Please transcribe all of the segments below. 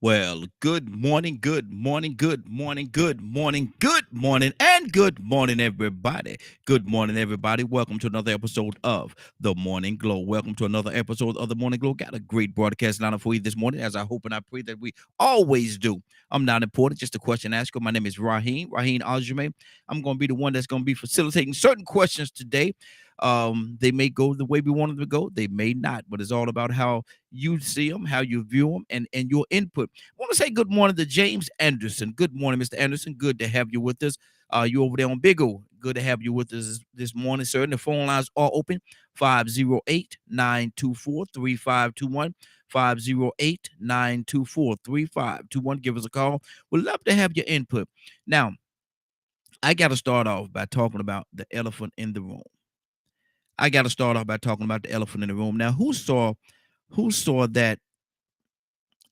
Well, good morning, good morning, good morning, good morning, good morning, and good morning, everybody. Good morning, everybody. Welcome to another episode of The Morning Glow. Welcome to another episode of The Morning Glow. Got a great broadcast lineup for you this morning, as I hope and I pray that we always do. I'm not important, just a question asker. My name is Raheem Aljume. I'm going to be the one that's going to be facilitating certain questions today. They may go the way we want them to go. They may not, but it's all about how you see them, how you view them, and your input. I want to say good morning to James Anderson. Good morning, Mr. Anderson. Good to have you with us. You over there on Big O. Good to have you with us this morning, sir. And the phone lines are open 508-924-3521. 508-924-3521. Give us a call. We'd love to have your input. Now, I got to start off by talking about the elephant in the room. I got to start off by talking about the elephant in the room. Now, who saw that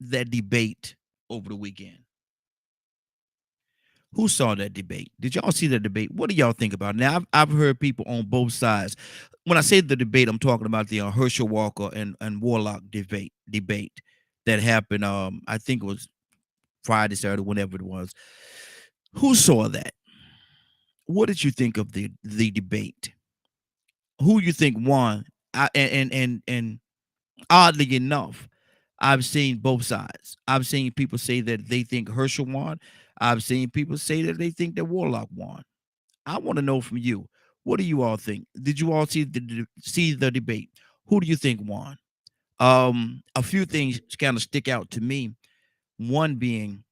debate over the weekend? Who saw that debate? Did y'all see that debate? What do y'all think about it? Now, I've heard people on both sides. When I say the debate, I'm talking about the Herschel Walker and Warlock debate that happened. I think it was Friday, Saturday, whenever it was. Who saw that? What did you think of the debate? Who you think won? And oddly enough, I've seen both sides. I've seen people say that they think Herschel won. I've seen people say that they think that Warlock won. I want to know from you. What do you all think? Did you all see the debate? Who do you think won? A few things kind of stick out to me. One being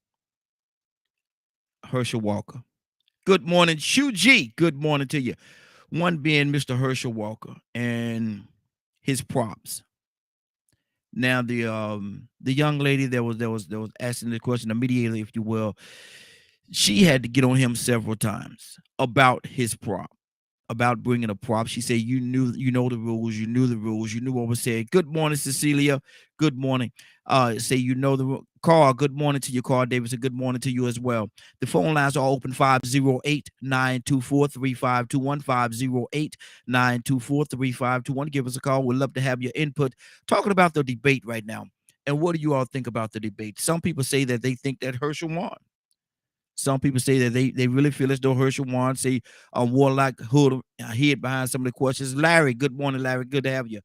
Herschel Walker. Good morning, Shu G. Good morning to you. One being Mr. Herschel Walker and his props. Now the young lady that was asking the question, the mediator, if you will, she had to get on him several times about his prop, about bringing a prop. She said, you know the rules, you knew the rules, you knew what was said. Good morning, Cecilia. Good morning. Say you know the Carl. Good morning to you, Carl Davidson. Good morning to you as well. The phone lines are open 508-924-3521. 508-924-3521. Give us a call. We'd love to have your input. Talking about the debate right now. And what do you all think about the debate? Some people say that they think that Herschel won. Some people say that they really feel as though Herschel won. Say Warlock Hood hid behind some of the questions. Larry, good morning, Larry. Good to have you.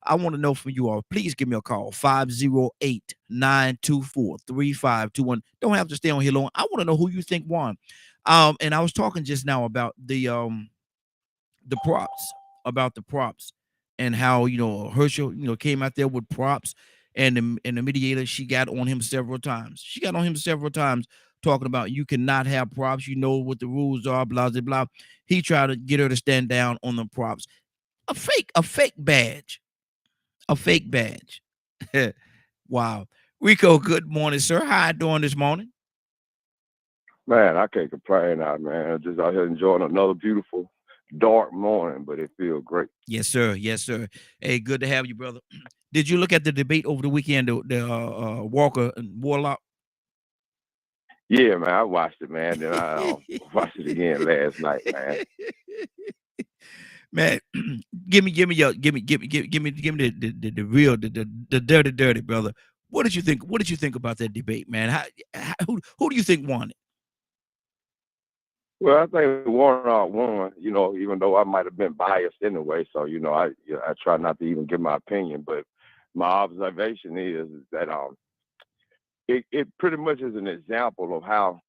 I want to know from you all. Please give me a call. 508-924-3521. Don't have to stay on here long. I want to know who you think won. And I was talking just now about the props, and how Herschel came out there with props, and the mediator, she got on him several times. Talking about you cannot have props. You know what the rules are. Blah blah blah. He tried to get her to stand down on the props. A fake badge. A fake badge. Wow. Rico, good morning, sir. How you doing this morning? Man, I can't complain out, man. Just out here enjoying another beautiful dark morning, but it feels great. Yes, sir. Yes, sir. Hey, good to have you, brother. Did you look at the debate over the weekend, the Walker and Warlock? Yeah, man, I watched it, man. Then I watched it again last night, man. Man, give me the real the dirty brother. What did you think? What did you think about that debate, man? Who do you think won it? Well, I think Warnock won, even though I might have been biased anyway. So, I try not to even give my opinion. But my observation is that it pretty much is an example of how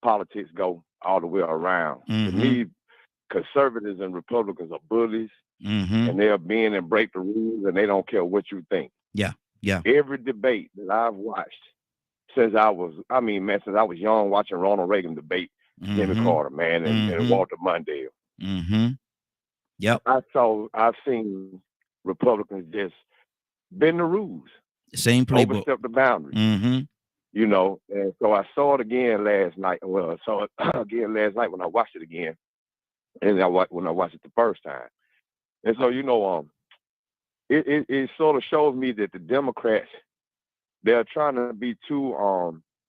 politics go all the way around. To Mm-hmm. me, conservatives and Republicans are bullies, Mm-hmm. and they'll bend and break the rules, and they don't care what you think. Yeah. Yeah. Every debate that I've watched since since I was young, watching Ronald Reagan debate Jimmy Mm-hmm. Carter, man, and Mm-hmm. Walter Mondale. Mm-hmm. Yep. I've seen Republicans just bend the rules, Same playbook. overstep the boundaries, Mm-hmm. And so I saw it again last night. Well, I saw it again last night when I watched it again, and when I watched it the first time. And so, it sort of shows me that the Democrats, they're trying to be too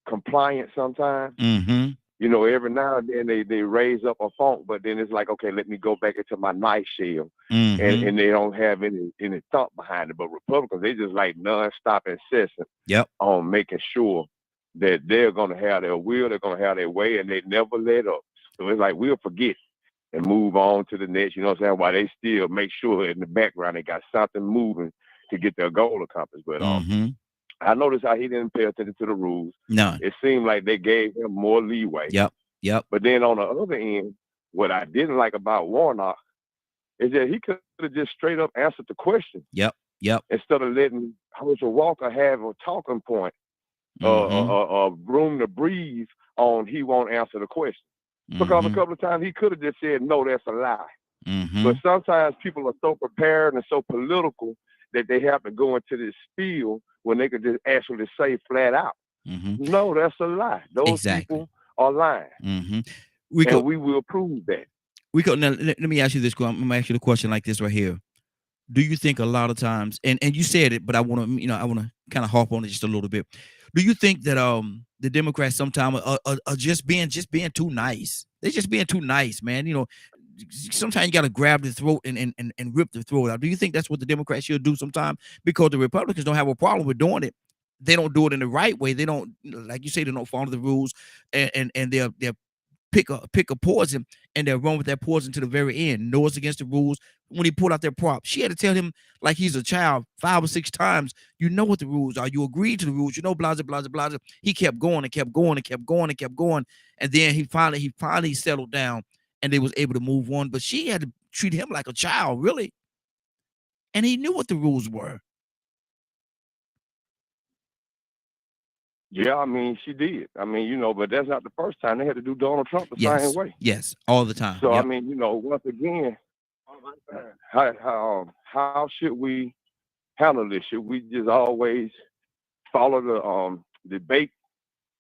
compliant sometimes. Mm-hmm. Every now and then they raise up a funk, but then it's like, okay, let me go back into my nice shell. Mm-hmm. And they don't have any thought behind it. But Republicans, they just like nonstop incessant Yep. on making sure that they're gonna have their will, they're gonna have their way, and they never let up. So it's like we'll forget and move on to the next, you know what I'm saying? While they still make sure in the background they got something moving to get their goal accomplished. But Mm-hmm. I noticed how he didn't pay attention to the rules. None. It seemed like they gave him more leeway. Yep. Yep. But then on the other end, what I didn't like about Warnock is that he could have just straight up answered the question. Yep. Yep. Instead of letting Herschel Walker have a talking point, room to breathe on he won't answer the question. Because a couple of times he could have just said, no, that's a lie. Mm-hmm. But sometimes people are so prepared and so political that they have to go into this spiel when they could just actually say flat out, no, that's a lie. Those people are lying. Mm-hmm. We will prove that. Now, let me ask you this. I'm going to ask you the question like this right here. Do you think a lot of times, and you said it, but I want to, I want to kind of harp on it just a little bit. Do you think that the Democrats sometimes are just being too nice? They're just being too nice, man. Sometimes you got to grab the throat and rip the throat out. Do you think that's what the Democrats should do sometimes? Because the Republicans don't have a problem with doing it. They don't do it in the right way. They don't, like you say, they don't follow the rules, and they're pick a poison, and they'll run with that poison to the very end. No, it's against the rules. When he pulled out their prop, she had to tell him like he's a child 5 or 6 times. You know what the rules are. You agree to the rules. Blah, blah, blah, blah. He kept going and kept going and kept going and kept going. And then he finally settled down and they was able to move on. But she had to treat him like a child, really. And he knew what the rules were. Yeah, I mean, she did. I mean, but that's not the first time. They had to do Donald Trump the same way. Yes, all the time. So, I mean, once again, how should we handle this? Should we just always follow the debate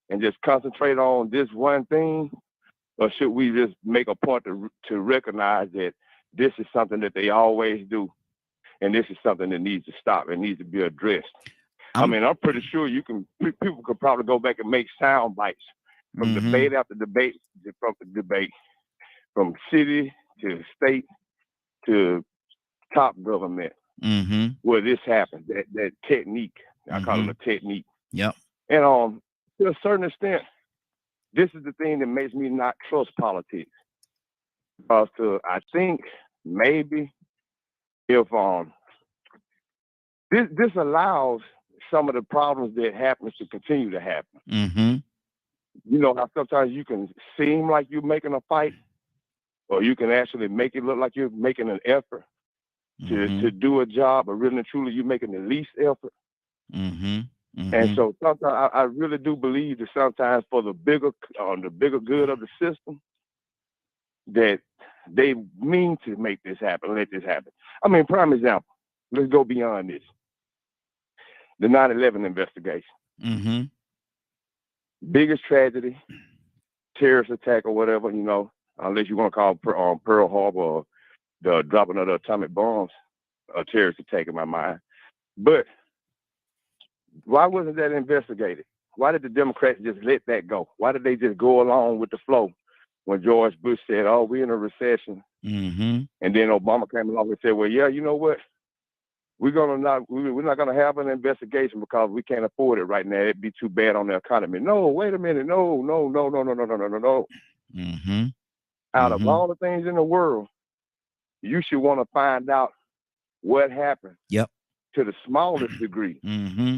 and just concentrate on this one thing? Or should we just make a point to recognize that this is something that they always do, and this is something that needs to stop and needs to be addressed? I'm pretty sure people could probably go back and make sound bites from debate after debate, from city to state to top government, where this happens. That technique, I call it a technique. Yep. And to a certain extent, this is the thing that makes me not trust politics. Because I think maybe if this allows some of the problems that happens to continue to happen. How sometimes you can seem like you're making a fight, or you can actually make it look like you're making an effort to do a job, but really and truly you're making the least effort. And so sometimes I really do believe that sometimes for the bigger good of the system, that they mean to make this happen, let this happen. I mean, prime example, let's go beyond this. The 9/11 investigation. Biggest tragedy, terrorist attack or whatever, unless you want to call Pearl Harbor or the dropping of the atomic bombs a terrorist attack in my mind. But why wasn't that investigated? Why did the Democrats just let that go? Why did they just go along with the flow when George Bush said, oh, we're in a recession? And then Obama came along and said, well, yeah, you know what? We're not gonna have an investigation because we can't afford it right now. It'd be too bad on the economy. No, wait a minute. No. Out of all the things in the world, you should want to find out what happened. Yep. to the smallest degree. Mm-hmm.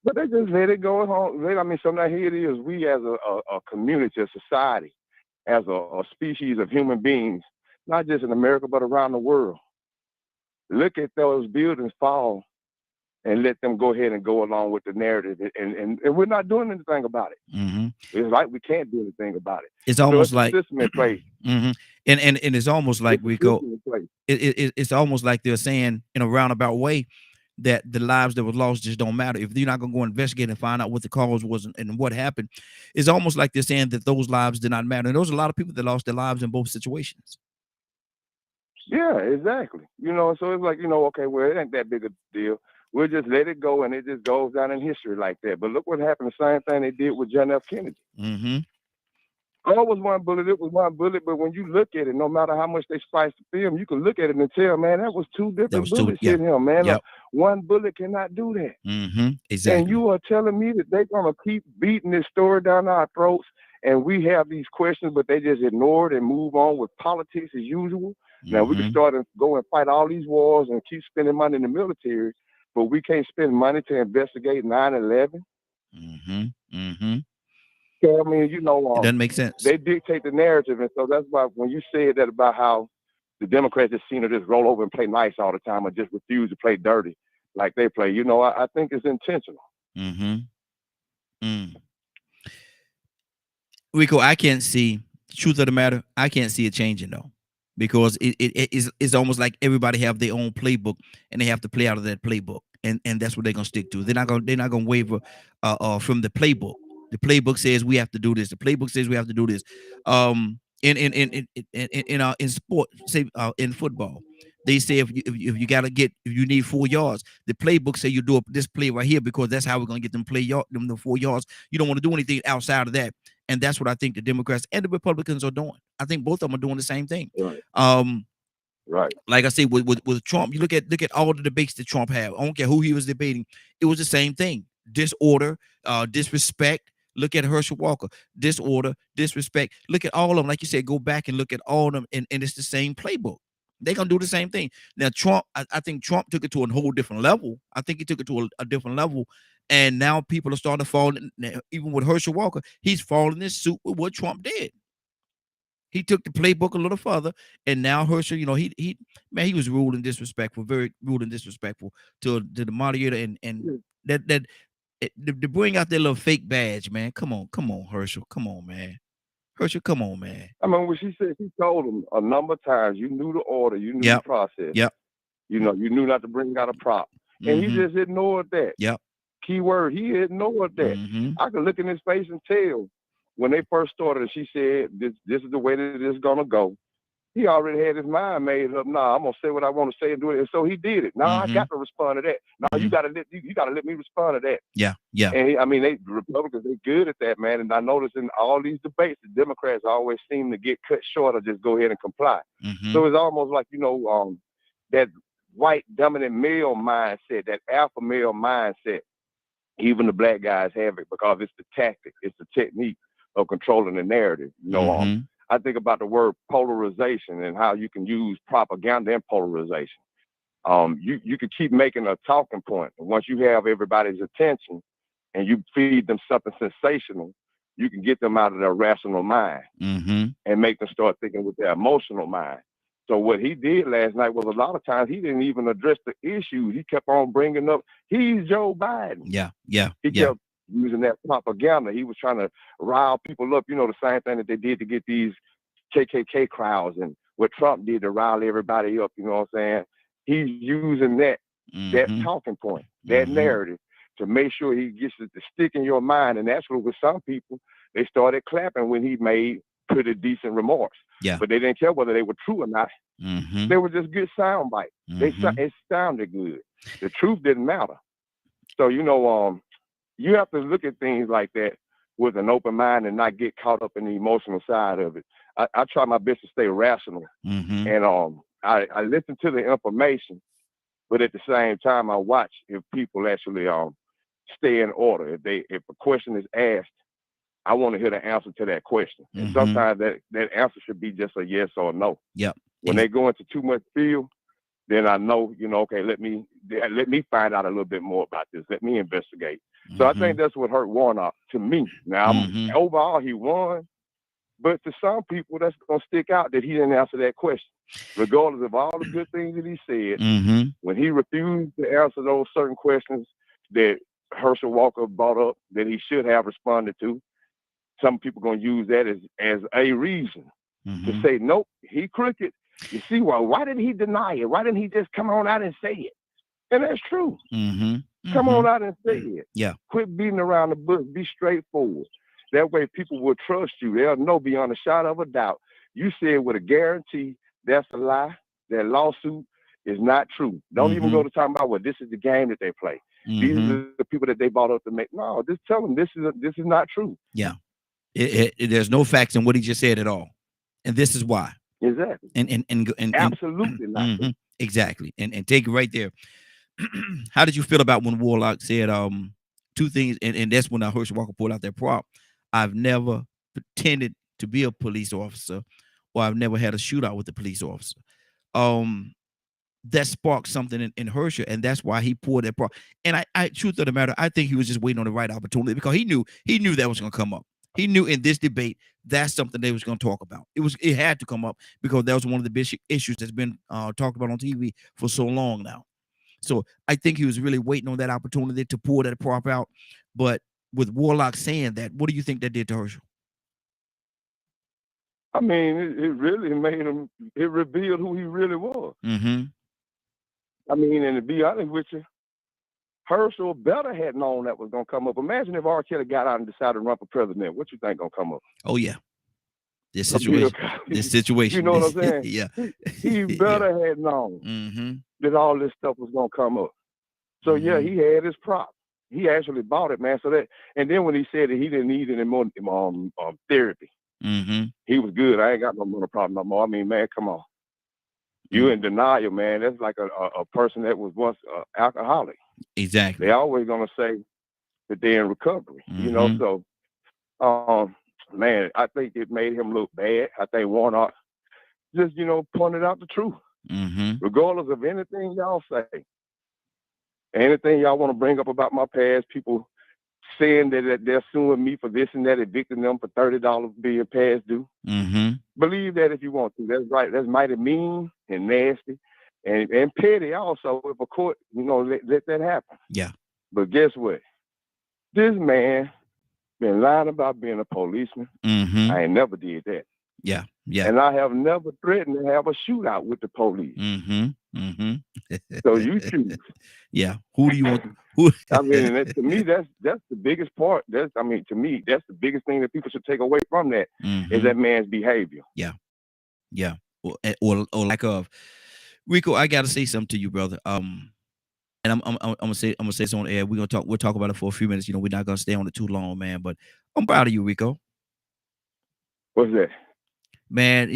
But they just let it go home. I mean, sometimes here it is. We as a community, a society, as a species of human beings, not just in America, but around the world, look at those buildings fall and let them go ahead and go along with the narrative. And we're not doing anything about it. Mm-hmm. It's like we can't do anything about it. It's almost so like system in place. Mm-hmm. And it's almost like Rico. It's almost like they're saying in a roundabout way that the lives that were lost just don't matter. If you're not going to go investigate and find out what the cause was and what happened, it's almost like they're saying that those lives did not matter. And there's a lot of people that lost their lives in both situations. Yeah, exactly. So it's like, okay, well, it ain't that big a deal. We'll just let it go, and it just goes down in history like that. But look what happened. The same thing they did with John F. Kennedy. Mm-hmm. Oh, it was one bullet. It was one bullet. But when you look at it, no matter how much they spice the film, you can look at it and tell, man, that was two different bullets hitting him, man. Yep. One bullet cannot do that. Mm-hmm. Exactly. And you are telling me that they're going to keep beating this story down our throats, and we have these questions, but they just ignore it and move on with politics as usual. Mm-hmm. Now, we can start and go and fight all these wars and keep spending money in the military, but we can't spend money to investigate 9/11. Mm-hmm. Mm-hmm. So, I mean, it doesn't make sense. They dictate the narrative, and so that's why when you said that about how the Democrats just seem to just roll over and play nice all the time or just refuse to play dirty like they play, I think it's intentional. Mm-hmm. Mm. Rico, I can't see, truth of the matter, I can't see it changing though, because it's almost like everybody have their own playbook and they have to play out of that playbook, and that's what they're gonna stick to. They're not gonna waver from the playbook. The playbook says we have to do this. The playbook says we have to do this. In sport, say in football, they say if you need 4 yards, the playbook say you do this play right here because that's how we're gonna get them the 4 yards. You don't want to do anything outside of that, and that's what I think the Democrats and the Republicans are doing. I think both of them are doing the same thing. Right. Right. Like I say with Trump, you look at all the debates that Trump had. I don't care who he was debating, it was the same thing: disorder, disrespect. Look at Herschel Walker, disorder, disrespect. Look at all of them. Like you said, go back and look at all of them, and it's the same playbook. They're gonna do the same thing. Now, Trump, I think Trump took it to a whole different level. I think he took it to a different level, and now people are starting to fall. Even with Herschel Walker, he's falling in suit with what Trump did. He took the playbook a little further, and now Herschel, he was rude and disrespectful, very rude and disrespectful to the moderator, and that to bring out that little fake badge, man. Come on, Herschel, come on, man. Herschel, come on, man. I mean, when she said, she told him a number of times, you knew the order, you knew the process. Yep. You knew not to bring out a prop, and he just ignored that. Yep. Keyword, he ignored that. Mm-hmm. I could look in his face and tell when they first started. She said, "This is the way that it's gonna go." He already had his mind made up. Nah, I'm gonna say what I want to say and do it. And so he did it. Now I got to respond to that. Now you gotta let me respond to that. Yeah, yeah. And the Republicans, they good at that, man. And I noticed in all these debates, the Democrats always seem to get cut short or just go ahead and comply. Mm-hmm. So it's almost like that white dominant male mindset, that alpha male mindset. Even the black guys have it because it's the tactic, it's the technique of controlling the narrative. I think about the word polarization and how you can use propaganda and polarization. You could keep making a talking point. And once you have everybody's attention and you feed them something sensational, you can get them out of their rational mind and make them start thinking with their emotional mind. So what he did last night was a lot of times he didn't even address the issue. He kept on bringing up, he's Joe Biden. Yeah. He kept using that propaganda. He was trying to rile people up. The same thing that they did to get these KKK crowds and what Trump did to rile everybody up. You know what I'm saying? He's using that talking point, that narrative to make sure he gets it to stick in your mind. And that's what with some people, they started clapping when he made pretty decent remarks. Yeah. But they didn't care whether they were true or not. They were just good sound bites. It sounded good. The truth didn't matter. So, you have to look at things like that with an open mind and not get caught up in the emotional side of it. I try my best to stay rational. And I listen to the information, but at the same time, I watch if people actually stay in order. If a question is asked, I want to hear the answer to that question. And sometimes that answer should be just a yes or a no. Yep. When they go into too much field, then I know, okay, let me find out a little bit more about this. Let me investigate. So I think that's what hurt Warnock to me. Now, overall, he won, but to some people, that's going to stick out that he didn't answer that question. Regardless of all the good things that he said, when he refused to answer those certain questions that Herschel Walker brought up that he should have responded to, some people going to use that as a reason to say, nope, he crooked. You see, why didn't he deny it? Why didn't he just come on out and say it? And that's true. Come on out and say it. Yeah. Quit beating around the bush. Be straightforward. That way people will trust you. They'll know beyond a shadow of a doubt. You said with a guarantee that's a lie. That lawsuit is not true. Don't even go to talking about, well, this is the game that they play. These are the people that they bought up to make. No, just tell them this is not true. Yeah. There's no facts in what he just said at all. And this is why. Exactly. And absolutely not. Exactly. And take it right there. How did you feel about when Warlock said two things? And that's when Herschel Walker pulled out that prop. I've never pretended to be a police officer, or I've never had a shootout with a police officer. That sparked something in Herschel, and that's why he pulled that prop. And I truth of the matter, I think he was just waiting on the right opportunity, because he knew that was going to come up. He knew in this debate that's something they was going to talk about. It had to come up, because that was one of the big issues that's been talked about on TV for so long now. So I think he was really waiting on that opportunity to pull that prop out. But with Warlock saying that, what do you think that did to Herschel? I mean, it really made him. It revealed who he really was. I mean, and to be honest with you, Herschel better had known that was going to come up. Imagine if R. Kelly got out and decided to run for president. What you think going to come up? Oh, yeah. This situation. You know what I'm saying? Yeah. He better had known that all this stuff was going to come up. So, yeah, he had his prop. He actually bought it, man. So that, and then when he said that he didn't need any more therapy, he was good. I ain't got no more problem no more. I mean, man, come on. You in denial, man. That's like a person that was once alcoholic. Exactly. They always gonna say that they're in recovery. You know, so man, I think it made him look bad. I think Warnock just, pointed out the truth. Regardless of anything y'all say, anything y'all want to bring up about my past, people saying that they're suing me for this and that, evicting them for $30 being past due. Believe that if you want to. That's right. That's mighty mean and nasty and petty also, if a court, let that happen. Yeah. But guess what? This man been lying about being a policeman. I ain't never did that. Yeah. Yeah. And I have never threatened to have a shootout with the police. So you choose. Yeah. Who do you want? Who? I mean, to me, that's the biggest part. To me, that's the biggest thing that people should take away from that is that man's behavior. Yeah. Yeah. Or lack of. Rico, I gotta say something to you, brother. And I'm gonna say this on air. We'll talk about it for a few minutes. We're not gonna stay on it too long, man. But I'm proud of you, Rico. What's that? Man,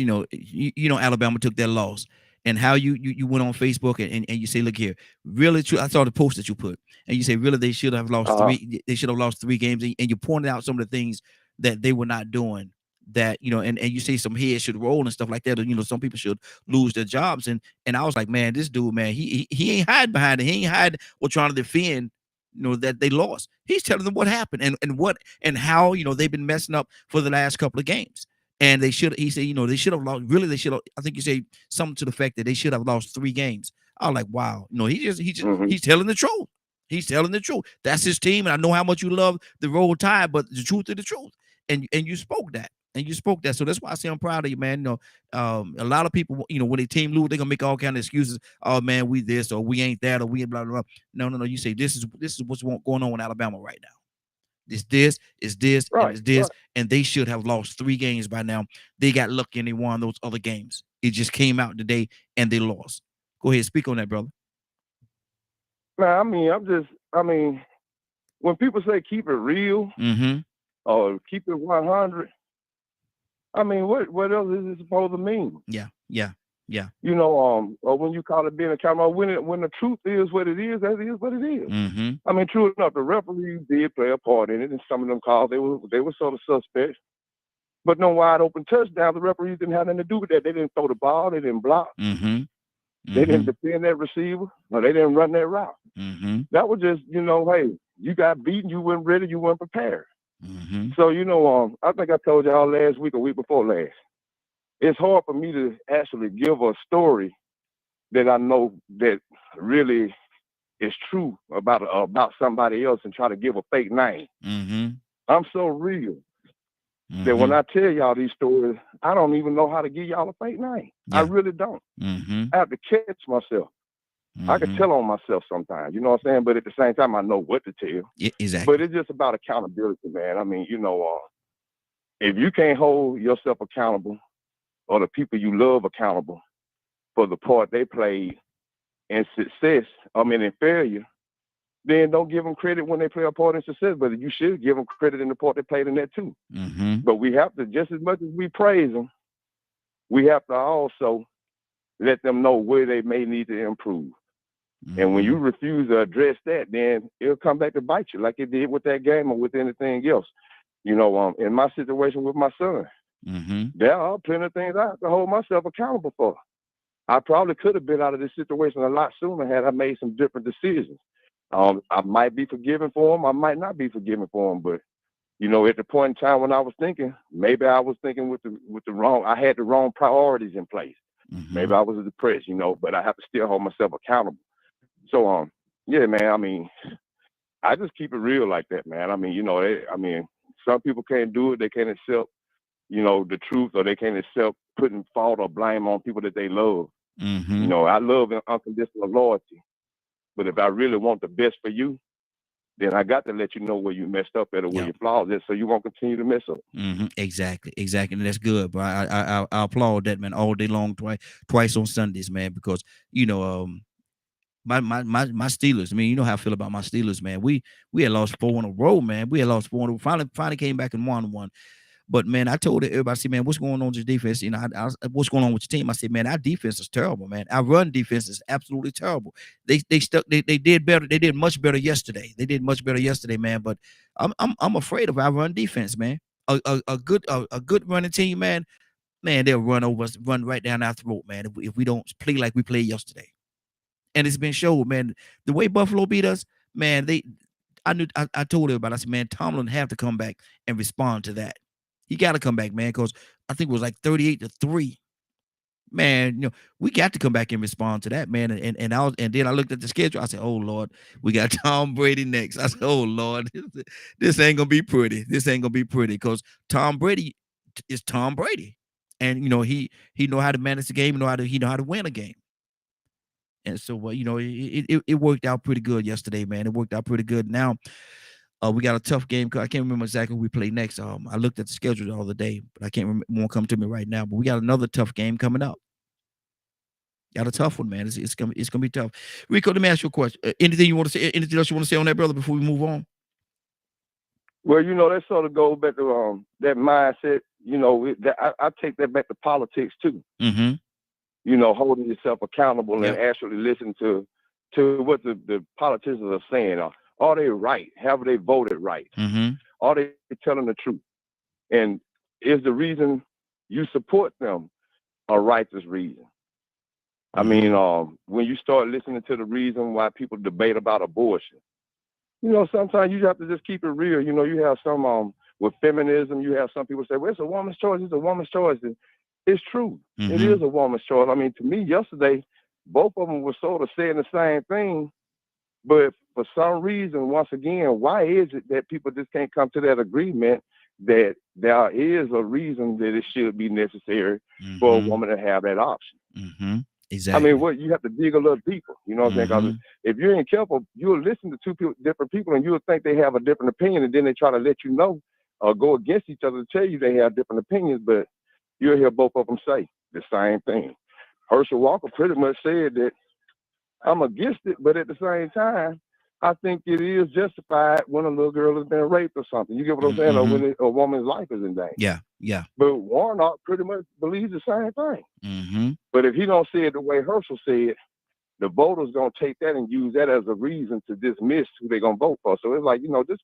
Alabama took that loss, and how you went on Facebook and you say, look here, really true. I saw the post that you put, and you say, really, they should have lost three. They should have lost 3 games, and you pointed out some of the things that they were not doing. That and you say some heads should roll and stuff like that. Or, some people should lose their jobs, and I was like, man, this dude, man, he ain't hiding behind it. He ain't hiding or trying to defend, that they lost. He's telling them what happened and how they've been messing up for the last couple of games. And he said, they should have lost. Really, they should have. I think you say something to the fact that they should have lost 3 games. I was like, wow, he's telling the truth. He's telling the truth. That's his team, and I know how much you love the Roll Tide, but the truth is the truth. And you spoke that. So that's why I say I'm proud of you, man. A lot of people, when their team lose, they're gonna make all kind of excuses. Oh man, we this or we ain't that or we blah blah blah. No. You say this is what's going on in Alabama right now. This is this, right, and it's this, right. And they should have lost 3 games by now. They got lucky and they won those other games. It just came out today and they lost. Go ahead, speak on that, brother. Nah, I mean, when people say keep it real or keep it 100, I mean, what else is it supposed to mean? Yeah. Or when you call it being a camera, when the truth is what it is, that is what it is. I mean, true enough, the referees did play a part in it, and some of them calls they were sort of suspect. But no wide open touchdown, the referees didn't have nothing to do with that. They didn't throw the ball, they didn't block. They didn't defend that receiver, or they didn't run that route. That was just, hey, you got beaten, you weren't ready, you weren't prepared. So, I think I told y'all last week or week before last, it's hard for me to actually give a story that I know that really is true about somebody else and try to give a fake name. I'm so real that when I tell y'all these stories, I don't even know how to give y'all a fake name. I really don't. I have to catch myself. I can tell on myself sometimes, you know what I'm saying? But at the same time, I know what to tell. Exactly. But it's just about accountability, man. I mean, if you can't hold yourself accountable or the people you love accountable for the part they played in success, in failure, then don't give them credit when they play a part in success, but you should give them credit in the part they played in that too. But we have to, just as much as we praise them, we have to also let them know where they may need to improve. And when you refuse to address that, then it'll come back to bite you like it did with that game or with anything else. In my situation with my son, there are plenty of things I have to hold myself accountable for. I probably could have been out of this situation a lot sooner had I made some different decisions. I might be forgiven for him. I might not be forgiven for him. But, at the point in time when I was thinking, maybe I was thinking with the wrong, I had the wrong priorities in place. Maybe I was depressed, but I have to still hold myself accountable. So, yeah, man, I mean, I just keep it real like that, man. I mean, some people can't do it. They can't accept, the truth, or they can't accept putting fault or blame on people that they love. I love unconditional loyalty. But if I really want the best for you, then I got to let you know where you messed up at or where your flaws is, so you won't continue to mess up. Exactly. And that's good, bro. I applaud that, man, all day long, twice on Sundays, man, because my Steelers. I mean, you know how I feel about my Steelers, man. We had lost 4 in a row, man. We had lost 4 in a row. Finally came back and won one. But man, I told everybody, I said, man, what's going on with your defense? What's going on with your team? I said, man, our defense is terrible, man. Our run defense is absolutely terrible. They did better. They did much better yesterday. Man. But I'm afraid of our run defense, man. A good running team, man, they'll run over us, run right down our throat, man. If we don't play like we played yesterday. And it's been showed, man. The way Buffalo beat us, man, I told everybody, I said, man, Tomlin have to come back and respond to that. He got to come back, man, because I think it was like 38-3. Man, we got to come back and respond to that, man. And then I looked at the schedule. I said, oh Lord, we got Tom Brady next. I said, oh Lord, this ain't gonna be pretty. Because Tom Brady is Tom Brady, and he know how to manage the game. He know how to win a game. And so, it worked out pretty good yesterday, man. It worked out pretty good. Now, we got a tough game. I can't remember exactly who we play next. I looked at the schedule the other day, but I can't remember. It won't come to me right now. But we got another tough game coming up. Got a tough one, man. It's gonna be tough. Rico, let me ask you a question. Anything you want to say? Anything else you want to say on that, brother, before we move on? Well, that sort of goes back to that mindset. I take that back to politics too. Holding yourself accountable and actually listen to what the politicians are saying. Are they right? Have they voted right? Are they telling the truth? And is the reason you support them a righteous reason? I mean, when you start listening to the reason why people debate about abortion, sometimes you have to just keep it real. You have some with feminism, you have some people say, well, it's a woman's choice. It's a woman's choice. And it's true. It is a woman's choice. I mean, to me, yesterday, both of them were sort of saying the same thing. But for some reason, once again, why is it that people just can't come to that agreement that there is a reason that it should be necessary for a woman to have that option? Exactly. I mean, you have to dig a little deeper. You know what I'm saying? Because if you ain't careful, you'll listen to different people and you'll think they have a different opinion, and then they try to let you know or go against each other to tell you they have different opinions, but you'll hear both of them say the same thing. Herschel Walker pretty much said that I'm against it, but at the same time, I think it is justified when a little girl has been raped or something. You get what I'm saying? Or when a woman's life is in danger. Yeah. But Warnock pretty much believes the same thing. But if he don't say it the way Herschel said, the voters going to take that and use that as a reason to dismiss who they're going to vote for. So it's like, just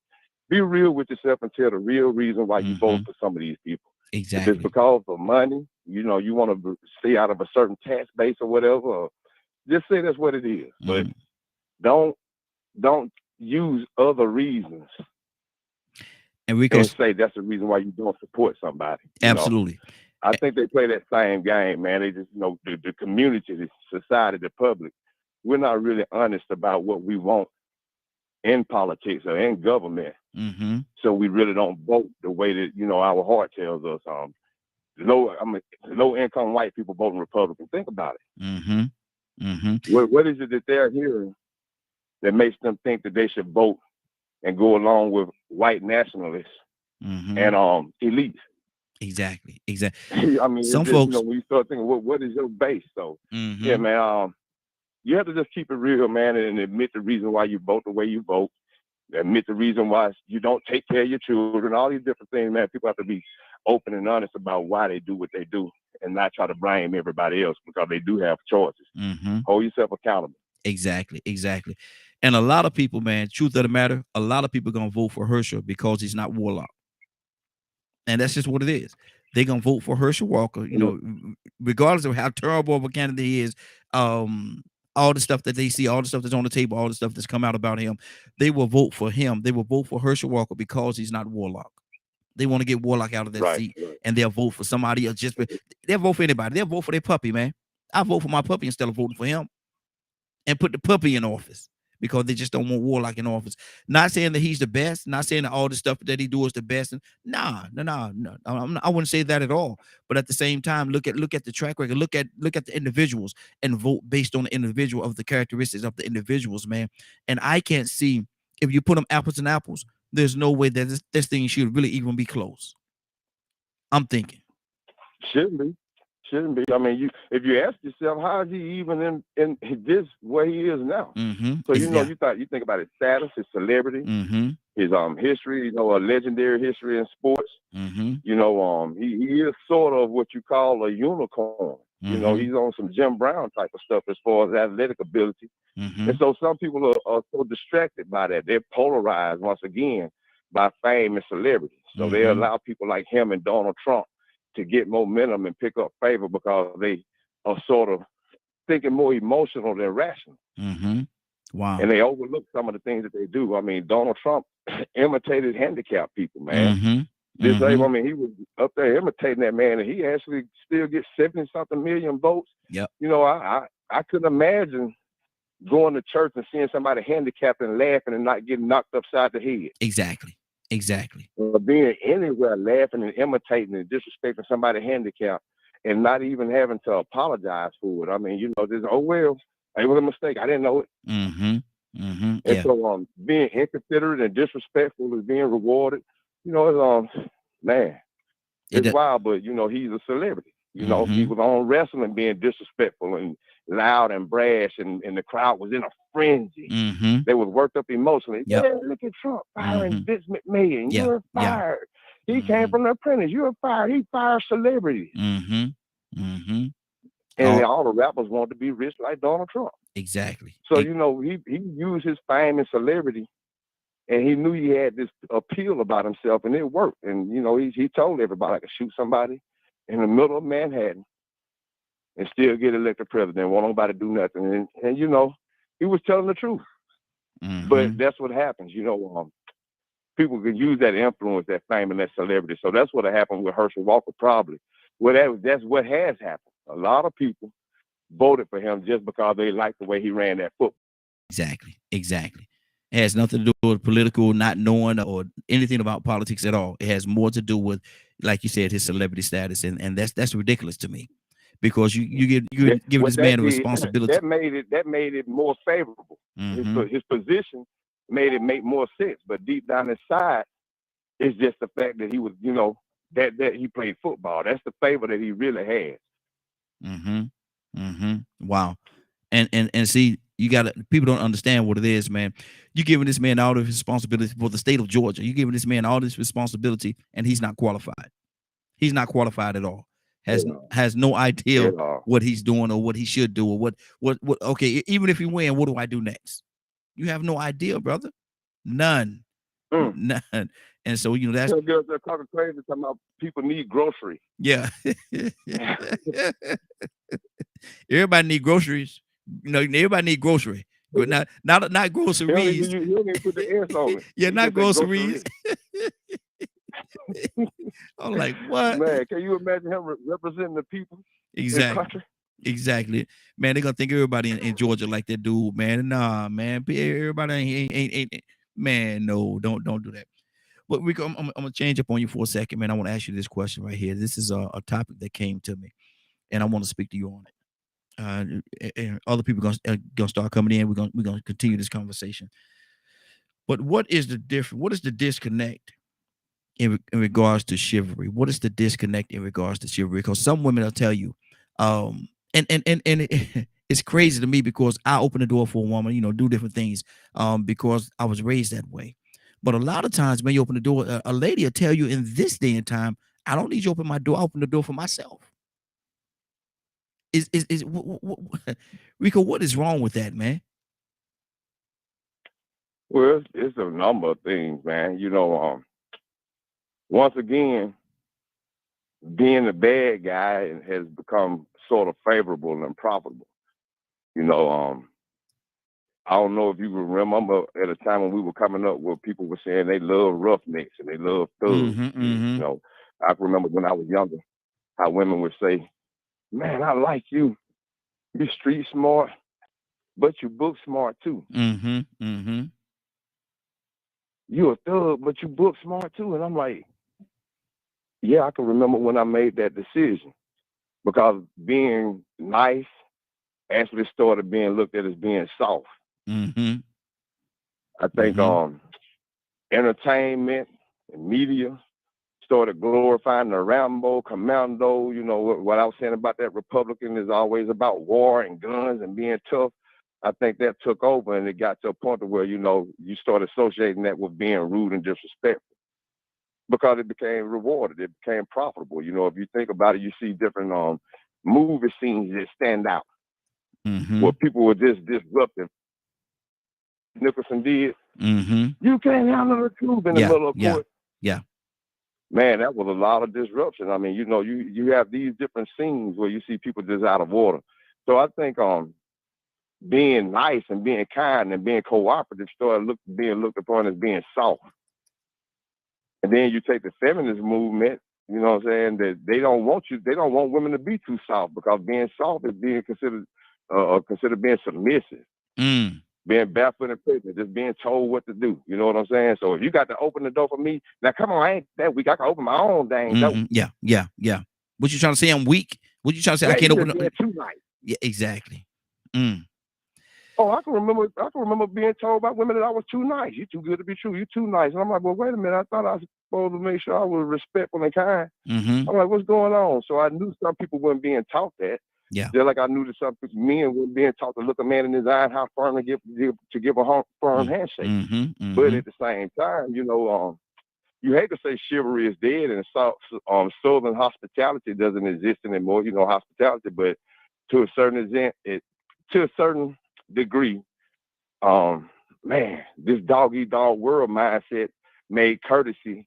be real with yourself and tell the real reason why you vote for some of these people. Exactly. If it's because of money, you want to stay out of a certain tax base or whatever, or Just say that's what it is. But Mhm. don't use other reasons And and Rico's say that's the reason why you don't support somebody. absolutely. I think they play that same game, man. They just, the community, the society, the public, we're not really honest about what we want in politics or in government. Mm-hmm. So we really don't vote the way that, our heart tells us. Low income white people voting Republican. Think about it. Mm-hmm. Mm-hmm. What is it that they're hearing that makes them think that they should vote and go along with white nationalists Mm-hmm. and elites? Exactly. Exactly. I mean, Some it's just, folks. when you start thinking, what is your base? So, Mm-hmm. yeah, man, you have to just keep it real, man, and admit the reason why you vote the way you vote. Admit the reason why you don't take care of your children, all these different things, man. People have to be open and honest about why they do what they do and not try to blame everybody else because they do have choices. Mm-hmm. Hold yourself accountable. Exactly. Exactly. And a lot of people, man, truth of the matter, a lot of people are going to vote for Herschel because he's not Warlock. And that's just what it is. They're going to vote for Herschel Walker, regardless of how terrible of a candidate he is. All the stuff that they see, all the stuff that's on the table, all the stuff that's come out about him, they will vote for him. They will vote for Herschel Walker because he's not Warlock. They want to get Warlock out of that seat, and they'll vote for somebody else. They'll vote for anybody. They'll vote for their puppy, man. I vote for my puppy instead of voting for him, and put the puppy in office because they just don't want Warlock in office. Not saying that he's the best, not saying that all the stuff that he do is the best. No. I wouldn't say that at all. But at the same time, look at the track record, look at the individuals, and vote based on the individual of the characteristics of the individuals, man. And I can't see, if you put them apples and apples, there's no way that this thing should really even be close. I'm thinking. Shouldn't be. I mean, if you ask yourself, how is he even in this where he is now? Mm-hmm. So you think about his status, his celebrity, mm-hmm. his history, a legendary history in sports. Mm-hmm. He is sort of what you call a unicorn. Mm-hmm. He's on some Jim Brown type of stuff as far as athletic ability. Mm-hmm. And so some people are so distracted by that. They're polarized once again by fame and celebrity. So they allow people like him and Donald Trump to get momentum and pick up favor because they are sort of thinking more emotional than rational. Mm-hmm. Wow. And they overlook some of the things that they do. I mean, Donald Trump imitated handicapped people, man. Mm-hmm. I mean, he was up there imitating that man, and he actually still gets 70-something million votes. Yep. I couldn't imagine going to church and seeing somebody handicapped and laughing and not getting knocked upside the head. Exactly. Or being anywhere laughing and imitating and disrespecting somebody handicapped and not even having to apologize for it. I mean, it was a mistake. I didn't know it. Mm-hmm. Mm-hmm. And so being inconsiderate and disrespectful is being rewarded. It's wild, but he's a celebrity. He was on wrestling being disrespectful and loud and brash, and the crowd was in a frenzy. Mm-hmm. They was worked up emotionally. Yep. Yeah, look at Trump firing Vince McMahon. Yeah. You're fired. He came from The Apprentice. You're fired. He fired celebrities. Mm-hmm. Mm-hmm. And all the rappers want to be rich like Donald Trump. Exactly. So, he used his fame and celebrity, and he knew he had this appeal about himself, and it worked. And, he told everybody I could shoot somebody in the middle of Manhattan and still get elected president. Won't nobody do nothing. And he was telling the truth. Mm-hmm. But that's what happens. People can use that influence, that fame, and that celebrity. So that's what happened with Herschel Walker, probably. Well, that's what has happened. A lot of people voted for him just because they liked the way he ran that football. Exactly. It has nothing to do with political, not knowing or anything about politics at all. It has more to do with, like you said, his celebrity status, and that's ridiculous to me, because you give this man a responsibility. That made it more favorable. Mm-hmm. His position made it make more sense, but deep down inside, it's just the fact that he was, that he played football. That's the favor that he really has. Mm-hmm. Mm-hmm. Wow. And see, people don't understand what it is, man. You're giving this man all of his responsibility for the state of Georgia. You're giving this man all this responsibility, and he's not qualified. He's not qualified at all. Has no idea what he's doing or what he should do, or what. Okay, even if he win, what do I do next? You have no idea, brother. None. None. And so that's girls are talking crazy, talking about people need groceries. Yeah. Everybody need groceries, You know, everybody need grocery, but not groceries. He don't even put the S on it. Yeah, He not just say groceries. grocery. I'm like, what? Man, can you imagine him representing the people in the Exactly. country? Exactly. Man, they're gonna think everybody in Georgia like that dude, man. Nah, man. Everybody ain't man, no, don't do that. But Rico, I'm gonna change up on you for a second, man. I want to ask you this question right here. This is a topic that came to me, and I want to speak to you on it. And other people gonna start coming in. We're gonna continue this conversation. But what is the difference? What is the disconnect in regards to chivalry? What is the disconnect in regards to chivalry? Because some women will tell you, and it's crazy to me because I open the door for a woman, you know, do different things, because I was raised that way. But a lot of times when you open the door, a lady will tell you in this day and time, I don't need you to open my door. I open the door for myself. Rico, what is wrong with that, man? Well, it's a number of things, man. You know, once again, being the bad guy has become sort of favorable and profitable. You know, I don't know if you remember at a time when we were coming up where people were saying they love roughnecks and they love thugs. You know, I remember when I was younger, how women would say, man, I like you. You street smart, but you book smart too. You a thug, but you book smart too. And I'm like, yeah, I can remember when I made that decision because being nice actually started being looked at as being soft. I think entertainment and media started glorifying the Rambo, Commando. You know, what I was saying about that Republican is always about war and guns and being tough. I think that took over and it got to a point where, you know, you start associating that with being rude and disrespectful because it became rewarded. It became profitable. You know, if you think about it, you see different movie scenes that stand out where people were just disruptive. Nicholson did. You can't handle the truth in the middle of court. Yeah. Man, that was a lot of disruption. I mean, you know, you have these different scenes where you see people just out of order. So I think being nice and being kind and being cooperative started being looked upon as being soft. And then you take the feminist movement, you know what I'm saying, that they don't want women to be too soft because being soft is being considered being submissive. Being barefoot and pregnant, just being told what to do. You know what I'm saying? So if you got to open the door for me, now come on, I ain't that weak. I can open my own dang door. Yeah. What you trying to say? I'm weak? What you trying to say? I can't open up? Too nice. Yeah, exactly. Oh, I can remember being told by women that I was too nice. You too good to be true. You too nice. And I'm like, well, wait a minute. I thought I was supposed to make sure I was respectful and kind. I'm like, what's going on? So I knew some people weren't being taught that. Yeah. Just like I knew that some men were being taught to look a man in his eye and how firm to give a firm handshake. But at the same time, you know, you hate to say chivalry is dead and Southern hospitality doesn't exist anymore. You know, hospitality, but to a certain degree, man, this dog eat dog world mindset made courtesy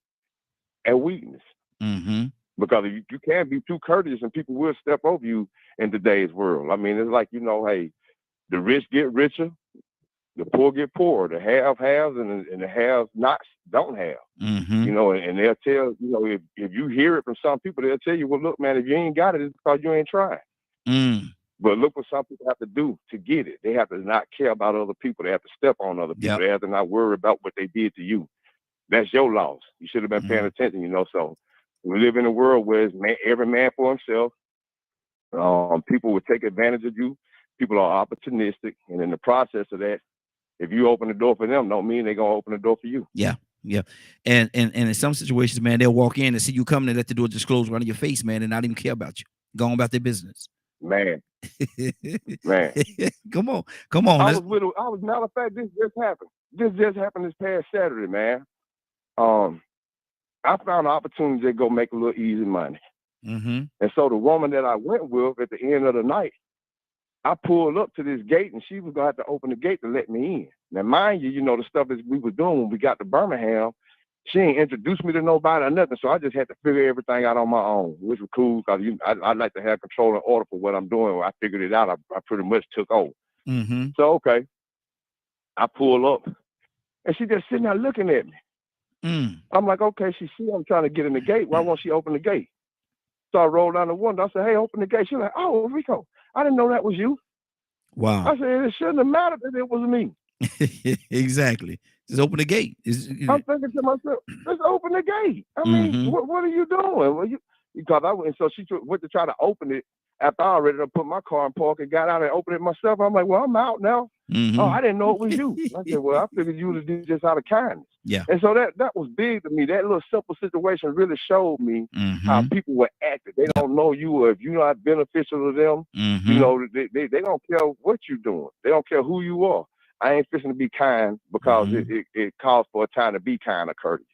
a weakness. Because you can't be too courteous and people will step over you in today's world. I mean, it's like, you know, hey, the rich get richer, the poor get poorer, the have-haves and the have-nots don't have. You know, and they'll tell, you know, if you hear it from some people, they'll tell you, well, look, man, if you ain't got it, it's because you ain't trying. But look what some people have to do to get it. They have to not care about other people. They have to step on other people. They have to not worry about what they did to you. That's your loss. You should have been paying attention, you know, so we live in a world where it's every man for himself. People will take advantage of you. People are opportunistic. And in the process of that, if you open the door for them, don't mean they're going to open the door for you. Yeah. And in some situations, man, they'll walk in and see you coming and let the door just close right in your face, man, and not even care about you. Go on about their business. Man. Come on. I was matter of fact, this just happened. This just happened this past Saturday, man. I found an opportunity to go make a little easy money. And so the woman that I went with at the end of the night, I pulled up to this gate and she was going to have to open the gate to let me in. Now, mind you, you know, the stuff that we were doing when we got to Birmingham, she ain't introduced me to nobody or nothing. So I just had to figure everything out on my own, which was cool because I like to have control and order for what I'm doing. When I figured it out, I pretty much took over. Mm-hmm. So okay, I pull up, and she just sitting there looking at me. Mm. I'm like, okay, she see I'm trying to get in the gate. Why won't she open the gate? So I rolled down the window. I said, hey, open the gate. She's like, oh, Rico, I didn't know that was you. Wow. I said, it shouldn't have mattered if it was me. Exactly. Just open the gate. I'm thinking to myself, let's open the gate. I mean, Mm-hmm. what are you doing? Well, because I went, so she went to try to open it after I already done put my car in park and got out and opened it myself. I'm like, well, I'm out now. Oh, Mm-hmm. I didn't know it was you. I said, well, I figured you would do just out of kindness. Yeah. And so that was big to me. That little simple situation really showed me how Mm-hmm. people were acting. They Yep. don't know you, or if you're not beneficial to them, you Mm-hmm. know, they don't care what you're doing. They don't care who you are. I ain't fixing to be kind because Mm-hmm. it calls for a time to be kind or courteous.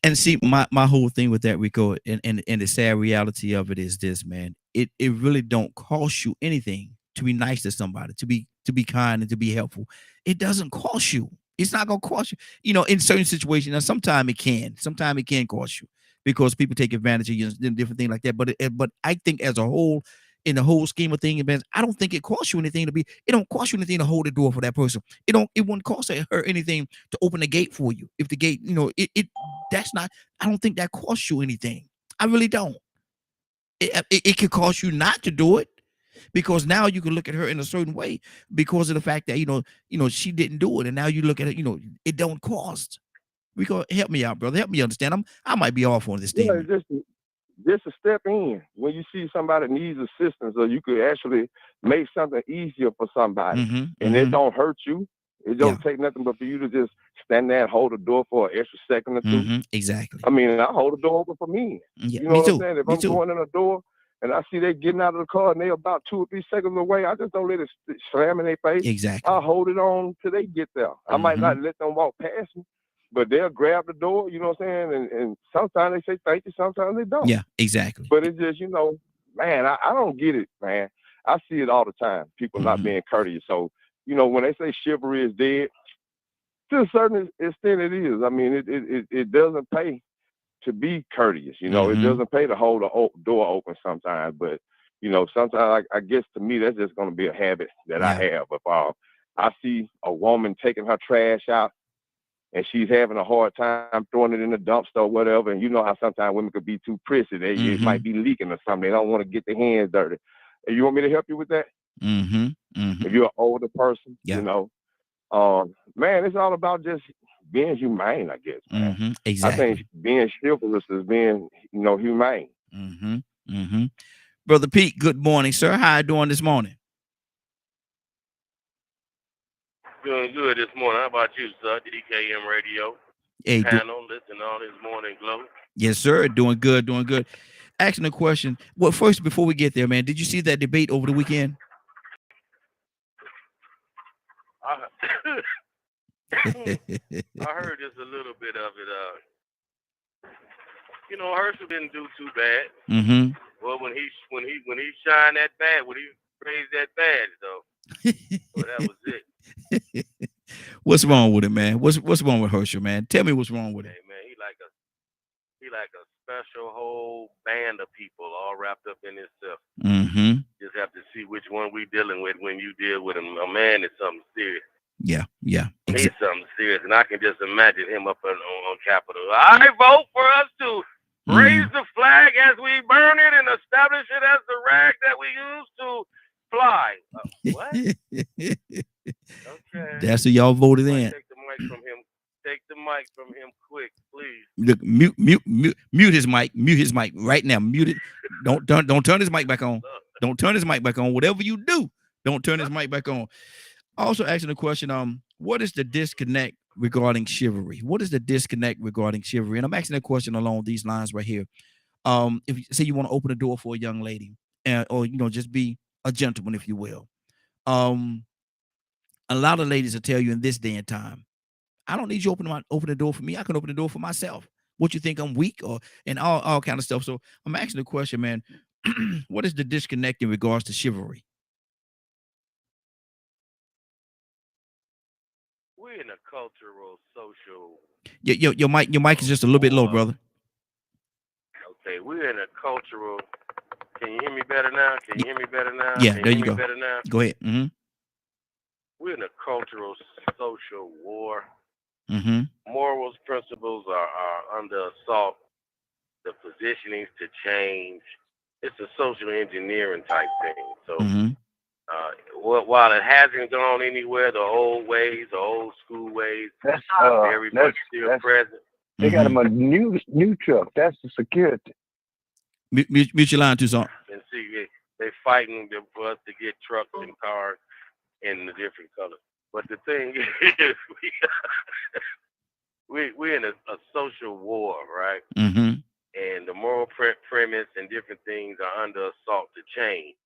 And see, my whole thing with that, Rico, and the sad reality of it is this, man. It really don't cost you anything to be nice to somebody, to be kind and to be helpful. It doesn't cost you. It's not gonna cost you. You know, in certain situations, now sometimes it can. Sometimes it can cost you because people take advantage of you and different things like that. But I think as a whole, in the whole scheme of things, man, I don't think it costs you anything to be. It don't cost you anything to hold the door for that person. It wouldn't cost her anything to open the gate for you. If the gate, it that's not. I don't think that costs you anything. I really don't. It could cost you not to do it because now you can look at her in a certain way because of the fact that she didn't do it, and now you look at it. It don't cost. Rico, help me out, brother. Help me understand. I might be off on this Yeah, statement. just a step in when you see somebody needs assistance, or you could actually make something easier for somebody, Mm-hmm. and it Mm-hmm. don't hurt you. It Yeah. don't take nothing but for you to just stand there and hold the door for an extra second or two. Mm-hmm. Exactly. I mean, I hold the door open for me. Yeah. You know Me what I'm too. saying? If Me I'm too. going in a door and I see they getting out of the car and they about 2 or 3 seconds away, I just don't let it slam in their face. Exactly. I'll hold it on till they get there. I might Mm-hmm. not let them walk past me, but they'll grab the door, you know what I'm saying? And sometimes they say thank you, sometimes they don't. Yeah. Exactly. But it's just, man, I don't get it, man. I see it all the time. People not Mm-hmm. being courteous. So, when they say chivalry is dead, to a certain extent it is. I mean, it doesn't pay to be courteous. It Mm-hmm. doesn't pay to hold a door open sometimes. But, sometimes I guess to me, that's just going to be a habit that I Yeah. have. If I see a woman taking her trash out and she's having a hard time throwing it in the dumpster or whatever, and you know how sometimes women could be too prissy. It Mm-hmm. might be leaking or something. They don't want to get their hands dirty. And you want me to help you with that? Mm-hmm. Mm-hmm. If you're an older person, Yeah. man, it's all about just being humane, I guess, man. Mm-hmm. I think Exactly. being chivalrous is being, humane. Mm-hmm. Mm-hmm. Brother Pete, good morning, sir. How you doing this morning? Doing good this morning. How about you, sir? DKM Radio Hey, panel, listen all this morning glow. yes, sir. Doing good, doing good. Asking a question. Well, first, before we get there, man, did you see that debate over the weekend? I, I heard just a little bit of it. Herschel didn't do too bad. Mm-hmm. Well, when he shined that bad, when he raised that badge, though, well, that was it. What's wrong with it, man? What's wrong with Herschel, man? Tell me what's wrong with it. Hey, man, he like a special whole band of people all wrapped up in himself. Mm-hmm. Just have to see which one we dealing with when you deal with him. A man is something serious. Yeah. He's something serious, and I can just imagine him up on Capitol. I vote for us to raise the flag as we burn it and establish it as the rag that we use to fly. What? Okay. That's who y'all voted in. Take the mic from him. Take the mic from him quick, please. Look, mute his mic. Mute his mic right now. Mute it. Don't turn his mic back on. Don't turn his mic back on. Whatever you do, don't turn his mic back on. Also asking the question, what is the disconnect regarding chivalry? What is the disconnect regarding chivalry? And I'm asking that question along these lines right here. If you say you want to open the door for a young lady, or just be a gentleman, if you will. A lot of ladies will tell you in this day and time, I don't need you to open the door for me. I can open the door for myself. What you think I'm weak and all kind of stuff. So I'm asking the question, man, what is the disconnect in regards to chivalry? We're in a cultural, social. Your mic is just a little bit low, brother. Okay, we're in a cultural. Can you hear me better now? Yeah, there you go. Better now? Go ahead. Mm-hmm. we're in a cultural, social war. Mm-hmm. Morals, principles are under assault. The positionings to change. It's a social engineering type thing. So Mm-hmm. while it hasn't gone anywhere, the old ways, the old school ways, That's are very much still present. They got them Mm-hmm. a new truck. That's the security. Mute your line, Tucson. And see, they fighting for us to get trucks and cars in the different colors. But the thing is, we're in a social war, right? Mm-hmm. And the moral premise and different things are under assault to change.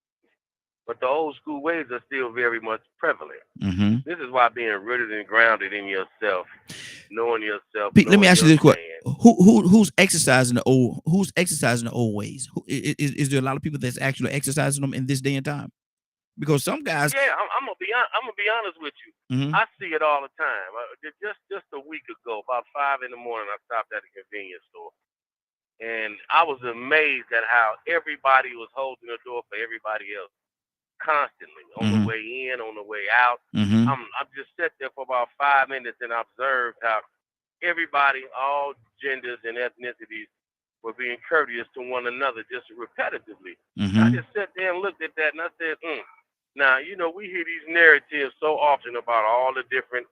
But the old school ways are still very much prevalent. Mm-hmm. This is why being rooted and grounded in yourself, knowing yourself. Pete, let me ask you this question: stand. Who's exercising the old? Who's exercising the old ways? Is there a lot of people that's actually exercising them in this day and time? Because some guys. Yeah, I'm gonna be honest with you. Mm-hmm. I see it all the time. Just a week ago, about 5 a.m, I stopped at a convenience store, and I was amazed at how everybody was holding the door for everybody else constantly on Mm-hmm. the way in, on the way out. Mm-hmm. I'm just sat there for about 5 minutes and observed how everybody, all genders and ethnicities, were being courteous to one another just repetitively. Mm-hmm. I just sat there and looked at that and I said, Now, we hear these narratives so often about all the different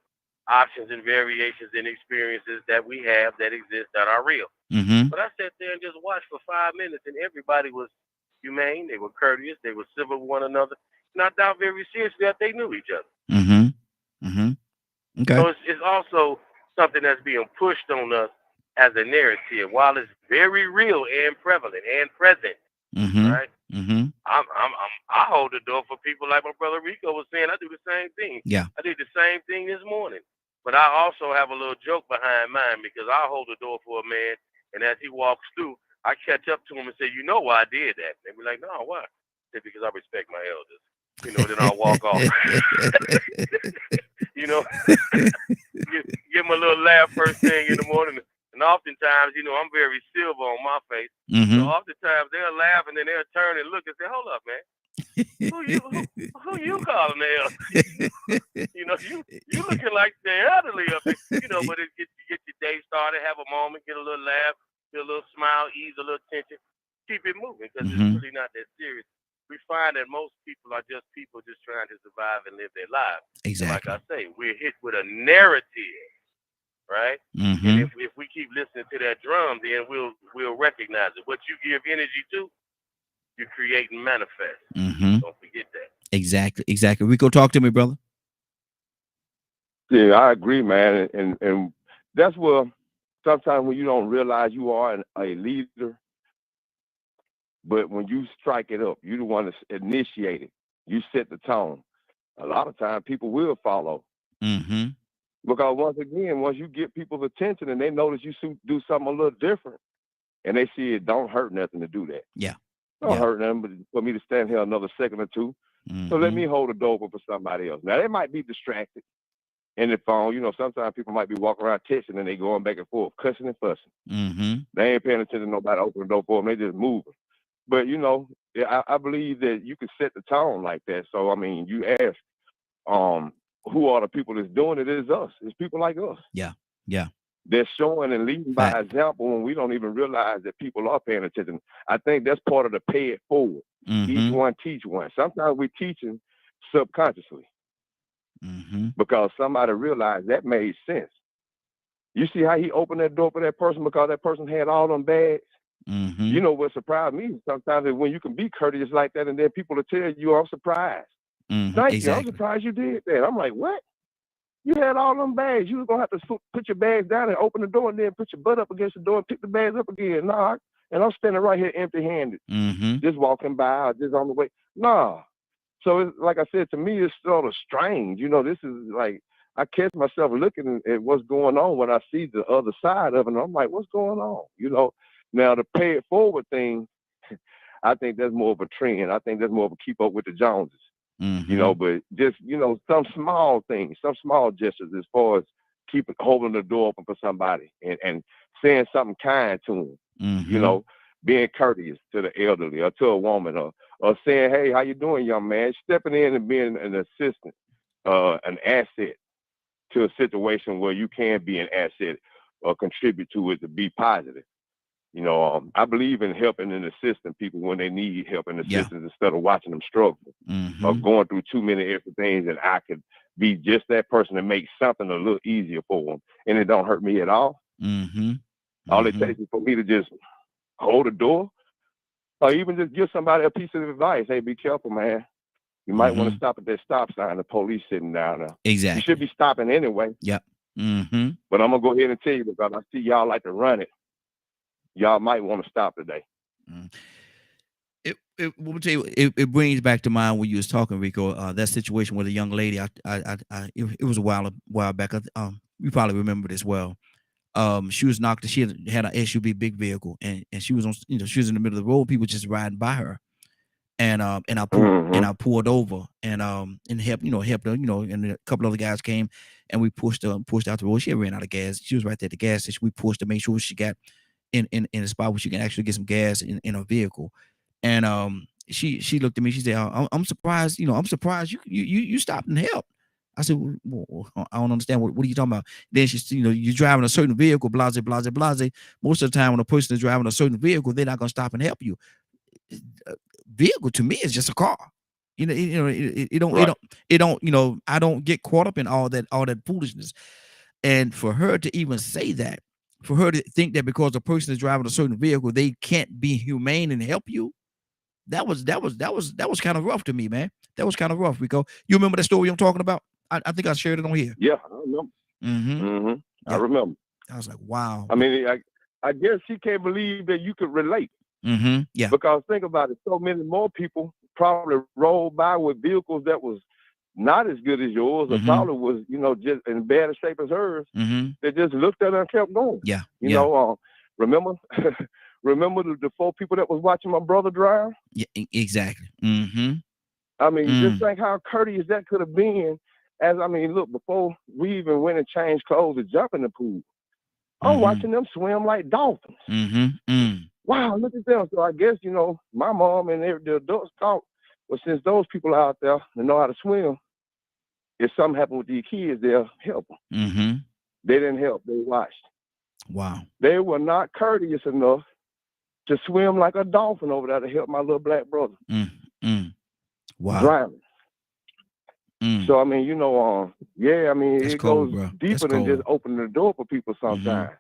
options and variations and experiences that we have that exist that are real. Mm-hmm. But I sat there and just watched for 5 minutes and everybody was humane, they were courteous, they were civil to one another, and I doubt very seriously that they knew each other. Mm-hmm. Mm-hmm. Okay. So it's also something that's being pushed on us as a narrative, while it's very real and prevalent and present, Mm-hmm. right? Mm-hmm. I hold the door for people like my brother Rico was saying. I do the same thing. Yeah. I did the same thing this morning, but I also have a little joke behind mine because I hold the door for a man, and as he walks through, I catch up to him and say, "You know why I did that?" They be like, "No, why?" I said, "Because I respect my elders." Then I'll walk off. Give him a little laugh first thing in the morning. And oftentimes, I'm very silver on my face. Mm-hmm. So oftentimes they'll laugh and then they'll turn and look and say, "Hold up, man. Who you calling the elder?" You looking like the elderly up here. But it get your day started, have a moment, get a little laugh, get a little smile, ease a little tension, keep it moving because Mm-hmm. it's really not that serious. We find that most people are just people just trying to survive and live their lives. Exactly. Like I say, we're hit with a narrative, right? Mm-hmm. And if we keep listening to that drum, then we'll recognize it. What you give energy to, you create and manifest. Mm-hmm. Don't forget that. Exactly. Rico, talk to me, brother. Yeah, I agree, man, and that's where sometimes when you don't realize you are a leader, but when you strike it up, you the one to initiate it. You set the tone. A lot of times people will follow. Mm-hmm. Because once you get people's attention and they notice you do something a little different, and they see it don't hurt nothing to do that. Yeah. Don't hurt nothing but for me to stand here another second or two. Mm-hmm. So let me hold the door open for somebody else. Now they might be distracted in the phone. Sometimes people might be walking around texting and they going back and forth, cussing and fussing. Mm-hmm. They ain't paying attention to nobody opening the door for them. They just moving. But I believe that you can set the tone like that. So I mean, you ask, who are the people that's doing it? Is us. It's people like us. Yeah. They're showing and leading by example when we don't even realize that people are paying attention. I think that's part of the pay it forward. Mm-hmm. Each one teach one. Sometimes we're teaching subconsciously because somebody realized that made sense. You see how he opened that door for that person because that person had all them bags? Mm-hmm. You know what surprised me sometimes is when you can be courteous like that and then people will tell you, "I'm surprised." Mm-hmm. Thank Exactly. you. I'm surprised you did that. I'm like, what? You had all them bags. You was going to have to put your bags down and open the door and then put your butt up against the door and pick the bags up again. Nah, and I'm standing right here empty-handed, just walking by or just on the way. Nah. So it's, like I said, to me, it's sort of strange. This is like, I catch myself looking at what's going on when I see the other side of it. And I'm like, what's going on? Now the pay it forward thing, I think that's more of a trend. I think that's more of a keep up with the Joneses. But just, some small things, some small gestures as far as holding the door open for somebody and saying something kind to them, being courteous to the elderly or to a woman or saying, "Hey, how you doing, young man?" Stepping in and being an assistant an asset to a situation where you can be an asset or contribute to it to be positive. I believe in helping and assisting people when they need help and assistance instead of watching them struggle or going through too many extra things. And I could be just that person to make something a little easier for them, and it don't hurt me at all. All it takes is for me to just hold the door, or even just give somebody a piece of advice. Hey, be careful, man. You might want to stop at that stop sign. The police sitting down there. Exactly. You should be stopping anyway. Yep. But I'm gonna go ahead and tell you, because I see y'all like to run it. Y'all might want to stop today. It brings back to mind when you was talking, Rico, that situation with a young lady. It was a while back. You probably remember this well. She was knocked. She had an SUV big vehicle, and she was on. She was in the middle of the road. People just riding by her, and I pulled over and helped her. And a couple other guys came, and we pushed out the road. She had ran out of gas. She was right there at the gas station. We pushed to make sure she got in a spot where she can actually get some gas in her vehicle. And she looked at me. She said, "I'm surprised. I'm surprised you stopped and helped." I said, well, "I don't understand. What are you talking about?" Then she, you're driving a certain vehicle, blase, blase, blase. Most of the time, when a person is driving a certain vehicle, they're not gonna stop and help you. Vehicle to me is just a car. It don't. I don't get caught up in all that foolishness. And for her to even say that, for her to think that because a person is driving a certain vehicle, they can't be humane and help you. That was kind of rough to me, man. That was kind of rough, Rico. You remember that story I'm talking about? I think I shared it on here. Yeah, I remember. I remember. I was like, wow. I mean, I guess she can't believe that you could relate. Yeah. Because think about it, so many more people probably rolled by with vehicles that was not as good as yours, or probably was, just in bad a shape as hers. They just looked at her and kept going. Yeah. Remember the 4 people that was watching my brother drive? Yeah, exactly. I mean, just think how courteous that could have been. Look, before we even went and changed clothes to jump in the pool, I'm watching them swim like dolphins. Wow, look at them. So I guess, my mom and the adults thought, well, since those people out there that know how to swim, if something happened with these kids, they'll help them. They didn't help. They watched. Wow. They were not courteous enough to swim like a dolphin over there to help my little black brother. Wow. Drowning. So, That's it cold, goes bro. deeper than just opening the door for people sometimes.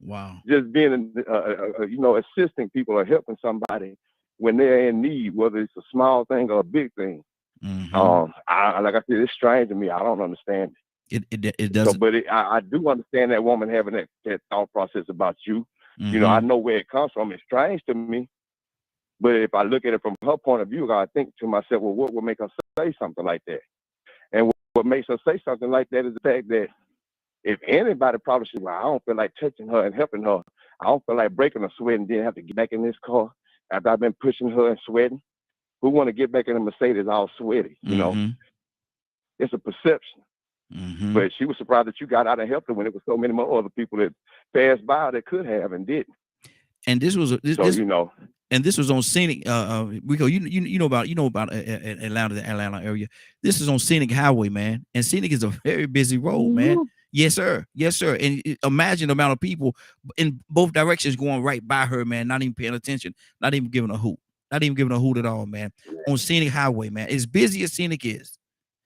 Wow. Just being, assisting people or helping somebody when they're in need, whether it's a small thing or a big thing. Like I said, it's strange to me. I don't understand it. It doesn't. So, but I do understand that woman having that thought process about you. I know where it comes from. It's strange to me. But if I look at it from her point of view, I think to myself, well, what would make her say something like that? And what makes her say something like that is the fact that if anybody probably said, well, I don't feel like touching her and helping her. I don't feel like breaking her sweat and then have to get back in this car after I've been pushing her and sweating. Who want to get back in a Mercedes all sweaty? It's a perception. But she was surprised that you got out and helped her when there was so many more other people that passed by that could have and didn't. And this was and this was on Scenic. Rico, you know about Atlanta, the Atlanta area. This is on Scenic Highway, man. And Scenic is a very busy road, man. Yes, sir. Yes, sir. And imagine the amount of people in both directions going right by her, man. Not even paying attention. Not even giving a hoot. Not even giving a hoot at all, man. On Scenic Highway, man. As busy as Scenic is,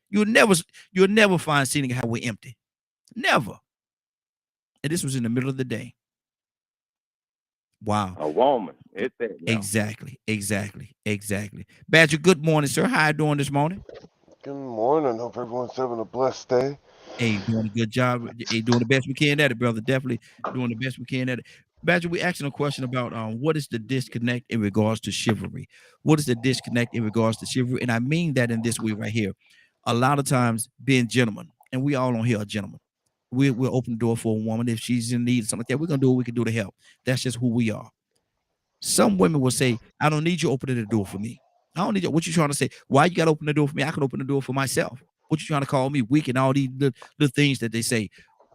you'll never find Scenic Highway empty. Never. And this was in the middle of the day. Wow. A woman. It's that now. Exactly. Badger, good morning, sir. How you doing this morning? Good morning. Hope everyone's having a blessed day. Hey, doing a good job. Hey, doing the best we can at it, brother. Definitely doing the best we can at it. Badger, we asking a question about what is the disconnect in regards to chivalry? What is the disconnect in regards to chivalry? And I mean that in this way right here. A lot of times being gentlemen, and we all on here are gentlemen. We'll open the door for a woman if she's in need of something like that. We're gonna do what we can do to help. That's just who we are. Some women will say, I don't need you opening the door for me. I don't need you. What you trying to say? Why you gotta open the door for me? I can open the door for myself. What you trying to call me weak and all these the things that they say?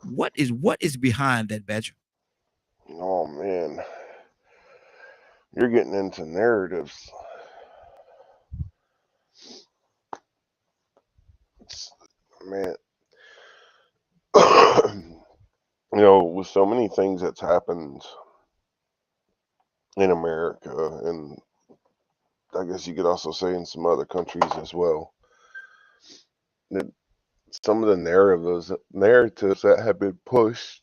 What is behind that, Badger? Oh man. You're getting into narratives. Man, with so many things that's happened in America, and I guess you could also say in some other countries as well, that some of the narratives that have been pushed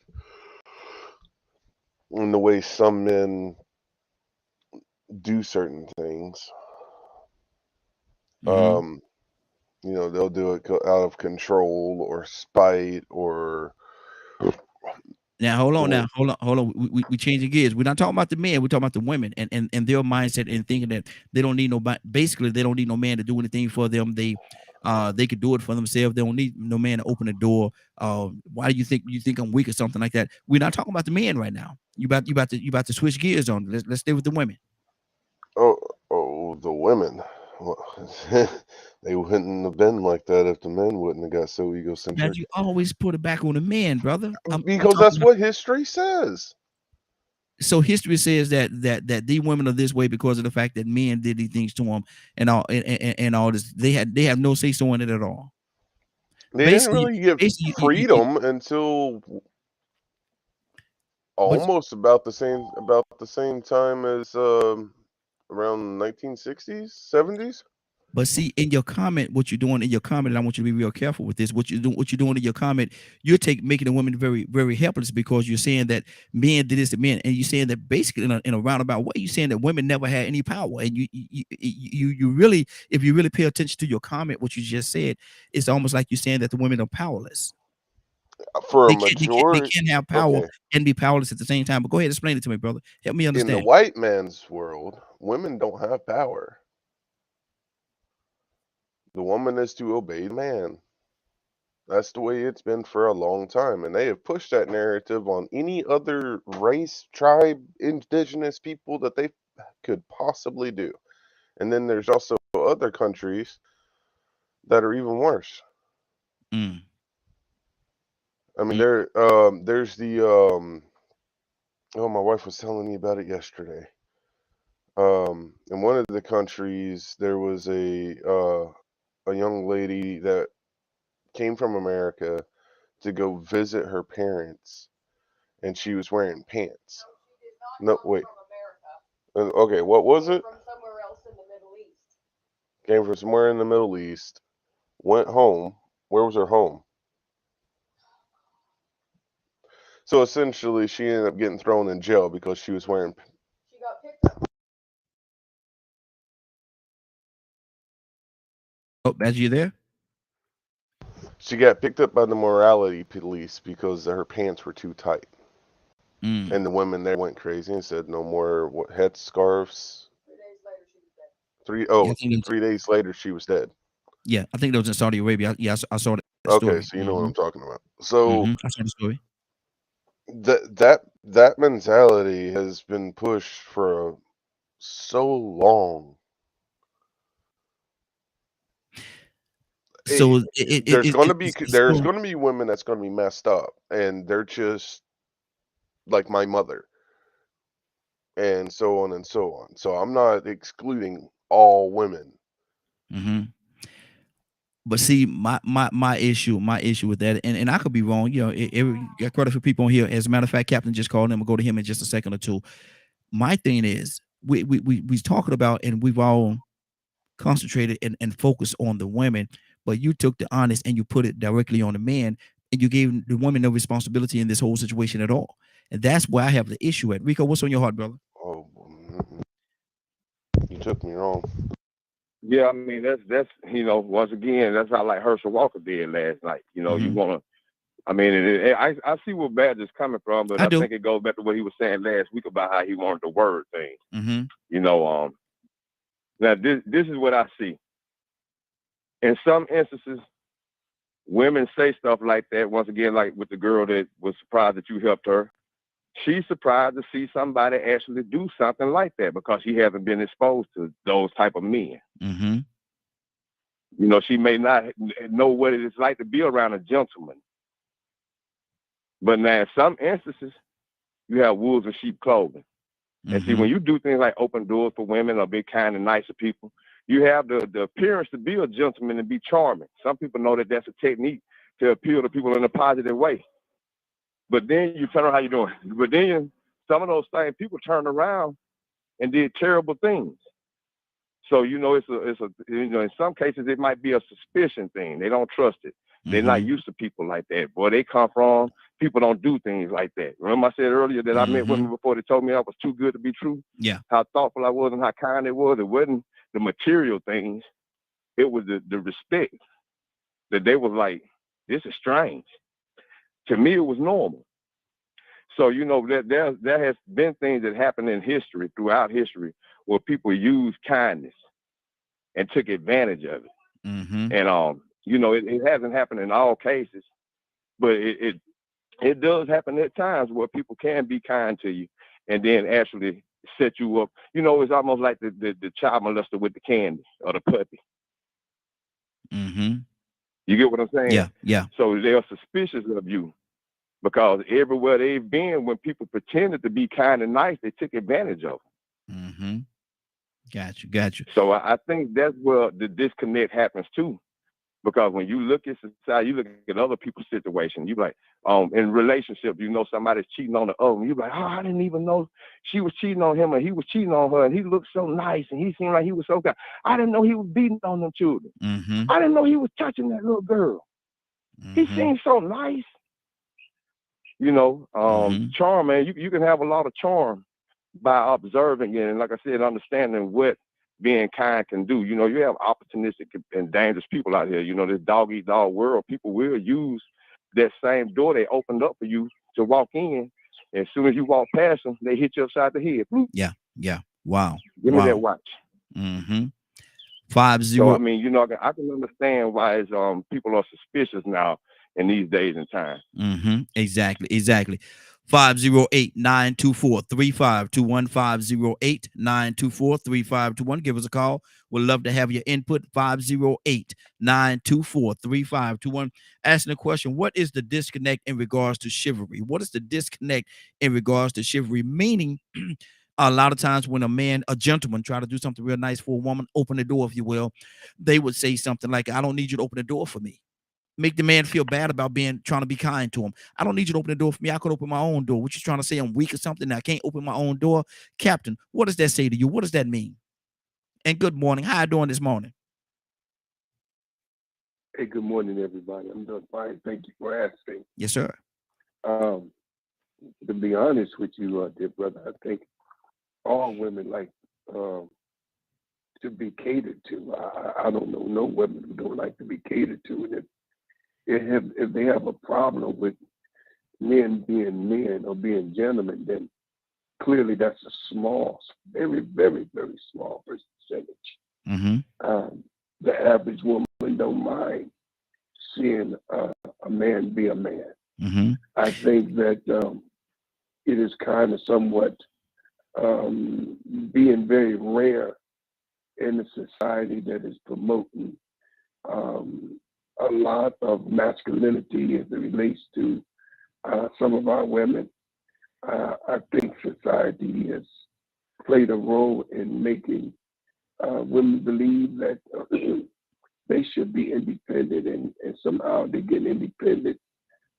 in the way some men do certain things, Mhm. they'll do it out of control or spite or Now hold on. or Hold on. We changing gears. We're not talking about the men. We're talking about the women and their mindset and thinking that they don't need nobody. Basically, they don't need no man to do anything for them. They could do it for themselves. They don't need no man to open the door. Why do you think I'm weak or something like that? We're not talking about the men right now. You about to switch gears on. Let's stay with the women. the women. Well, they wouldn't have been like that if the men wouldn't have got so Now egocentric. you always put it back on the man, brother. I'm Because talking that's about. what history says. So history says that these women are this way because of the fact that men did these things to them and all this. They have no say so in it at all. They didn't Basically, really get basically, freedom until but almost about the same time as around 1960s, 70s. see in your comment, what you're doing in your comment, and I want you to be real careful with this. What you're doing in your comment, making the women very very helpless because you're saying that men did this to men, and you're saying that basically in a roundabout way, you're saying that women never had any power, and you really, if you really pay attention to your comment, what you just said, it's almost like you're saying that the women are powerless. For a They majority, can't have power okay, and be powerless at the same time. But go ahead, explain it to me, brother. Help me in the understand. white man's world, women don't have power. The woman is to obey the man. That's the way it's been for a long time, and they have pushed that narrative on any other race, tribe, indigenous people that they could possibly do. And then there's also other countries that are even worse. Mm, I mean, mm. there's the oh, my wife was telling me about it yesterday. In one of the countries, there was a young lady that came from America to go visit her parents, and she was wearing pants. No, wait. Okay, what was it? Came from somewhere in the Middle East. Went home. Where was her home? So essentially, she ended up getting thrown in jail because she was wearing. Oh, as you there? She got picked up by the morality police because her pants were too tight. Mm. And the women there went crazy and said no more headscarves. Yeah, I think it was, 3 days later she was dead. yeah, I think that was in Saudi Arabia. Yeah, I saw that Okay, story. so you know what I'm talking about. So I saw the story. that mentality has been pushed for so long. So There's going to be women that's going to be messed up, and they're just like my mother, and so on and so on. So I'm not excluding all women. Mhm. But see, my issue with that, and I could be wrong. You know, got quite a few people on here. As a matter of fact, Captain just called him. We'll go to him in just a second or two. My thing is, we talking about, and we've all concentrated and focused on the women, but you took the honest and you put it directly on the man, and you gave the woman no responsibility in this whole situation at all. And that's where I have the issue at. Rico, what's on your heart, brother? Oh, you took me wrong. Yeah, I mean that's once again that's how like Herschel Walker did last night. You want to. I mean, I see where Badge is coming from, but I I do. think it goes back to what he was saying last week about how he wanted the word thing. Mm-hmm. Now this is what I see. In some instances, women say stuff like that. Once again, like with the girl that was surprised that you helped her. She's surprised to see somebody actually do something like that because she hasn't been exposed to those type of men. Mm-hmm. She may not know what it is like to be around a gentleman. But now, in some instances, you have wolves in sheep clothing. And see, when you do things like open doors for women or be kind and nice to people, You have the appearance to be a gentleman and be charming. Some people know that that's a technique to appeal to people in a positive way. But then you turn around, how you doing? But then some of those same people turned around and did terrible things. So, you know, it's a you know, in some cases it might be a suspicion thing. They don't trust it. They're not used to people like that. Boy, they come from people don't do things like that. Remember I said earlier that I met women before they told me I was too good to be true? Yeah. How thoughtful I was and how kind it was. It wasn't the material things. It was the respect that they was like, this is strange. To me, it was normal. So, you know, there has been things that happened in history, throughout history, where people used kindness and took advantage of it. And, you know, it hasn't happened in all cases, but it does happen at times where people can be kind to you and then actually set you up. You know, it's almost like the child molester with the candy or the puppy. You get what I'm saying? Yeah, yeah. So they are suspicious of you because everywhere they've been, when people pretended to be kind and nice, they took advantage of them. Got you. So I think that's where the disconnect happens too. Because when you look at society, you look at other people's situation, you like, in relationships, you know somebody's cheating on the other, you like, oh, I didn't even know she was cheating on him, and he was cheating on her, and he looked so nice, and he seemed like he was so good. I didn't know he was beating on them children. I didn't know he was touching that little girl. He seemed so nice. You know, charm, man, you can have a lot of charm by observing it, and like I said, understanding what being kind can do. You know, you have opportunistic and dangerous people out here. You know, this dog eat dog world, people will use that same door they opened up for you to walk in. And as soon as you walk past them, they hit you upside the head. Yeah. Wow. Give me that watch. 50. So I mean, you know, I can understand why it's, people are suspicious now in these days and times. Exactly. 508-924-3521, 508-924-3521. Give us a call. We'd love to have your input. 508-924-3521. Asking the question, what is the disconnect in regards to chivalry? What is the disconnect in regards to chivalry? Meaning, a lot of times when a gentleman try to do something real nice for a woman, open the door, if you will, they would say something like, I don't need you to open the door for me. Make the man feel bad about trying to be kind to him. I don't need you to open the door for me. I could open my own door. What you trying to say? I'm weak or something? I can't open my own door? Captain, what does that say to you? What does that mean? And good morning. How are you doing this morning? Hey, good morning, everybody. I'm doing fine. Thank you for asking. Yes, sir. To be honest with you, dear brother, I think all women like to be catered to. I don't know no women who don't like to be catered to. And if they have a problem with men being men or being gentlemen, then clearly that's a small, very, very, very small percentage. The average woman don't mind seeing a man be a man. I think that it is kind of somewhat being very rare in a society that is promoting a lot of masculinity as it relates to some of our women. I think society has played a role in making women believe that they should be independent, and somehow they get independent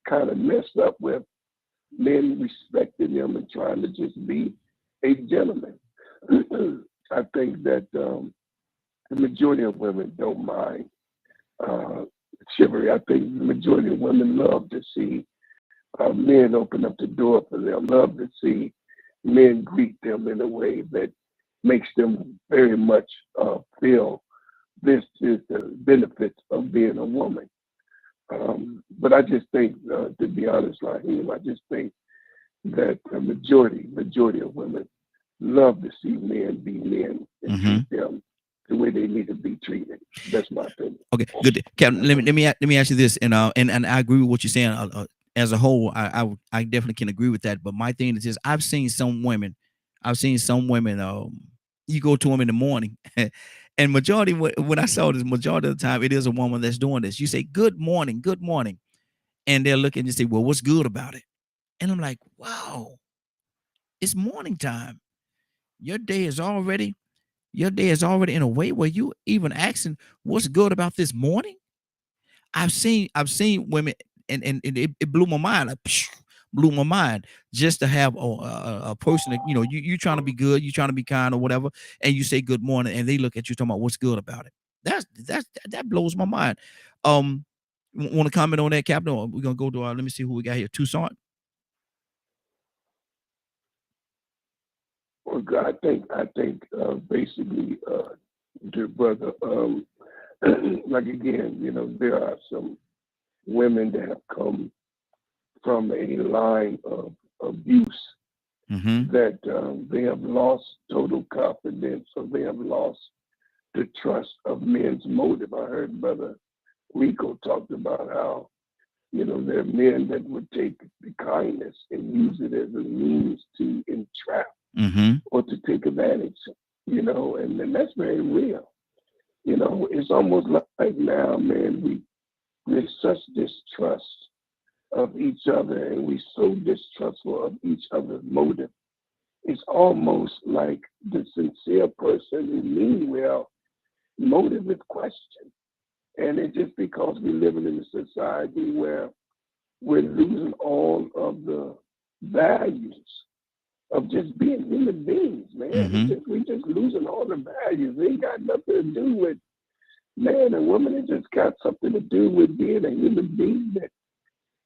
kind of messed up with men respecting them and trying to just be a gentleman. I think that the majority of women don't mind chivalry. I think the majority of women love to see men open up the door for them, love to see men greet them in a way that makes them very much feel this is the benefits of being a woman. But I just think, to be honest, Raheem, I just think that the majority of women love to see men be men and treat them the way they need to be treated. That's my opinion. Okay, good. Captain, let me ask you this, and I agree with what you're saying. As a whole, I definitely can agree with that. But my thing is this: I've seen some women. You go to them in the morning, and majority when I saw this, majority of the time it is a woman that's doing this. You say good morning, and they're looking and say, well, what's good about it? And I'm like, wow, it's morning time. Your day is already Your day is already in a way where you even asking what's good about this morning. I've seen women, and it blew my mind. Like, blew my mind just to have a person that, you trying to be good, you trying to be kind or whatever, and you say good morning, and they look at you talking about what's good about it. That blows my mind. Want to comment on that, Captain? Or we're gonna go to let me see who we got here. Tucson. Well, I think basically, dear brother, like again, there are some women that have come from a line of abuse that they have lost total confidence, or they have lost the trust of men's motive. I heard Brother Rico talked about how, there are men that would take the kindness and use it as a means to entrap or to take advantage, and that's very real. It's almost like now, man, we're such distrust of each other, and we're so distrustful of each other's motive. It's almost like the sincere person who mean well, motive is questioned. And it's just because we're living in a society where we're losing all of the values of just being human beings, man. We're just losing all the values. It ain't got nothing to do with man and woman. It just got something to do with being a human being that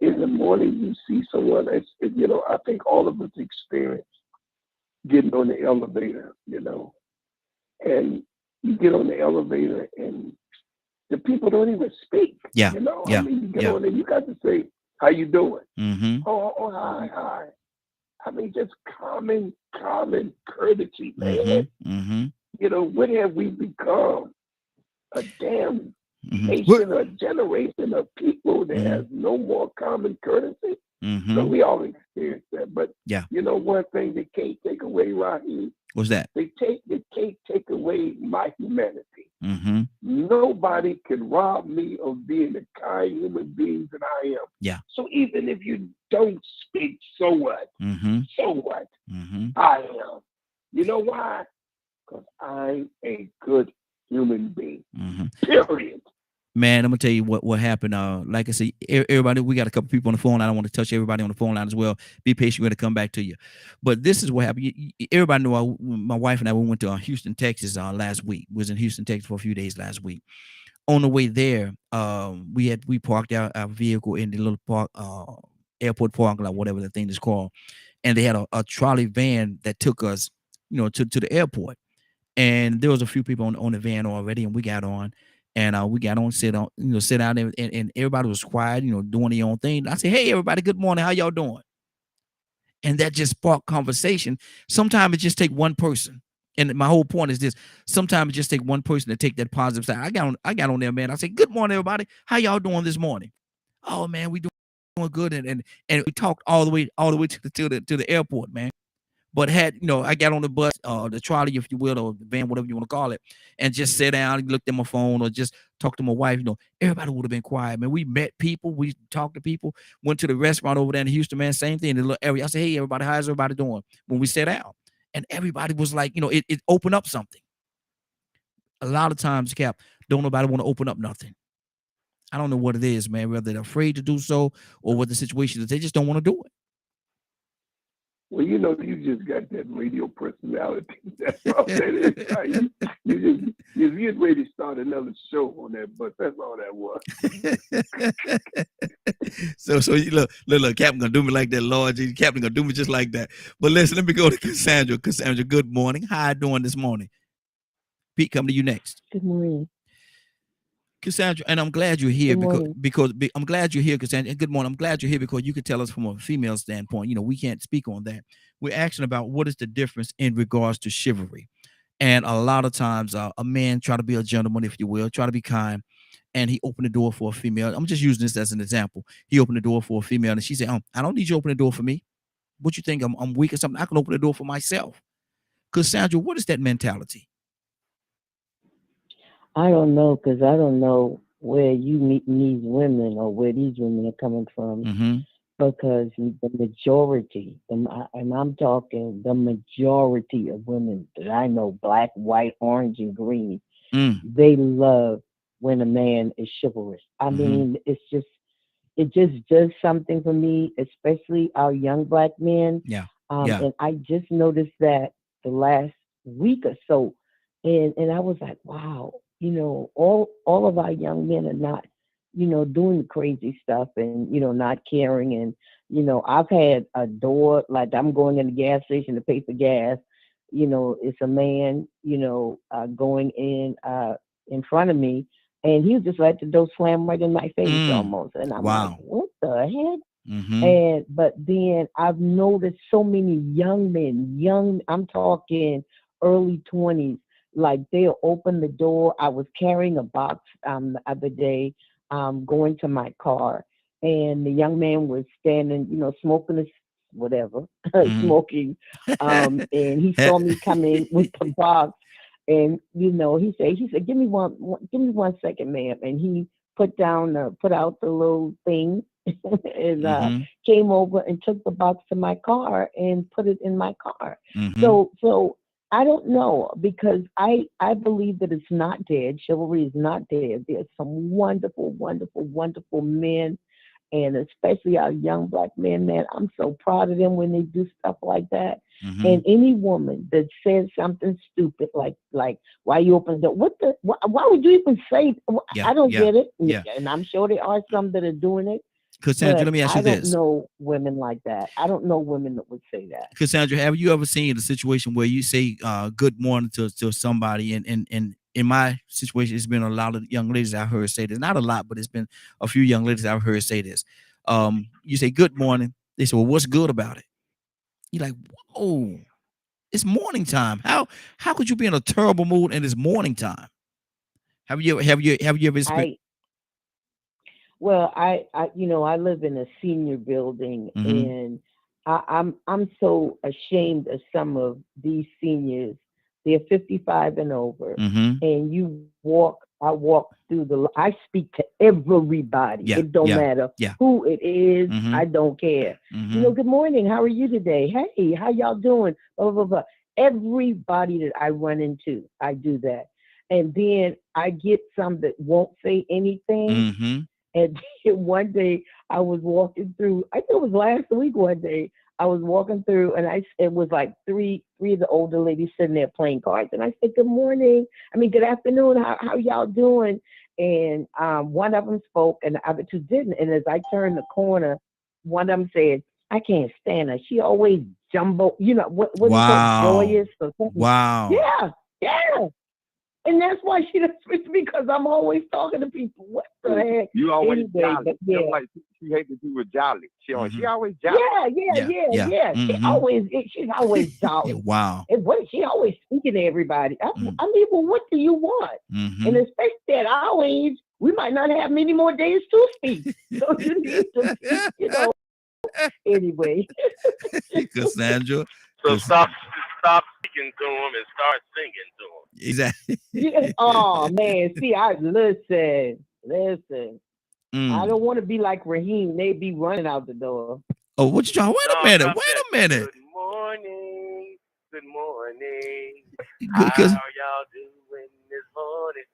in the morning you see someone. I think all of us experience getting on the elevator, and you get on the elevator and the people don't even speak. Yeah. I mean, you get on there, you got to say, how you doing? Oh, hi. I mean, just common courtesy, man. What have we become? A damn nation, a generation of people that has no more common courtesy. So we all experience that. But one thing they can't take away, Raheem. What's that? They can't take away my humanity. Nobody can rob me of being the kind human being that I am. Yeah. So even if you don't speak, so what? So what? I am. You know why? Because I'm a good human being. Period. Man, I'm gonna tell you what happened. Like I said, everybody, we got a couple people on the phone. I don't want to touch everybody on the phone line as well. Be patient, we're gonna come back to you. But this is what happened. Everybody know my wife and I, we went to Houston, Texas last week. We was in Houston, Texas for a few days last week. On the way there, we parked our vehicle in the little park, airport parking lot, whatever the thing is called, and they had a trolley van that took us, to the airport. And there was a few people on the van already, and we got on. And we got on, sit down, and everybody was quiet, doing their own thing. I said, hey, everybody, good morning. How y'all doing? And that just sparked conversation. Sometimes it just take one person. And my whole point is this. Sometimes it just take one person to take that positive side. I got on there, man. I said, good morning, everybody. How y'all doing this morning? Oh, man, we doing good. And we talked all the way to the airport, man. But I got on the bus, the trolley, if you will, or the van, whatever you want to call it, and just sat down and looked at my phone or just talked to my wife, everybody would have been quiet, man. We met people, we talked to people, went to the restaurant over there in Houston, man, same thing in the little area. I said, hey, everybody, how's everybody doing? When we sat down. And everybody was like, it opened up something. A lot of times, Cap, don't nobody want to open up nothing. I don't know what it is, man, whether they're afraid to do so or what the situation is, they just don't want to do it. Well, you just got that radio personality. That's all that is. You're getting ready to start another show on that, but that's all that was. So you look, Captain gonna do me like that, Lord Jesus. Captain gonna do me just like that. But listen, let me go to Cassandra. Cassandra, good morning. How you doing this morning? Pete, come to you next. Good morning. Cassandra, and I'm glad you're here because I'm glad you're here, Cassandra. And good morning. I'm glad you're here because you can tell us from a female standpoint. We can't speak on that. We're asking about what is the difference in regards to chivalry. And a lot of times a man try to be a gentleman, if you will, try to be kind, and he opened the door for a female. I'm just using this as an example. He opened the door for a female, and she said, I don't need you to open the door for me. What you think? I'm weak or something? I can open the door for myself. Cassandra, what is that mentality? I don't know, because I don't know where you meet these women or where these women are coming from. because the majority, and I'm talking the majority of women that I know, black, white, orange, and green, they love when a man is chivalrous. I mean, it just does something for me, especially our young black men. Yeah. And I just noticed that the last week or so, and I was like, wow, all of our young men are not, doing the crazy stuff and not caring. And I've had a door, like I'm going in the gas station to pay for gas. It's a man, going in front of me, and he was just let the door slam right in my face almost. And I'm like, what the heck? But then I've noticed so many young men, I'm talking early 20s, like they'll open the door. I was carrying a box the other day, going to my car, and the young man was standing, smoking his whatever, smoking, and he saw me coming with the box, and he said, give me one second, ma'am, and he put out the little thing and came over and took the box to my car and put it in my car. So I don't know, because I believe that it's not dead. Chivalry is not dead. There's some wonderful, wonderful, wonderful men, and especially our young black men, man. I'm so proud of them when they do stuff like that. And any woman that says something stupid, like why you open the door? Why would you even say? I don't get it. And I'm sure there are some that are doing it. Cassandra, let me ask you this. I don't know women like that. I don't know women that would say that. Cassandra, have you ever seen a situation where you say good morning to somebody? And in my situation, it's been a lot of young ladies I've heard say this. Not a lot, but it's been a few young ladies I've heard say this. You say good morning. They say, well, what's good about it? You're like, whoa, it's morning time. How could you be in a terrible mood and it's morning time? Have you ever experienced? Well, I live in a senior building, and I'm so ashamed of some of these seniors. They're 55 and over, and I walk through I speak to everybody. It don't matter who it is. I don't care. Good morning. How are you today? Hey, how y'all doing? Blah, blah, blah. Everybody that I run into, I do that. And then I get some that won't say anything. And one day I was walking through, I think it was last week one day, I was walking through, and it was like three of the older ladies sitting there playing cards. And I said, good afternoon, how y'all doing? And one of them spoke and the other two didn't. And as I turned the corner, one of them said, I can't stand her. She always jumbo, what is it, joyous or something? Wow. Yeah. And that's why she doesn't speak to me, because I'm always talking to people. What the heck? You always jolly. Just like she hates to do with jolly. She always jolly. Yeah. She's always jolly. Wow. And she always speaking to everybody. I mean, well, what do you want? And especially at our age, we might not have many more days to speak. So you need to speak, Anyway. Cassandra. So stop speaking to him and start singing to him. Exactly. Oh man, see, listen. I don't want to be like Raheem. They be running out the door. Oh, what you trying? Wait a minute. Good morning. How y'all doing this morning?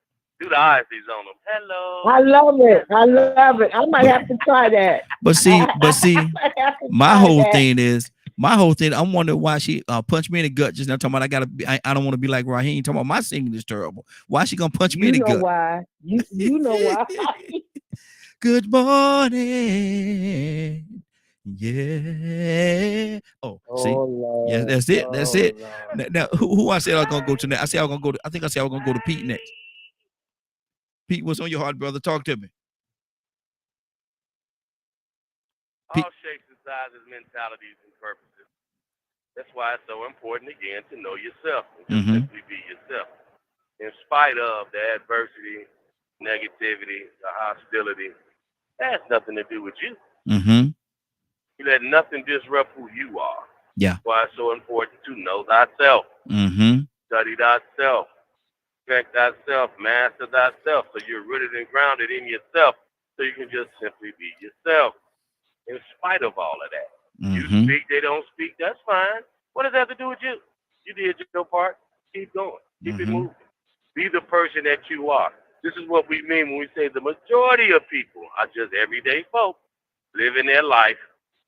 Do the Isley's on them. Hello. I love it. I might have to try that. But see, my whole thing, I'm wondering why she punched me in the gut just now, talking about I don't want to be like Raheem, talking about my singing is terrible. Why she gonna punch me in the gut? Why? You know why? Good morning. Yeah. Oh, see. Lord. Yes, that's it. That's it. Now, who I said I was gonna go to next? I said I was gonna go to Pete next. Pete, what's on your heart, brother? Talk to me. All shapes and sizes, mentalities, and purposes. That's why it's so important, again, to know yourself and just simply be yourself. In spite of the adversity, negativity, the hostility, that has nothing to do with you. You let nothing disrupt who you are. Yeah. That's why it's so important to know thyself. Study thyself. Respect thyself. Master thyself. So you're rooted and grounded in yourself. So you can just simply be yourself. in spite of all of that. You Mm-hmm. speak, they don't speak, that's fine. What does that have to do with you? You did your part. Keep going. Keep it Mm-hmm. moving. Be the person that you are. This is what we mean when we say the majority of people are just everyday folk living their life,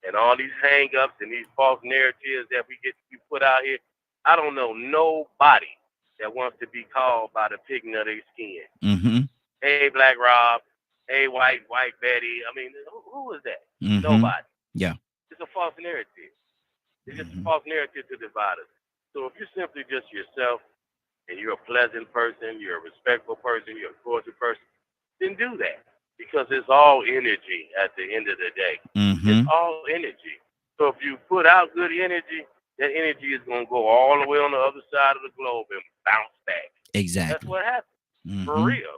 and all these hang-ups and these false narratives that we put out here. I don't know nobody that wants to be called by the pigment of their skin. Mm-hmm. Hey, Black Rob. Hey, white Betty. I mean, who is that? Mm-hmm. Nobody. Yeah. It's a false narrative. It's just Mm-hmm. a false narrative to divide us. So if you're simply just yourself and you're a pleasant person, you're a respectful person, you're a cordial person, then do that. Because it's all energy at the end of the day. Mm-hmm. It's all energy. So if you put out good energy, that energy is going to go all the way on the other side of the globe and bounce back. Exactly. That's what happens. Mm-hmm. For real.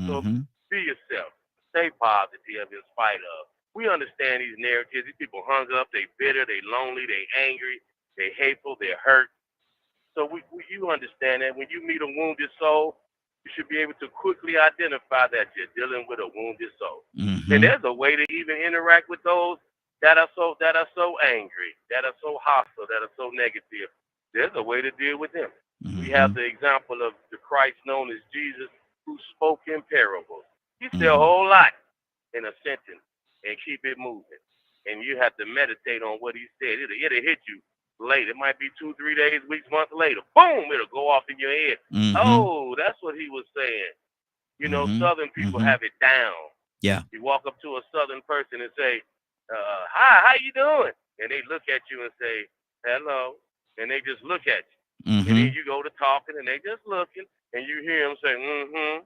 So Mm-hmm. be yourself. Stay positive in spite of. We understand these narratives. These people hung up. They bitter. They lonely. They angry. They hateful. They're hurt. So you understand that when you meet a wounded soul, you should be able to quickly identify that you're dealing with a wounded soul. Mm-hmm. And there's a way to even interact with those that are so angry, that are so hostile, that are so negative. There's a way to deal with them. Mm-hmm. We have the example of the Christ known as Jesus, who spoke in parables. He said a Mm-hmm. whole lot in a sentence and keep it moving. And you have to meditate on what he said. It'll hit you later. It might be 2, 3 days, weeks, months later. Boom! It'll go off in your head. Mm-hmm. Oh, that's what he was saying. You know, Mm-hmm. Southern people Mm-hmm. have it down. Yeah. You walk up to a Southern person and say, hi, how you doing? And they look at you and say, hello. And they just look at you. Mm-hmm. And then you go to talking and they just looking and you hear them say, mm-hmm.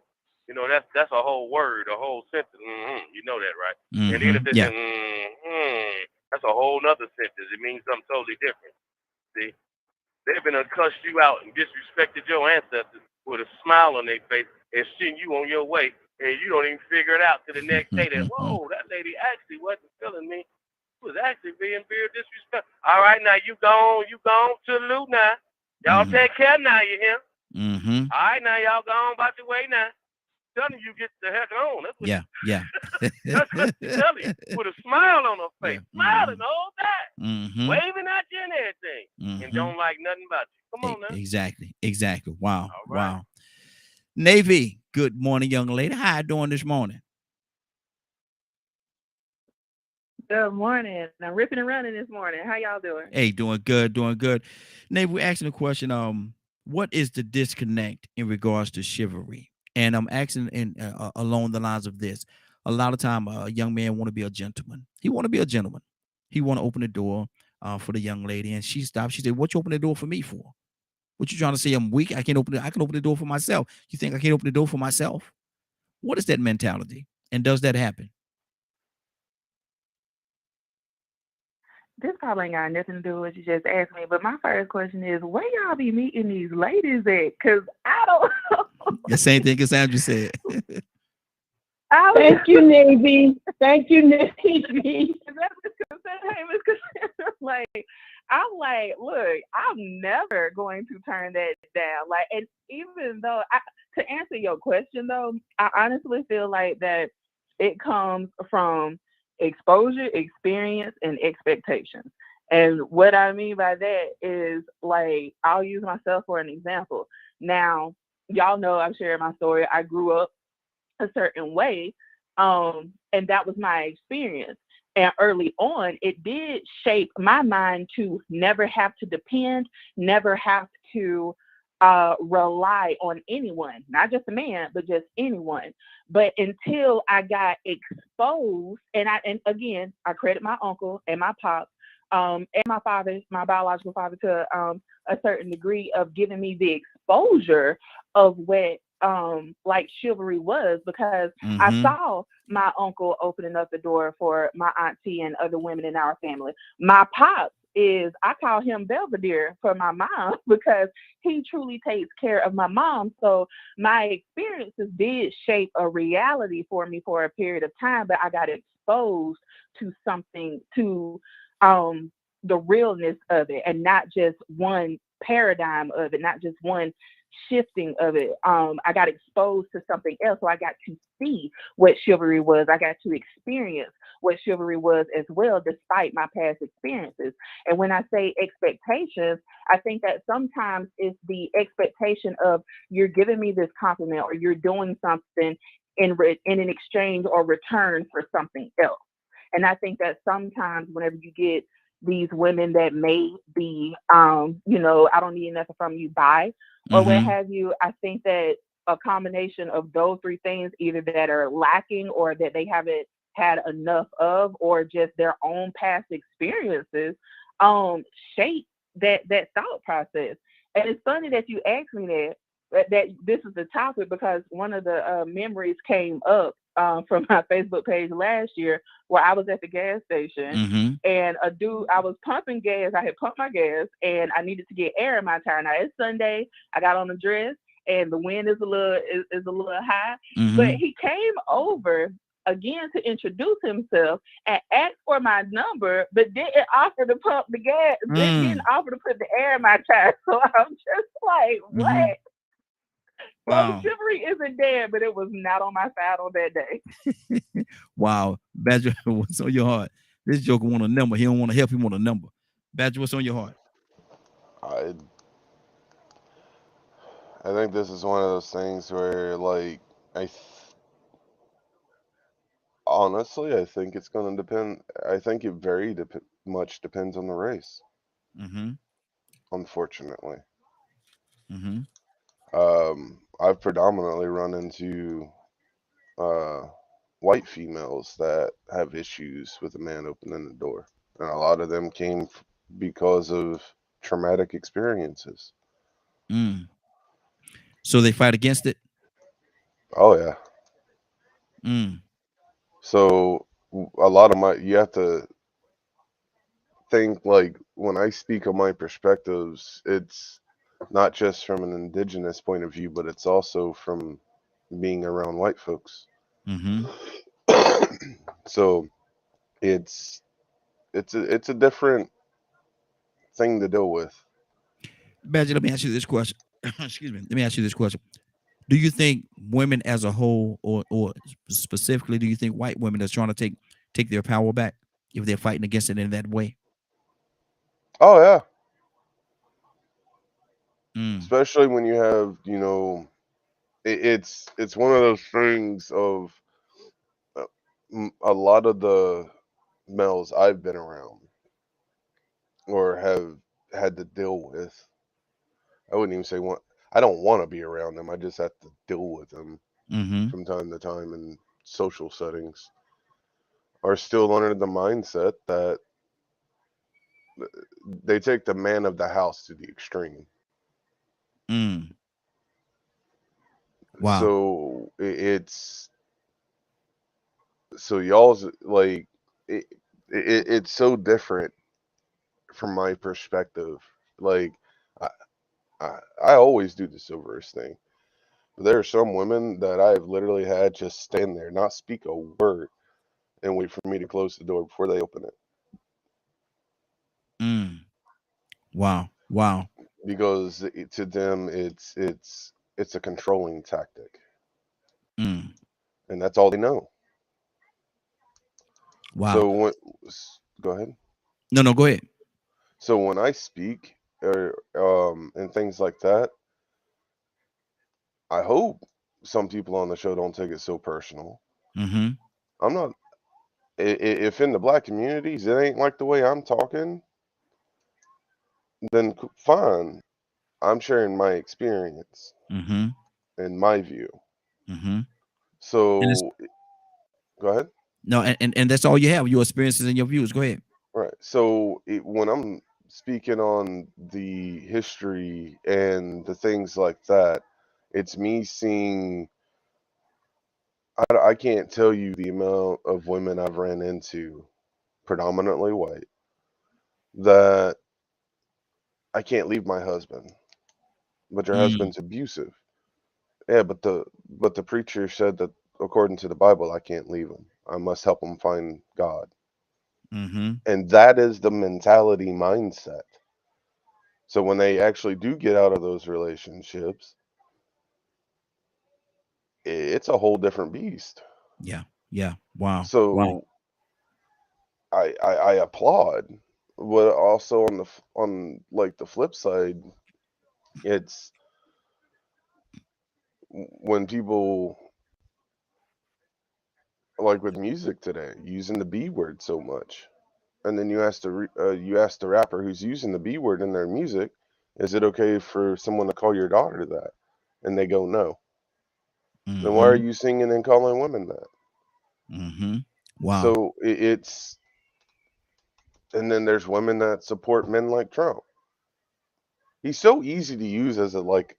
You know, that's a whole word, a whole sentence. Mm-hmm. You know that, right? Mm-hmm. And then if they Yeah. say, mm-hmm, that's a whole nother sentence. It means something totally different. See? They've been cussed you out and disrespected your ancestors with a smile on their face and send you on your way. And you don't even figure it out till the next day that, whoa, that lady actually wasn't feeling me. She was actually being very disrespectful. All right, now you gone to the loot now. Y'all Mm-hmm. take care now, you hear? Mm-hmm. All right, now y'all gone about your way now. Telling you get the heck on. That's what Yeah. Yeah. that's what she's telling you. With a smile on her face. Yeah. Smiling all that. Mm-hmm. Waving at you and everything. Mm-hmm. And don't like nothing about you. Come on now. Exactly. Exactly. Wow. All right. Wow. Navy, good morning, young lady. How you doing this morning? Good morning. I'm ripping and running this morning. How y'all doing? Hey, doing good, doing good. Navy, we're asking a question. What is the disconnect in regards to chivalry? And I'm asking along the lines of this. A lot of time, a young man want to be a gentleman. He want to be a gentleman. He want to open the door for the young lady, and she stopped. She said, "What you open the door for me for? What you trying to say? I'm weak. I can open the door for myself. You think I can't open the door for myself? What is that mentality? And does that happen?" This probably ain't got nothing to do with what you just asked me, but my first question is, where y'all be meeting these ladies at? Because I don't know. The same thing as Sandra said. Thank you, Navy. Thank you, Navy. Like, I'm like, look, I'm never going to turn that down. Like, and even though, to answer your question though, I honestly feel like that it comes from exposure, experience, and expectations. And what I mean by that is, like, I'll use myself for an example. Now, y'all know I've shared my story. I grew up a certain way, and that was my experience. And early on, it did shape my mind to never have to depend, never have to rely on anyone, not just a man, but just anyone. But until I got exposed, and again, I credit my uncle and my pops, and my father, my biological father, to a certain degree of giving me the exposure of what like chivalry was, because I saw my uncle opening up the door for my auntie and other women in our family. My pops I call him Belvedere for my mom, because he truly takes care of my mom. So my experiences did shape a reality for me for a period of time, but I got exposed to something, to the realness of it, and not just one paradigm of it, not just one shifting of it. I got exposed to something else, so I got to see what chivalry was. I got to experience what chivalry was as well, despite my past experiences. And when I say expectations, I think that sometimes it's the expectation of you're giving me this compliment or you're doing something in an exchange or return for something else. And I think that sometimes whenever you get these women that may be, I don't need nothing from you, bye, or what Mm-hmm. have you, I think that a combination of those three things, either that are lacking or that they haven't had enough of, or just their own past experiences, shape that thought process. And it's funny that you asked me that this is the topic, because one of the memories came up from my Facebook page last year, where I was at the gas station Mm-hmm. and a dude, I was pumping gas. I had pumped my gas and I needed to get air in my tire. Now it's Sunday. I got on a dress and the wind is a little high, but Mm-hmm. he came over again to introduce himself and asked for my number, but didn't offer to pump the gas, didn't Mm. offer to put the air in my tire. So I'm just like, Mm-hmm. what? So Wow. chivalry isn't dead, but it was not on my side on that day. Wow. Badger, what's on your heart? This joker want a number. He don't want to help. He want a number. Badger, what's on your heart? I I think this is one of those things where, like, honestly, I think it's going to depend. I think it very much depends on the race, Mm-hmm. unfortunately. Mm-hmm. I've predominantly run into uh, white females that have issues with a man opening the door, and a lot of them came because of traumatic experiences. Mm. So they fight against it? Oh yeah. Mm. So a lot of you have to think, like, when I speak of my perspectives, it's not just from an indigenous point of view, but it's also from being around white folks. Mm-hmm. So it's it's a different thing to deal with. Badger, let me ask you this question. Excuse me. Let me ask you this question. Do you think women as a whole, or specifically, do you think white women that's trying to take their power back if they're fighting against it in that way? Oh yeah, Mm. especially when you have, it's one of those things of a lot of the males I've been around or have had to deal with. I wouldn't even say want. I don't want to be around them. I just have to deal with them Mm-hmm. from time to time in social settings. Are still under the mindset that they take the man of the house to the extreme. Mm. Wow. So it's so y'all's like it, it's so different from my perspective. Like I, I always do the silverest thing. But there are some women that I've literally had just stand there, not speak a word, and wait for me to close the door before they open it. Mm. Wow. Wow. Because to them it's a controlling tactic, Mm. and that's all they know. Wow. So go ahead. No, no, go ahead. So when I speak or and things like that, I hope some people on the show don't take it so personal. Mm-hmm. I'm not. If in the black communities it ain't like the way I'm talking, then fine. I'm sharing my experience Mm-hmm. and my view. Mm-hmm. And it's So go ahead. no, and that's all you have, your experiences and your views. Go ahead. Right. So when I'm speaking on the history and the things like that, it's me seeing. I can't tell you the amount of women I've ran into, predominantly white, that I can't leave my husband, but your Mm. husband's abusive. Yeah, but the preacher said that according to the Bible, I can't leave him. I must help him find God. Mm-hmm. And that is the mentality mindset. So when they actually do get out of those relationships, it's a whole different beast. Yeah. Yeah. Wow. Wow. So I applaud, but also on like the flip side, it's when people like with music today using the B word so much, and then you ask the rapper who's using the B word in their music, is it okay for someone to call your daughter that? And they go no. Then why are Mm-hmm. you singing and calling women that? Mm-hmm. Wow. So it's and then there's women that support men like Trump. He's so easy to use as a like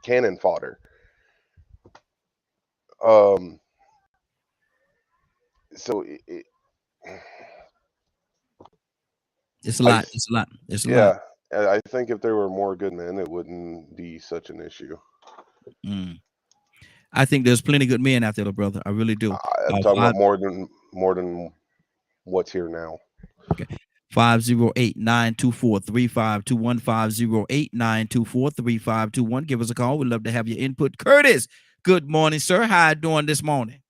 cannon fodder. Um, so It's a I lot. th- It's a lot. It's a lot. yeah, I think if there were more good men, it wouldn't be such an issue. Mm. I think there's plenty of good men out there, though, brother. I really do. I'm talking Five, about more than what's here now. okay. 508-924-3521. 508-924-3521. Give us a call. We'd love to have your input. Curtis, good morning, sir. How you doing this morning?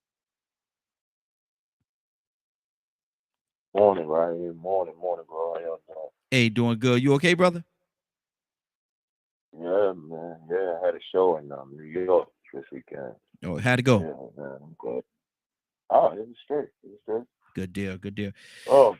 Morning, Ryan. Morning, bro. How y'all doing? Hey, doing good. You okay, brother? Yeah, man. Yeah, I had a show in New York this weekend. Oh, how'd it go? Yeah, man. I'm good. Oh, it was straight. Good deal. Good deal. Oh,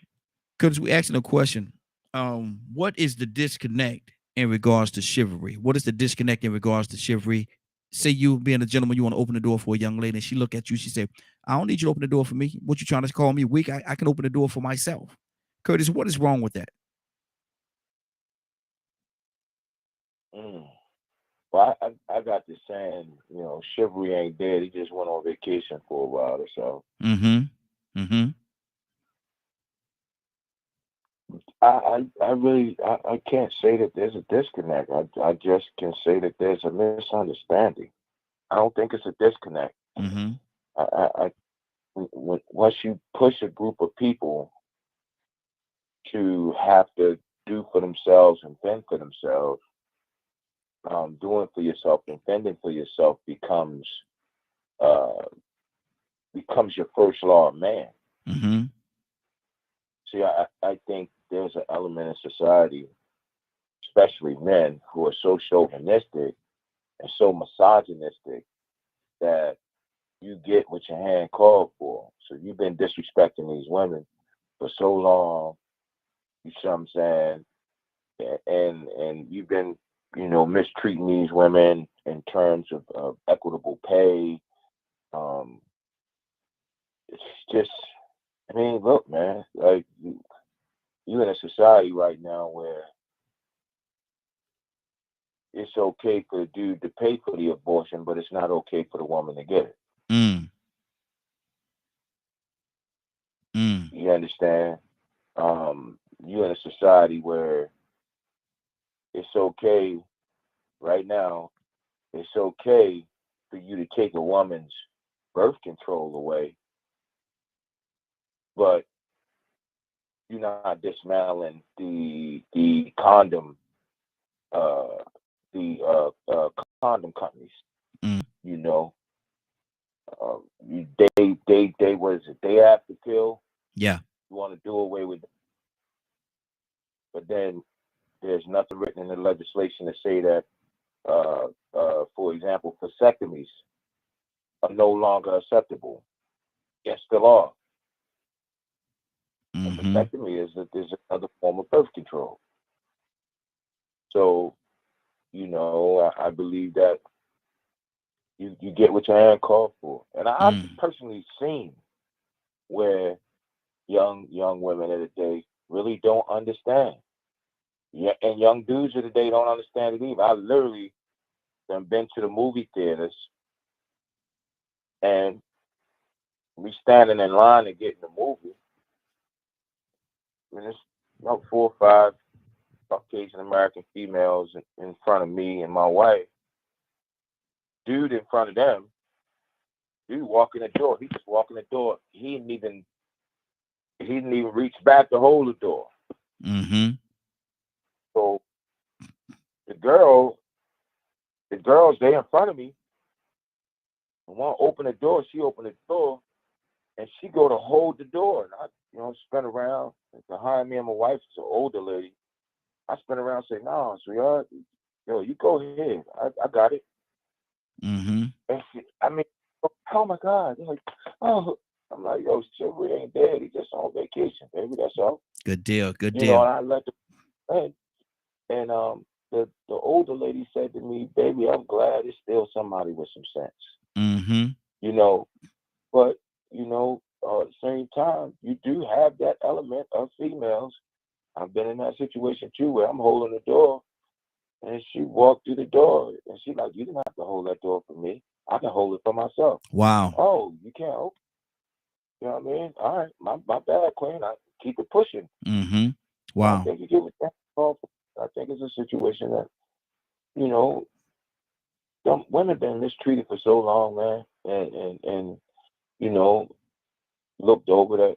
Curtis, we asking a question. What is the disconnect in regards to chivalry? What is the disconnect in regards to chivalry? Say you being a gentleman, you want to open the door for a young lady, and she look at you, she said, I don't need you to open the door for me. What you trying to call me weak? I can open the door for myself. Curtis, what is wrong with that? mm. Well, I got this saying, chivalry ain't dead. He just went on vacation for a while or so. Mm-hmm. Mm-hmm. I can't say that there's a disconnect. I just can say that there's a misunderstanding. I don't think it's a disconnect. Mm-hmm. Once you push a group of people to have to do for themselves and fend for themselves, doing for yourself and fending for yourself becomes your first law of man. Mm-hmm. See, I think there's an element in society, especially men, who are so chauvinistic and so misogynistic that you get what your hand called for. So you've been disrespecting these women for so long, you see what I'm saying? And you've been, mistreating these women in terms of equitable pay. It's just, I mean, look, man, like you in a society right now where it's okay for the dude to pay for the abortion, but it's not okay for the woman to get it. Mm. Mm. You understand? You're in a society where it's okay right now, it's okay for you to take a woman's birth control away, but you're not dismantling the condom condom companies. Mm. You know, they was it? They have to kill. Yeah. You want to do away with it, but then there's nothing written in the legislation to say that, for example, vasectomies are no longer acceptable against the law. A Mm-hmm. vasectomy is another form of birth control. So, I believe that you get what your hand called for. And I've personally seen where young women of the day really don't understand. Yeah, and young dudes of the day don't understand it either. I literally have been to the movie theaters and we standing in line to get in the movie. And there's about 4 or 5 Caucasian American females in front of me and my wife. Dude in front of them, dude walking the door. He just walking the door. He didn't even reach back to hold the door. Mm-hmm. So the girls they in front of me. I want to open the door. She opened the door, and she go to hold the door, and spin around behind me and my wife is an older lady. I spin around and say, "No, sweetheart, you go ahead. I got it." Mm-hmm. And oh my God. They're like, oh, I'm like, yo, Chivalry ain't dead. He's just on vacation, baby. That's all. Good deal. Good And deal. I let them. And the older lady said to me, "Baby, I'm glad it's still somebody with some sense." Mm-hmm. But at the same time, you do have that element of females. I've been in that situation too, where I'm holding the door, and she walked through the door, and she's like, "You didn't have to hold that door for me. I can hold it for myself." Wow. Oh, you can't open. You know what I mean? All right, my bad, Queen. I keep it pushing. Mm-hmm. Wow. I think you give it that. I think it's a situation that women have been mistreated for so long, man, and looked over that.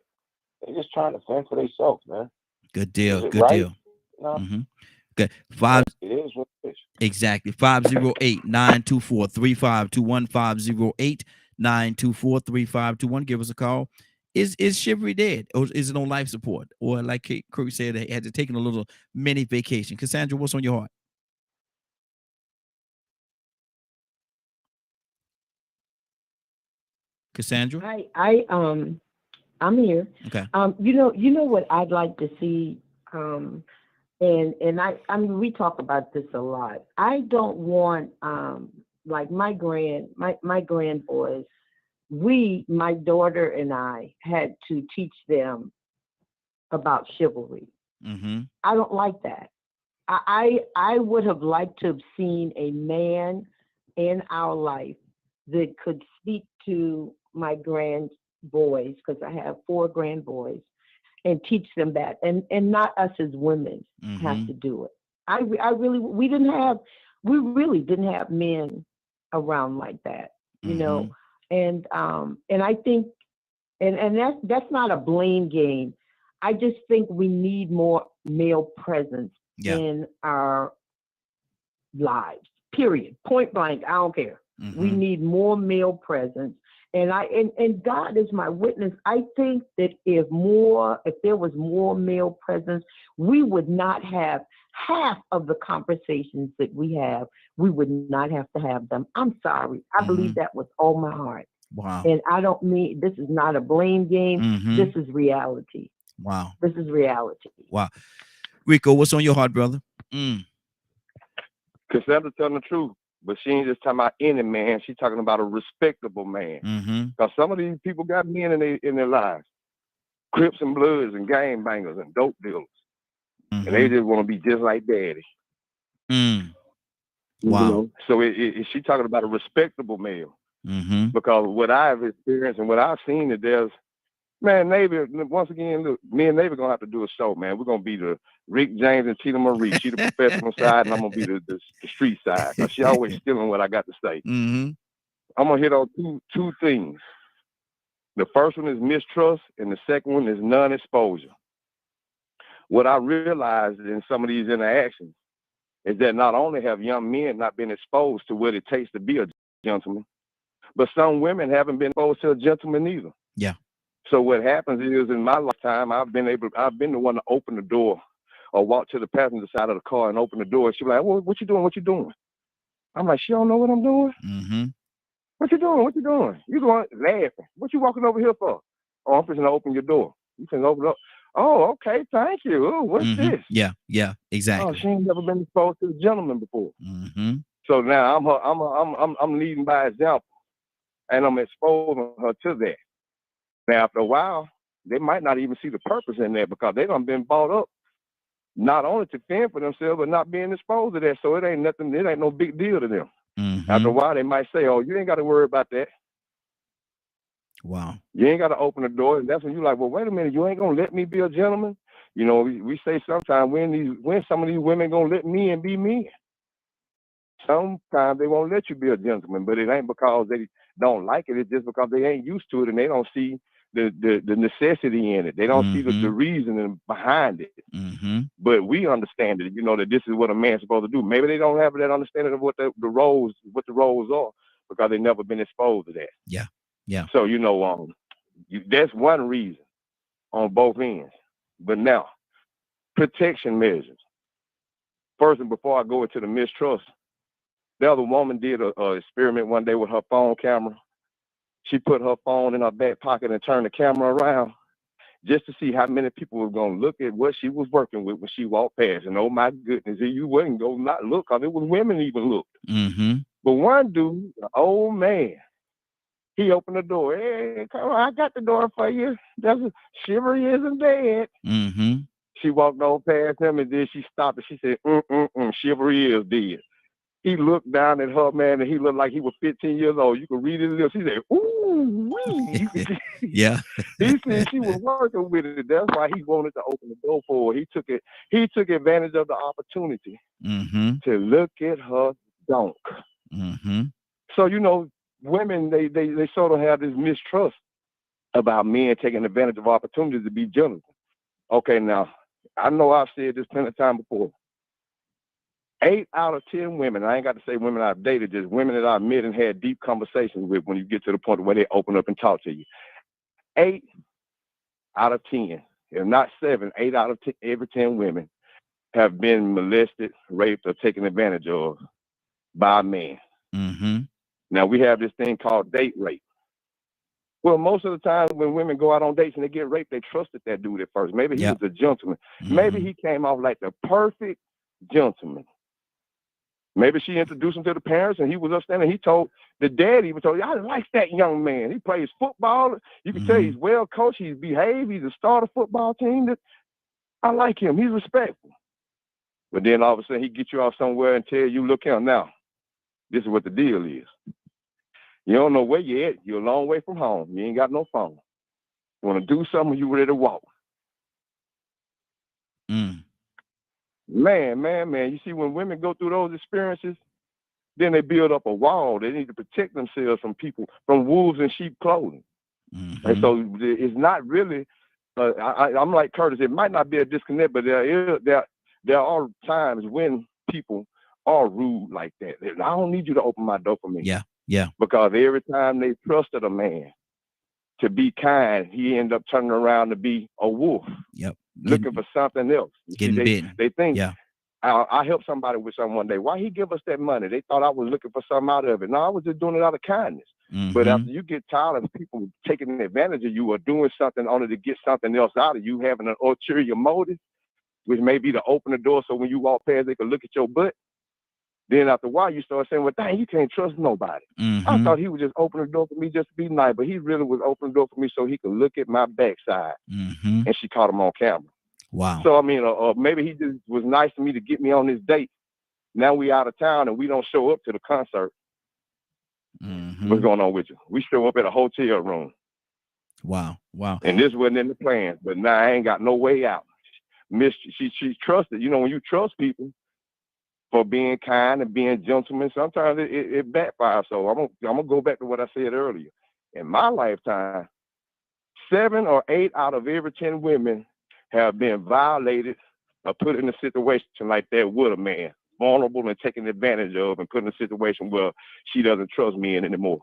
They're just trying to fend for themselves, man. Good deal. Is it Good right? deal. No. Mm-hmm. Okay. It is what it is. Exactly. 508-924-3521. 508-924-3521. Give us a call. Is Chivalry dead, or is it on life support, or like Curry said, they had to take a little mini vacation? Cassandra, what's on your heart? Cassandra? I'm here. Okay. You know what I'd like to see, and I mean we talk about this a lot. I don't want like my grandboys. My daughter and I had to teach them about chivalry. Mm-hmm. I don't like that. I would have liked to have seen a man in our life that could speak to my grand boys, because I have 4 grand boys, and teach them that, and not us as women have to do it. We really didn't have men around like that, and I think, and that's not a blame game. I just think we need more male presence in our lives, period, point blank. I don't care. We need more male presence. And God is my witness. I think that if there was more male presence, we would not have half of the conversations that we have. We would not have to have them. I'm sorry. I believe that with all my heart. Wow. And I don't mean, this is not a blame game. This is reality. Wow. This is reality. Wow. Rico, what's on your heart, brother? Cassandra telling the truth, but she ain't just talking about any man. She's talking about a respectable man. Because some of these people got men in their lives, Crips and Bloods and gang bangers and dope dealers, and they just want to be just like daddy. Wow. So she's talking about a respectable male. Because what I've experienced and what I've seen is there's, man, Navy, once again, look, me and Navy going to have to do a show, man. We're going to be the Rick James and Tina Marie. She the professional side, and I'm going to be the street side. Because she always stealing what I got to say. I'm going to hit on two things. The first one is mistrust, and the second one is non-exposure. What I realized in some of these interactions is that not only have young men not been exposed to what it takes to be a gentleman, but some women haven't been exposed to a gentleman either. Yeah. So what happens is, in my lifetime, I've been the one to open the door or walk to the passenger side of the car and open the door. She's like, well, what you doing? What you doing? I'm like, she don't know what I'm doing? What you doing? What you doing? You going laughing. What you walking over here for? Oh, I'm finna open your door. You finna open up. Oh, okay, thank you. Oh, what's this? Yeah, exactly. Oh, she ain't never been exposed to a gentleman before. So now I'm leading by example, and I'm exposing her to that. Now, after a while, they might not even see the purpose in that, because they done been brought up not only to fend for themselves, but not being exposed to that. So it ain't no big deal to them. After a while, they might say, oh, you ain't got to worry about that. Wow. You ain't got to open the door. And that's when you're like, well, wait a minute, you ain't going to let me be a gentleman? We say sometimes, when some of these women going to let men be men? Sometimes they won't let you be a gentleman, but it ain't because they don't like it. It's just because they ain't used to it, and they don't see the necessity in it. They don't see the reasoning behind it. But we understand it, that this is what a man's supposed to do. Maybe they don't have that understanding of what the roles are, because they've never been exposed to that. Yeah. So that's one reason. on both ends. But now, protection measures. First, and before I go into the mistrust, the other woman did a experiment one day with her phone camera. She put her phone in her back pocket and turned the camera around just to see how many people were going to look at what she was working with when she walked past. And oh my goodness, you wouldn't go not look, because it was women even looked. Mm-hmm. But one dude, an old man, he opened the door. Hey, come on, I got the door for you. Chivalry isn't dead. Mm-hmm. She walked over past him, and then she stopped and she said, chivalry is dead. He looked down at her, man, and he looked like he was 15 years old. You could read his lips. He said, ooh, wee. Yeah. He said she was working with it. That's why he wanted to open the door for her. He took advantage of the opportunity to look at her donk. Mm-hmm. So, you know, women, they sort of have this mistrust about men taking advantage of opportunities to be jealous. Okay, now, I know I've said this plenty of times before. 8 out of 10 women, I ain't got to say women I've dated, just women that I've met and had deep conversations with when you get to the point where they open up and talk to you. 8 out of 10, if not 7, 8 out of 10, every 10 women have been molested, raped, or taken advantage of by a man. Mm-hmm. Now, we have this thing called date rape. Well, most of the time when women go out on dates and they get raped, they trusted that dude at first. Maybe he was a gentleman. Mm-hmm. Maybe he came off like the perfect gentleman. Maybe she introduced him to the parents and he was upstanding. He told the dad, even told you, I like that young man. He plays football. You can tell he's well coached. He's behaved. He's a starter football team. I like him. He's respectful. But then all of a sudden he gets you off somewhere and tell you, look here now, this is what the deal is. You don't know where you're at. You're a long way from home. You ain't got no phone. You want to do something, you ready to walk. Man. You see, when women go through those experiences, then they build up a wall. They need to protect themselves from people, from wolves in sheep clothing. Mm-hmm. And so it's not really, I'm like Curtis, it might not be a disconnect, but there are times when people are rude like that. I don't need you to open my door for me. Yeah. Because every time they trusted a man to be kind, he ended up turning around to be a wolf. Yep. Looking for something else. They think, I helped somebody with something one day. Why he give us that money? They thought I was looking for something out of it. No, I was just doing it out of kindness. Mm-hmm. But after you get tired of people taking advantage of you or doing something only to get something else out of you, having an ulterior motive, which may be to open the door so when you walk past, they can look at your butt. Then after a while, you start saying, well, dang, you can't trust nobody. Mm-hmm. I thought he was just opening the door for me just to be nice, but he really was opening the door for me so he could look at my backside. Mm-hmm. And she caught him on camera. Wow. So, I mean, maybe he just was nice to me to get me on this date. Now we out of town and we don't show up to the concert. Mm-hmm. What's going on with you? We show up at a hotel room. Wow. And this wasn't in the plans, but now I ain't got no way out. She trusted. You know, when you trust people for being kind and being gentlemen, sometimes it backfires. So I'm gonna go back to what I said earlier. In my lifetime, 7 or 8 out of every 10 women have been violated or put in a situation like that with a man, vulnerable and taken advantage of, and put in a situation where she doesn't trust men anymore.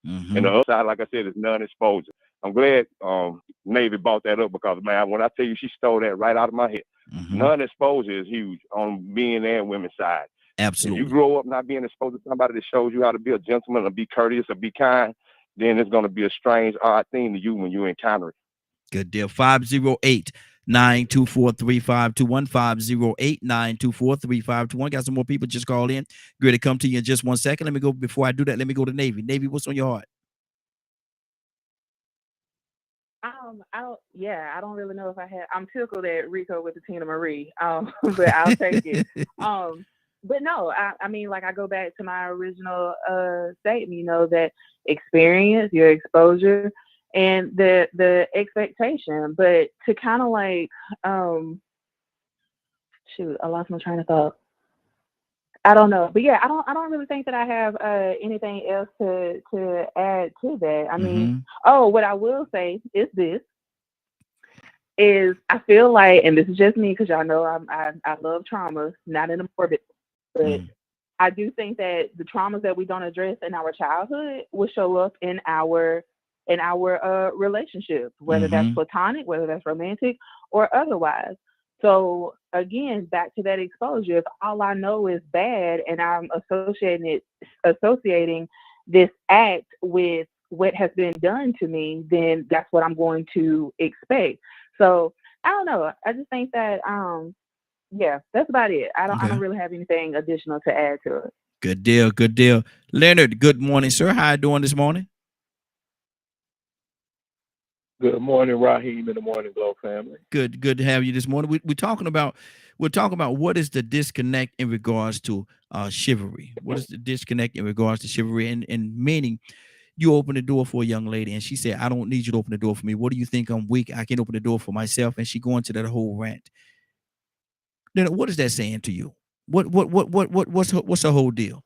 Mm-hmm. And the other side, like I said, is non-exposure. I'm glad Navy brought that up because, man, when I tell you, she stole that right out of my head. Mm-hmm. Non-exposure is huge on men and women's side. Absolutely. If you grow up not being exposed to somebody that shows you how to be a gentleman or be courteous or be kind, then it's going to be a strange, odd thing to you when you encounter it. Good deal. 508-924-3521. 508-924-3521. Got some more people just call in. Great to come to you in just 1 second. Let me go. Before I do that, let me go to Navy. Navy, what's on your heart? I don't really know if I'm tickled at Rico with the Tina Marie, but I'll take it. But no, I mean, like, I go back to my original statement, you know, that experience, your exposure, and the expectation. But to kind of like, shoot, I lost my train of thought. I don't know, but yeah, I don't really think that I have anything else to add to that. I mean, what I will say is this: I feel like, and this is just me because y'all know I love trauma, not in a morbid, but I do think that the traumas that we don't address in our childhood will show up in our in our relationships, whether that's Mm-hmm. platonic, whether that's romantic, or otherwise. So again, back to that exposure. If all I know is bad and I'm associating this act with what has been done to me, then that's what I'm going to expect. So I don't know. I just think that yeah, that's about it. I Okay. don't really have anything additional to add to it. Good deal. Good deal. Leonard, good morning, sir. How you doing this morning? Good morning, Raheem, and the Morning Glow family. Good to have you this morning. We're talking about what is the disconnect in regards to chivalry. What is the disconnect in regards to chivalry, and meaning you open the door for a young lady and she said, I don't need you to open the door for me. What do you think? I'm weak. I can open the door for myself. And she go into that whole rant. Then what is that saying to you? What's her whole deal?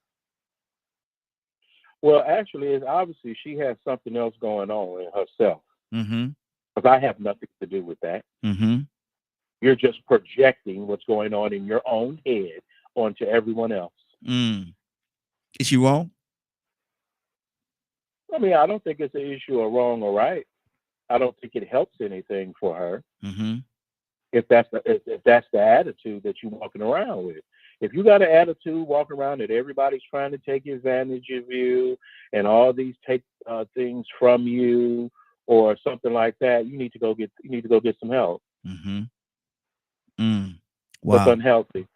Well, actually, it's obviously she has something else going on in herself. Mm-hmm. Because I have nothing to do with that. Mm-hmm. You're just projecting what's going on in your own head onto everyone else. Mm. Is she wrong? I mean, I don't think it's an issue of wrong or right. I don't think it helps anything for her. Mm-hmm. If that's the attitude that you're walking around with. If you got an attitude walking around that everybody's trying to take advantage of you and all these take things from you or something like that, you need to go get some help. Mm-hmm. Mm. That's Wow. unhealthy.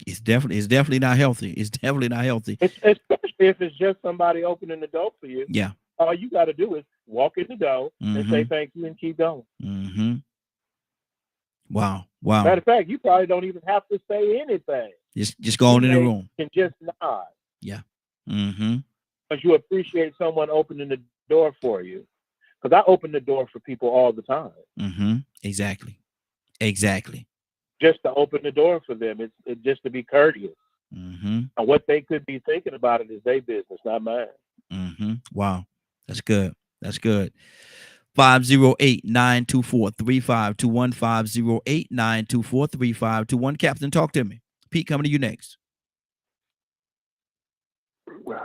It's definitely not healthy. It's definitely not healthy. Especially if it's just somebody opening the door for you. Yeah. All you got to do is walk in the door and say thank you and keep going. Mm-hmm. Wow. Wow. Matter of fact, you probably don't even have to say anything. Just go on in the room. And just nod. Yeah. Mm-hmm. Because you appreciate someone opening the door for you. Because I open the door for people all the time. Mm-hmm. Exactly. Just to open the door for them. It's just to be courteous. Mm-hmm. And what they could be thinking about it is their business, not mine. Mm-hmm. Wow. That's good. 508-924-3521. 508-924-3521. Captain, talk to me. Pete, coming to you next. Well,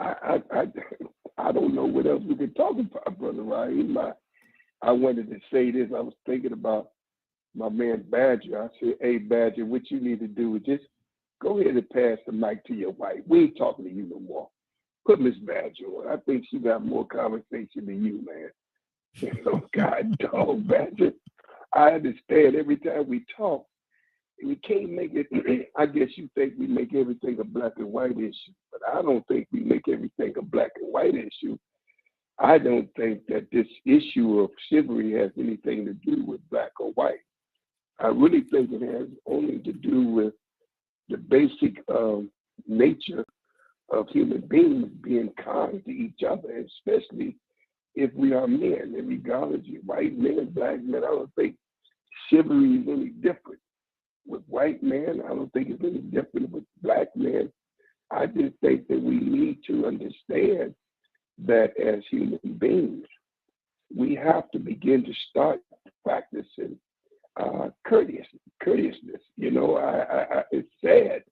I don't know what else we could talk about, Brother Raheem. I wanted to say this. I was thinking about my man Badger. I said, hey, Badger, what you need to do is just go ahead and pass the mic to your wife. We ain't talking to you no more. Put Miss Badger on. I think she got more conversation than you, man. God dog, Badger. I understand every time we talk, we can't make it. I guess you think we make everything a black and white issue, but I don't think we make everything a black and white issue. I don't think that this issue of chivalry has anything to do with black or white. I really think it has only to do with the basic nature of human beings being kind to each other, especially if we are men, and regardless of white men, black men. I don't think chivalry is any different with white men. I don't think it's any different with black men. I just think that we need to understand that as human beings, we have to begin to start practicing courteousness. You know, it's sad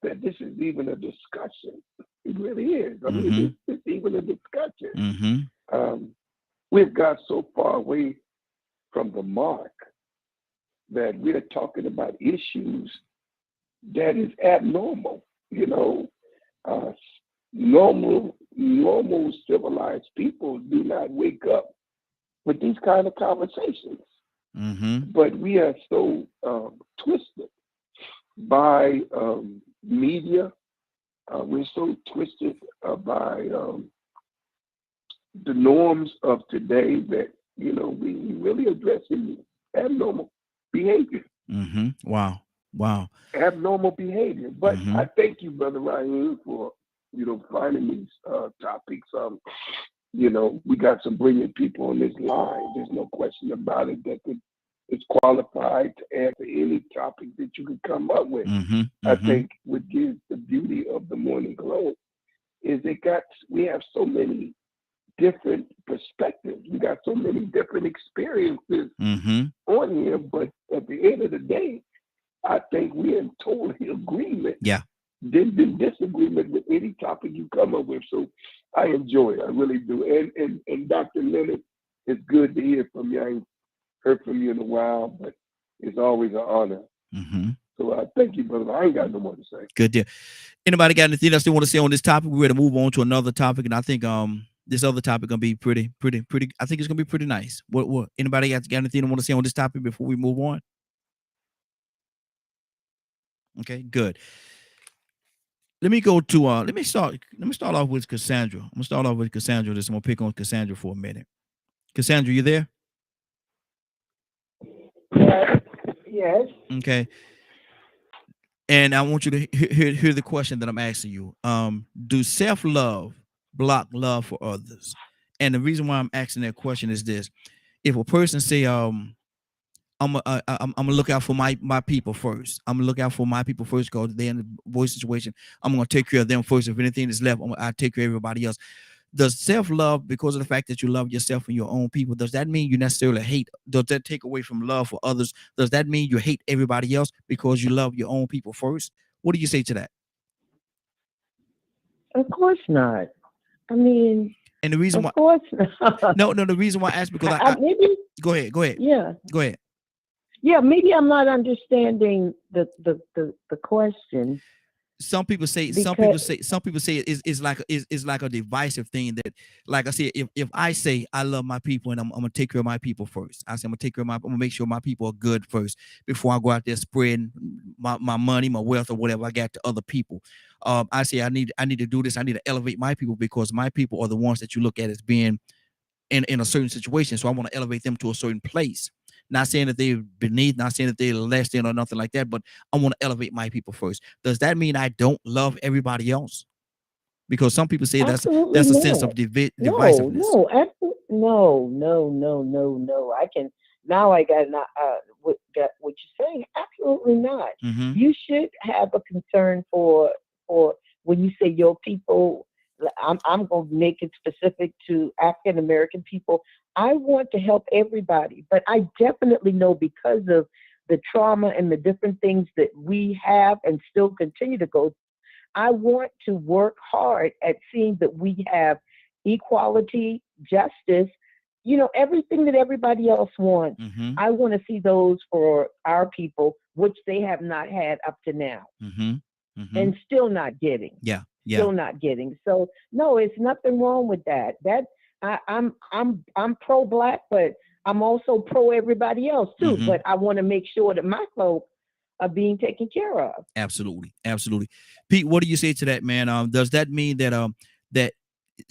that this is even a discussion. It really is. I mean, it's even a discussion. Mm-hmm. We've got so far away from the mark that we're talking about issues that is abnormal. You know, normal civilized people do not wake up with these kind of conversations. Mm-hmm. But we are so twisted by media. We're so twisted by the norms of today that, you know, we really addressing abnormal behavior. Mm-hmm. Wow. Abnormal behavior. But I thank you, Brother Ryan, for, you know, finding these topics. You know, we got some brilliant people on this line. There's no question about it that is qualified to answer any topic that you could come up with. I think what gives the beauty of the Morning Glow is we have so many different perspectives. We got so many different experiences on here, but at the end of the day, I think we're in total agreement in disagreement with any topic you come up with. So I enjoy it. I really do. And Dr. Leonard, it's good to hear from you. I ain't heard from you in a while, but it's always an honor. Mm-hmm. So thank you, brother. I ain't got no more to say. Good deal. Anybody got anything else they want to say on this topic? We're ready to move on to another topic, and I think this other topic gonna be pretty. I think it's gonna be pretty nice. What anybody got anything they want to say on this topic before we move on? Okay, good. Let me go to let me start off with Cassandra. I'm gonna start off with Cassandra. I'm gonna pick on Cassandra for a minute. Cassandra, you there? Yes. Okay. And I want you to hear the question that I'm asking you. Do self-love block love for others? And the reason why I'm asking that question is this: if a person say, I'm gonna look out for my people first. I'm gonna look out for my people first because they're in a voice situation. I'm gonna take care of them first. If anything is left, I'll take care of everybody else. Does self-love, because of the fact that you love yourself and your own people, does that mean you necessarily hate? Does that take away from love for others? Does that mean you hate everybody else because you love your own people first? What do you say to that? Of course not. I mean, and the reason why, of course not. no, the reason why I asked because maybe. Go ahead. Yeah. Go ahead. Yeah, maybe I'm not understanding the question. Some people say it's like a divisive thing that, like I said, if I say I love my people and I'm gonna take care of my people first, I say I'm gonna make sure my people are good first before I go out there spreading my money, my wealth, or whatever I got to other people. I say I need to do this. I need to elevate my people because my people are the ones that you look at as being in a certain situation. So I want to elevate them to a certain place. Not saying that they're beneath, not saying that they're less than or nothing like that, but I want to elevate my people first. Does that mean I don't love everybody else? Because some people say that's a sense of divisiveness. No, absolutely no. I can now. I got what you're saying. Absolutely not. Mm-hmm. You should have a concern for when you say your people. I'm going to make it specific to African American people. I want to help everybody, but I definitely know because of the trauma and the different things that we have and still continue to go, I want to work hard at seeing that we have equality, justice, everything that everybody else wants. Mm-hmm. I want to see those for our people, which they have not had up to now. Mm-hmm. Mm-hmm. And still not getting. Yeah. Still not getting. So no, it's nothing wrong with that. I'm pro Black, but I'm also pro everybody else too. Mm-hmm. But I want to make sure that my folk are being taken care of. Absolutely. Pete, what do you say to that, man? Does that mean that that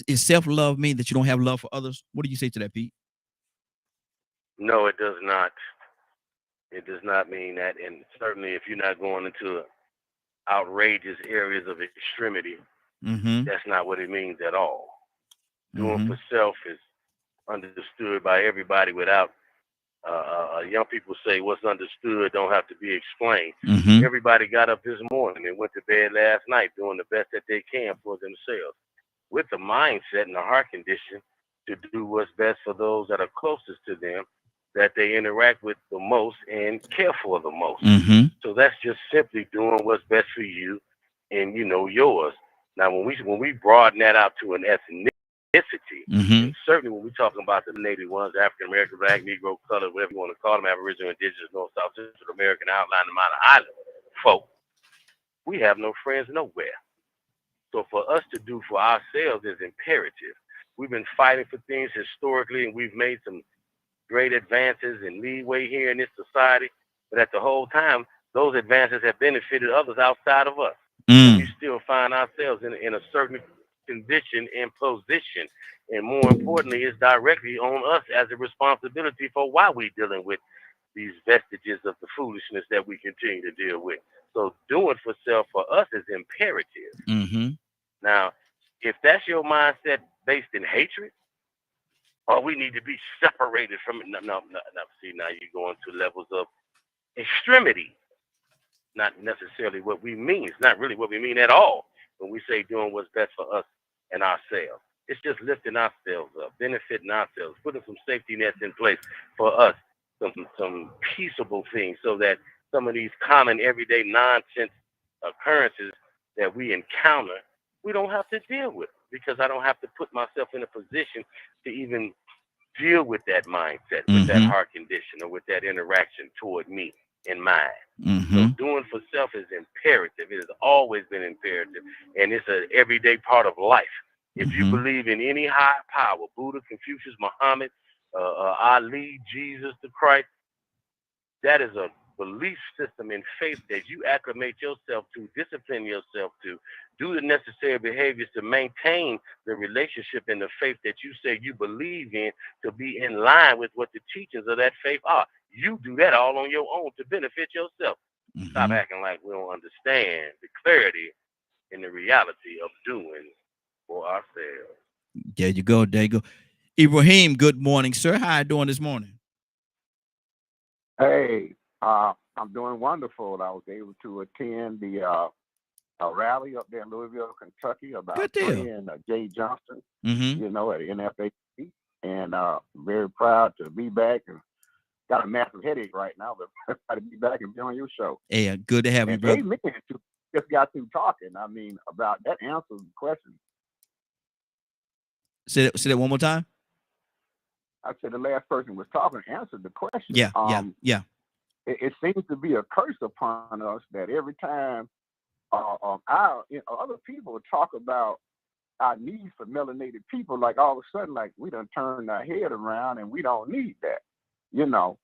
is self-love mean that you don't have love for others? What do you say to that, Pete? No, it does not. It does not mean that, and certainly if you're not going into outrageous areas of extremity, mm-hmm. that's not what it means at all. Doing mm-hmm. for self is understood by everybody without young people say what's understood don't have to be explained. Mm-hmm. Everybody got up this morning and went to bed last night doing the best that they can for themselves with the mindset and the heart condition to do what's best for those that are closest to them, that they interact with the most and care for the most. Mm-hmm. So that's just simply doing what's best for you and yours. Now when we broaden that out to an ethnicity, mm-hmm. and certainly when we're talking about the native ones, African American, Black, Negro, color, whatever you want to call them, Aboriginal, Indigenous, North, South, Central American, outlying the Mountain Island folk, we have no friends nowhere. So for us to do for ourselves is imperative. We've been fighting for things historically, and we've made some great advances and leeway here in this society, but at the whole time, those advances have benefited others outside of us. And we still find ourselves in a certain condition and position. And more importantly, it's directly on us as a responsibility for why we're dealing with these vestiges of the foolishness that we continue to deal with. So doing for self for us is imperative. Mm-hmm. Now, if that's your mindset based in hatred, or we need to be separated from it. No. See, now you're going to levels of extremity. Not necessarily what we mean. It's not really what we mean at all when we say doing what's best for us and ourselves. It's just lifting ourselves up, benefiting ourselves, putting some safety nets in place for us, some peaceable things so that some of these common everyday nonsense occurrences that we encounter, we don't have to deal with, because I don't have to put myself in a position to even deal with that mindset, with that heart condition, or with that interaction toward me in mind. So doing for self is imperative. It has always been imperative, and it's an everyday part of life. If you believe in any high power, Buddha, Confucius, Muhammad, Ali, Jesus the Christ, that is a belief system in faith that you acclimate yourself to, discipline yourself to, do the necessary behaviors to maintain the relationship in the faith that you say you believe in, to be in line with what the teachings of that faith are. You do that all on your own to benefit yourself. Stop acting like we don't understand the clarity and the reality of doing for ourselves. There you go. There you go. Ibrahim, good morning, sir. How are you doing this morning? Hey, I'm doing wonderful. I was able to attend the a rally up there in Louisville, Kentucky, about friend Jay Johnson, you know, at the NFAC, and very proud to be back. And got a massive headache right now, but proud to be back and be on your show. Yeah, good to have you, brother. Amen. Just got through talking. I mean, about that answers the question. Say that one more time. I said the last person was talking answered the question. Yeah, It seems to be a curse upon us that every time other people talk about our need for melanated people, like all of a sudden, like we done turned our head around and we don't need that. You know,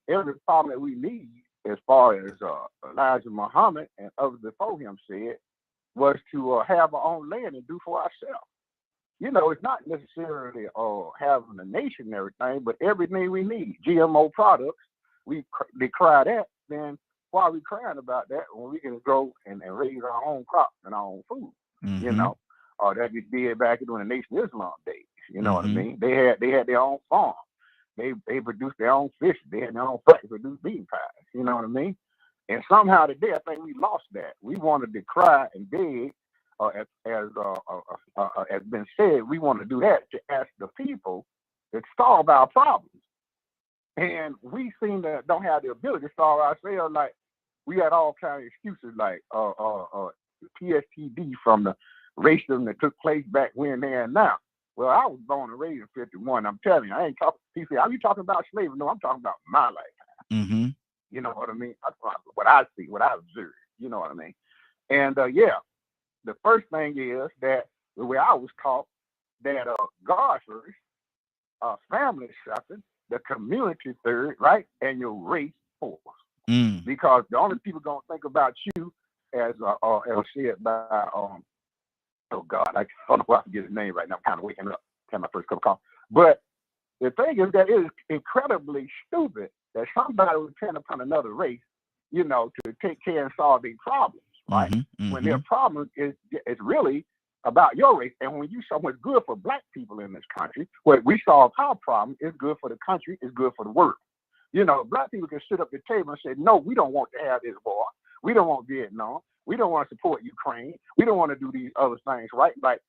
every problem that we need, as far as Elijah Muhammad and others before him said, was to have our own land and do for ourselves. You know, it's not necessarily having a nation and everything, but everything we need. GMO products, we decry that. Then why are we crying about that when we can grow and raise our own crops and our own food? You know, or that we did back during the Nation of Islam days. You know what I mean? They had their own farm. They produced their own fish. They had their own factory to produce bean pies. You know what I mean? And somehow today, I think we lost that. We wanted to cry and beg. As been said, we want to do that to ask the people to solve our problems, and we seem to don't have the ability to solve ourselves. Like we had all kind of excuses, like PSTD from the racism that took place back when, there, and now. Well, I was born and raised in '51. I'm telling you, I ain't talking. He said, "Are you talking about slavery?" No, I'm talking about my lifetime. You know what I mean? What I see, what I observe. You know what I mean? And the first thing is that the way I was taught that God first, family second, the community third, right, and your race fourth. Because the only people gonna think about you as said by oh God, I don't know why I forget his name right now. I'm kind of waking up, had my first cup of coffee. But the thing is that it is incredibly stupid that somebody would depend upon another race, you know, to take care and solve their problems. Right? When their problem is really about your race. And when you saw what's good for black people in this country, what we solve our problem is good for the country, is good for the world. You know, black people can sit up at the table and say, no, we don't want to have this war. We don't want Vietnam. We don't want to support Ukraine. We don't want to do these other things, right? Like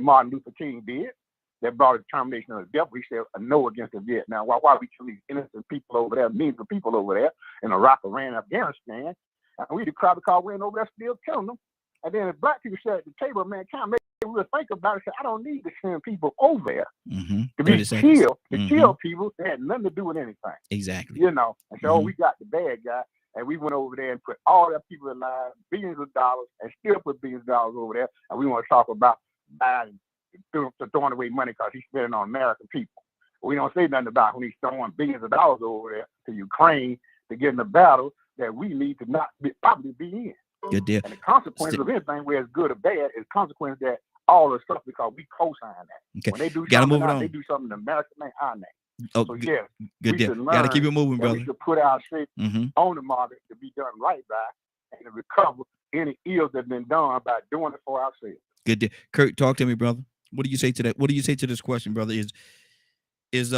Martin Luther King did. That brought a determination of the death. We said a no against the Vietnam. Why we kill these innocent people over there, millions of people over there in Iraq, Iran, Afghanistan? And we decry because we're over there still killing them. And then if black people sat at the table, man, kind of maybe we'll think about it. Say, I don't need to send people over there to be killed, to kill people that had nothing to do with anything. Exactly. You know, and so we got the bad guy, and we went over there and put all their people in line, billions of dollars, and still put billions of dollars over there. And we want to talk about Biden throwing away money because he's spending on American people. We don't say nothing about when he's throwing billions of dollars over there to Ukraine to get in the battle that we need to not probably be in. Good deal. And the consequences of anything, whether it's good or bad, is consequence that all the stuff because we co-sign that. Okay. When they do Gotta something, move it on. they do something in American name, our name. Oh, so yeah, good deal. Gotta keep it moving, brother. We should put our shit on the market to be done right by and to recover any ills that have been done by doing it for ourselves. Good deal. Kurt, talk to me, brother. What do you say to that? What do you say to this question, brother? Is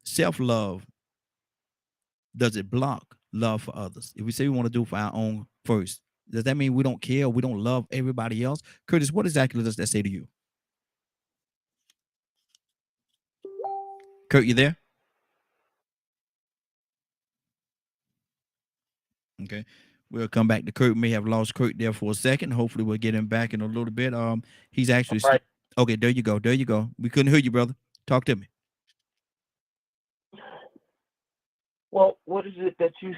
self-love, does it block love for others? If we say we want to do for our own first, does that mean we don't care, we don't love everybody else? Curtis, what exactly does that say to you? Kurt, you there? Okay. We'll come back to Kurt. We may have lost Kurt there for a second. Hopefully, we'll get him back in a little bit. He's actually All right. okay. There you go. There you go. We couldn't hear you, brother. Talk to me. Well, what is it that you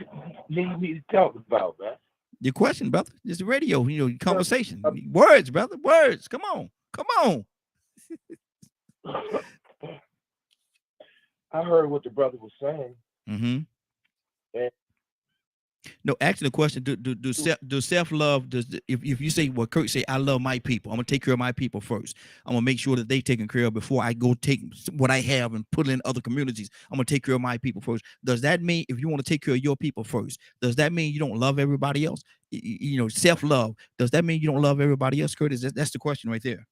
need me to talk about, man? Your question, brother. It's the radio. Conversation. Words, brother. Words. Come on. Come on. I heard what the brother was saying. Mm-hmm. And no, actually, the question: Do self-love? If you say what Kurt say, I love my people. I'm gonna take care of my people first. I'm gonna make sure that they taken care of before I go take what I have and put it in other communities. I'm gonna take care of my people first. Does that mean if you want to take care of your people first, does that mean you don't love everybody else? Self-love. Does that mean you don't love everybody else, Kurt? That's the question right there.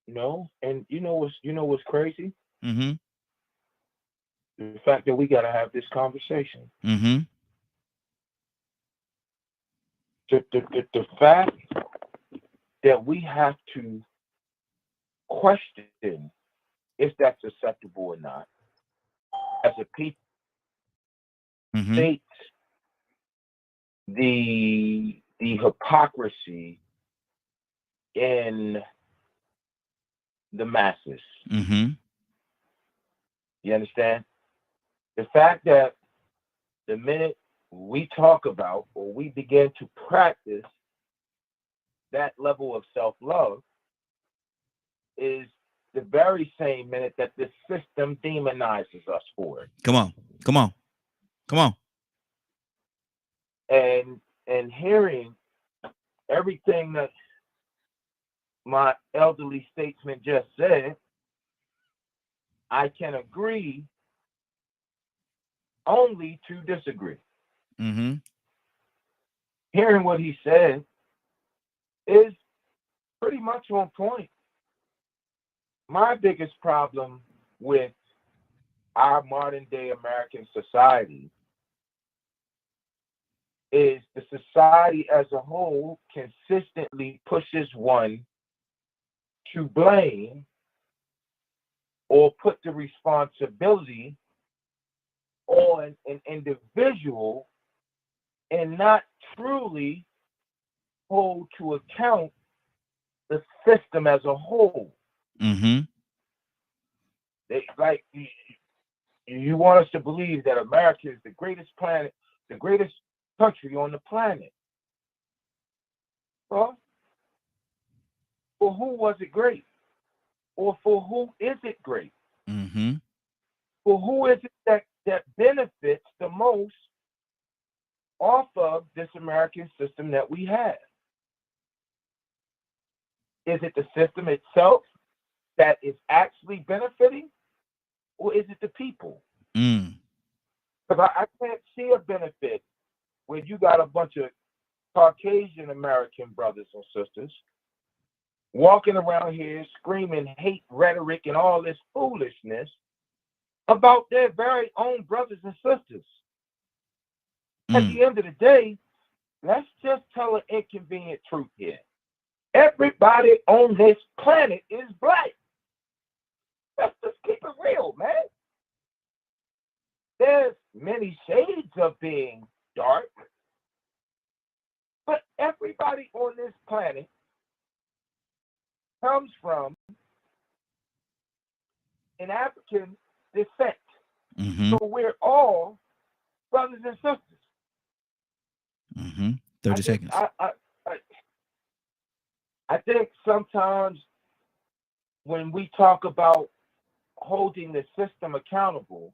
No, and you know what's crazy? Mm-hmm. The fact that we got to have this conversation. Mm-hmm. The fact that we have to question if that's acceptable or not as a people states the hypocrisy in the masses. Mm-hmm. You understand? The fact that the minute we talk about or we begin to practice that level of self-love is the very same minute that the system demonizes us for it. Come on. Come on. Come on. And hearing everything that my elderly statesman just said, I can agree only to disagree. Mm-hmm. Hearing what he said is pretty much on point. My biggest problem with our modern day American society is the society as a whole consistently pushes one to blame or put the responsibility on an individual and not truly hold to account the system as a whole. Mm-hmm. You want us to believe that America is the greatest planet, the greatest country on the planet. Well, for who was it great? Or for who is it great? Mm-hmm. For who is it that benefits the most off of this American system that we have? Is it the system itself that is actually benefiting, or is it the people? Because I can't see a benefit when you got a bunch of Caucasian American brothers and sisters walking around here screaming hate rhetoric and all this foolishness about their very own brothers and sisters. At the end of the day, let's just tell an inconvenient truth here. Everybody on this planet is black. Let's just keep it real, man. There's many shades of being dark, but everybody on this planet comes from an African descent. Mm-hmm. So we're all brothers and sisters. Mm-hmm. 30 seconds. I think sometimes when we talk about holding the system accountable,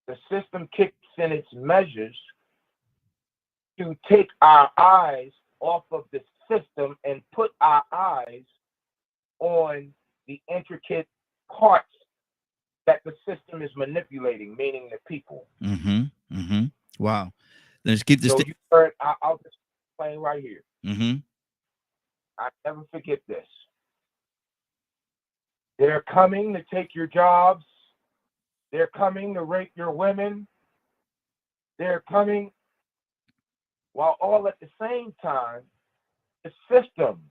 the system kicks in its measures to take our eyes off of the system and put our eyes on the intricate parts that the system is manipulating, meaning the people. Mm-hmm. Mm-hmm. Wow. Let's keep this. So you heard, I'll just explain right here. Mm-hmm. I never forget this. They're coming to take your jobs. They're coming to rape your women. They're coming while all at the same time, the system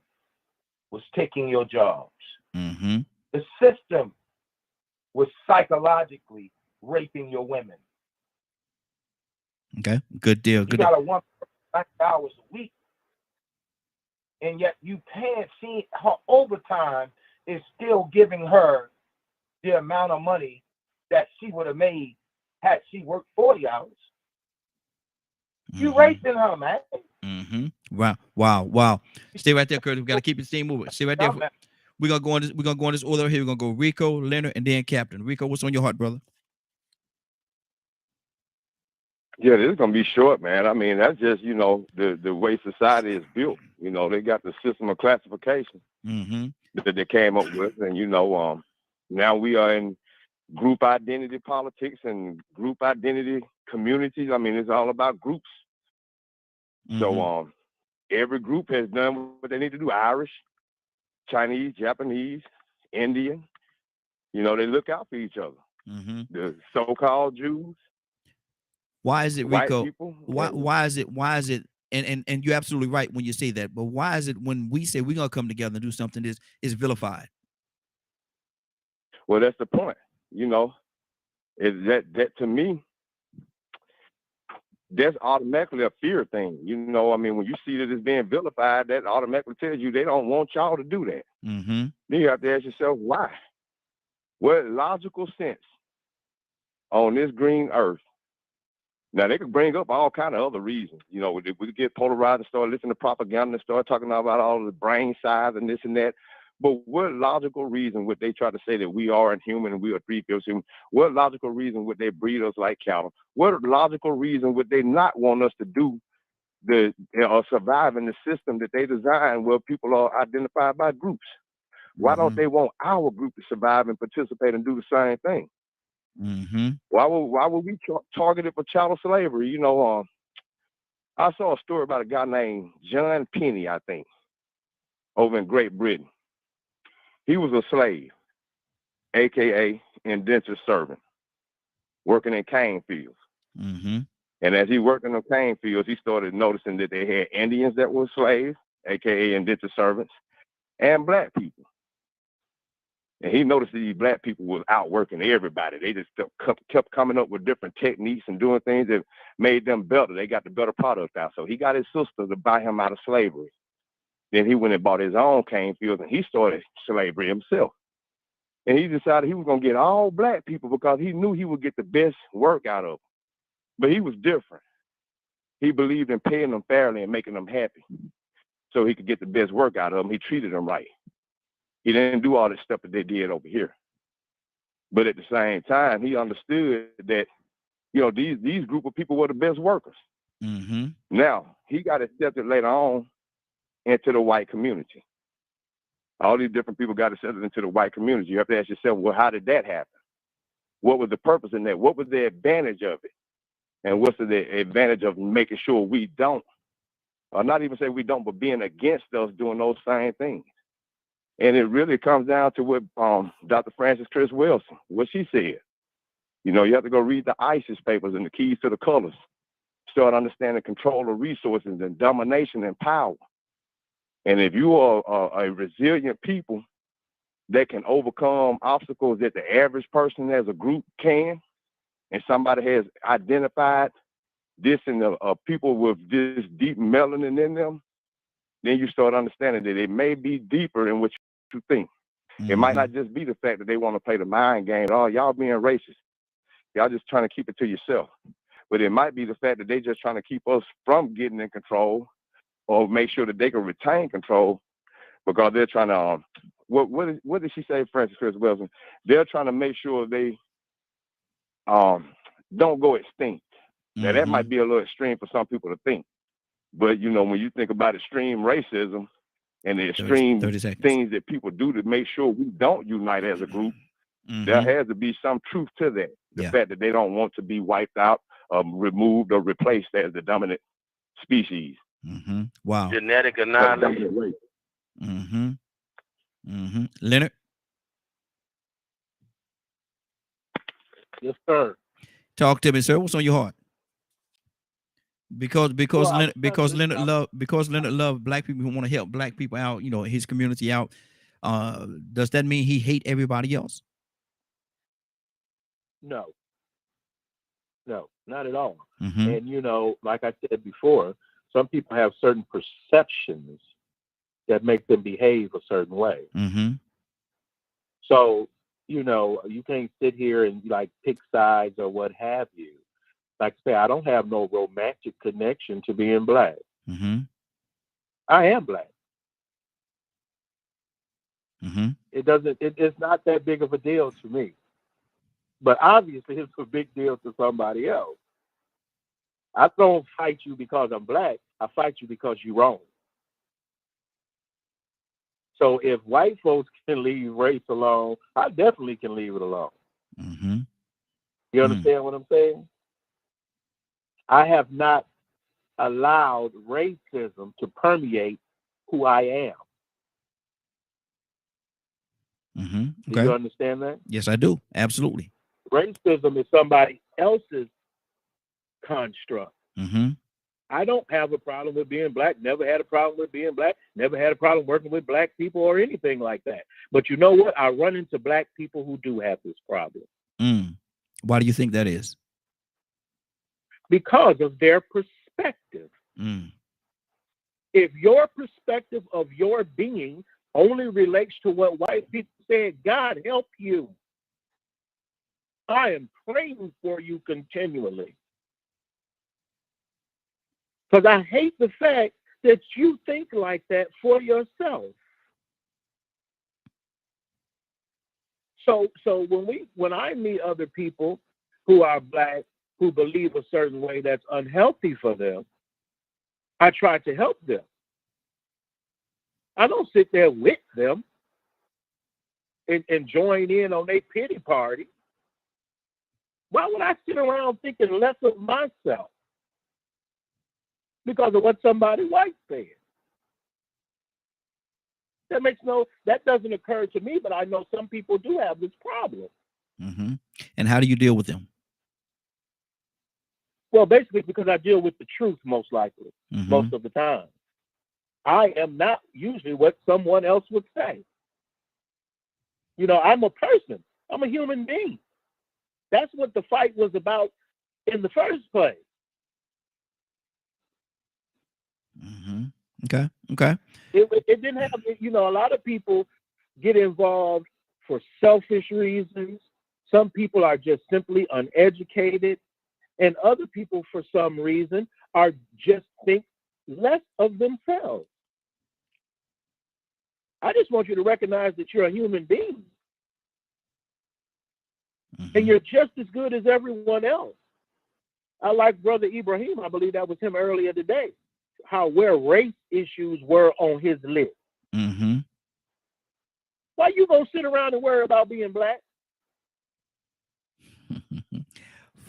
was taking your jobs. Mm-hmm. The system was psychologically raping your women. Okay, good deal. You Good. got a woman 90 hours a week, and yet you can't see her overtime is still giving her the amount of money that she would have made had she worked 40 hours. You raping her, man. Wow. Stay right there, Curtis. We got to keep the steam moving. Stay right there. We're gonna go on this order here. We're gonna go Rico, Leonard, and then Captain. Rico, what's on your heart, brother? Yeah, this is gonna be short, man. I mean, that's just, you know, the way society is built. You know, they got the system of classification that they came up with, and you know, now we are in group identity politics and group identity communities. I mean, it's all about groups. So every group has done what they need to do. Irish, Chinese, Japanese, Indian. You know, they look out for each other. The so-called Jews. Why is it, Rico? People, why is it? And you're absolutely right when you say that. But why is it when we say we're gonna come together and do something is vilified? Well, that's the point. You know, is that to me, that's automatically a fear thing. You know, I mean, when you see that it's being vilified, that automatically tells you they don't want y'all to do that. Then you have to ask yourself, why? What logical sense on this green earth? Now, they could bring up all kind of other reasons. You know, we get polarized and start listening to propaganda and start talking about all the brain size and this and that. But what logical reason would they try to say that we are inhuman and we are 3/5 human? What logical reason would they breed us like cattle? What logical reason would they not want us to do survive in the system that they designed where people are identified by groups? Why don't they want our group to survive and participate and do the same thing? Why would we target it for chattel slavery? You know, I saw a story about a guy named John Penny, I think, over in Great Britain. He was a slave, aka indentured servant, working in cane fields. And as he worked in the cane fields, he started noticing that they had Indians that were slaves, aka indentured servants, and black people. And he noticed that these black people was outworking everybody. They just kept coming up with different techniques and doing things that made them better. They got the better product out. So he got his sister to buy him out of slavery. Then he went and bought his own cane fields and he started slavery himself. And he decided he was going to get all black people because he knew he would get the best work out of them. But he was different. He believed in paying them fairly and making them happy so he could get the best work out of them. He treated them right. He didn't do all this stuff that they did over here. But at the same time, he understood that, you know, these group of people were the best workers. Now, he got accepted later on into the white community. All these different people got accepted into the white community. You have to ask yourself, well, how did that happen? What was the purpose in that? What was the advantage of it? And what's the advantage of making sure we don't, or not even say we don't, but being against us doing those same things? And it really comes down to what Dr. Frances Cress Welsing, what she said. You know, you have to go read the ISIS papers and the keys to the colors. Start understanding control of resources and domination and power. And if you are a resilient people that can overcome obstacles that the average person as a group can, and somebody has identified this in the people with this deep melanin in them, then you start understanding that it may be deeper than what you think. It might not just be the fact that they want to play the mind game. Oh, y'all being racist. Y'all just trying to keep it to yourself. But it might be the fact that they just trying to keep us from getting in control or make sure that they can retain control because they're trying to, what did she say, Frances Cress Welsing? They're trying to make sure they don't go extinct. Now, that might be a little extreme for some people to think. But, you know, when you think about extreme racism and the extreme things that people do to make sure we don't unite as a group, there has to be some truth to that. The fact that they don't want to be wiped out, removed, or replaced as the dominant species. Wow. Genetic annihilation. Leonard? Yes, sir. Talk to me, sir. What's on your heart? Because Leonard love black people who want to help black people out, you know, his community out. Does that mean he hate everybody else? No. No, not at all. Mm-hmm. And, you know, like I said before, some people have certain perceptions that make them behave a certain way. Mm-hmm. So, you know, you can't sit here and like pick sides or what have you. Like I say, I don't have no romantic connection to being black. Mm-hmm. I am black. Mm-hmm. It's not that big of a deal to me. But obviously it's a big deal to somebody else. I don't fight you because I'm black. I fight you because you're wrong. So if white folks can leave race alone, I definitely can leave it alone. Mm-hmm. You understand what I'm saying? I have not allowed racism to permeate who I am. Mm-hmm. Okay. Do you understand that? Yes, I do. Absolutely. Racism is somebody else's construct. Mm-hmm. I don't have a problem with being black, never had a problem with being black, never had a problem working with black people or anything like that. But you know what? I run into black people who do have this problem. Why do you think that is? Because of their perspective. If your perspective of your being only relates to what white people said, God help you. I am praying for you continually. Because I hate the fact that you think like that for yourself. So when I meet other people who are black, who believe a certain way that's unhealthy for them, I try to help them. I don't sit there with them and join in on their pity party. Why would I sit around thinking less of myself because of what somebody white said? That doesn't occur to me, but I know some people do have this problem. Mm-hmm. And how do you deal with them? Well, basically because I deal with the truth most likely, most of the time. I am not usually what someone else would say. You know, I'm a person. I'm a human being. That's what the fight was about in the first place. Okay. It didn't have, you know, a lot of people get involved for selfish reasons. Some people are just simply uneducated. And other people, for some reason, are just think less of themselves. I just want you to recognize that you're a human being. And you're just as good as everyone else. I like Brother Ibrahim, I believe that was him earlier today, where race issues were on his list. Why you gonna sit around and worry about being black?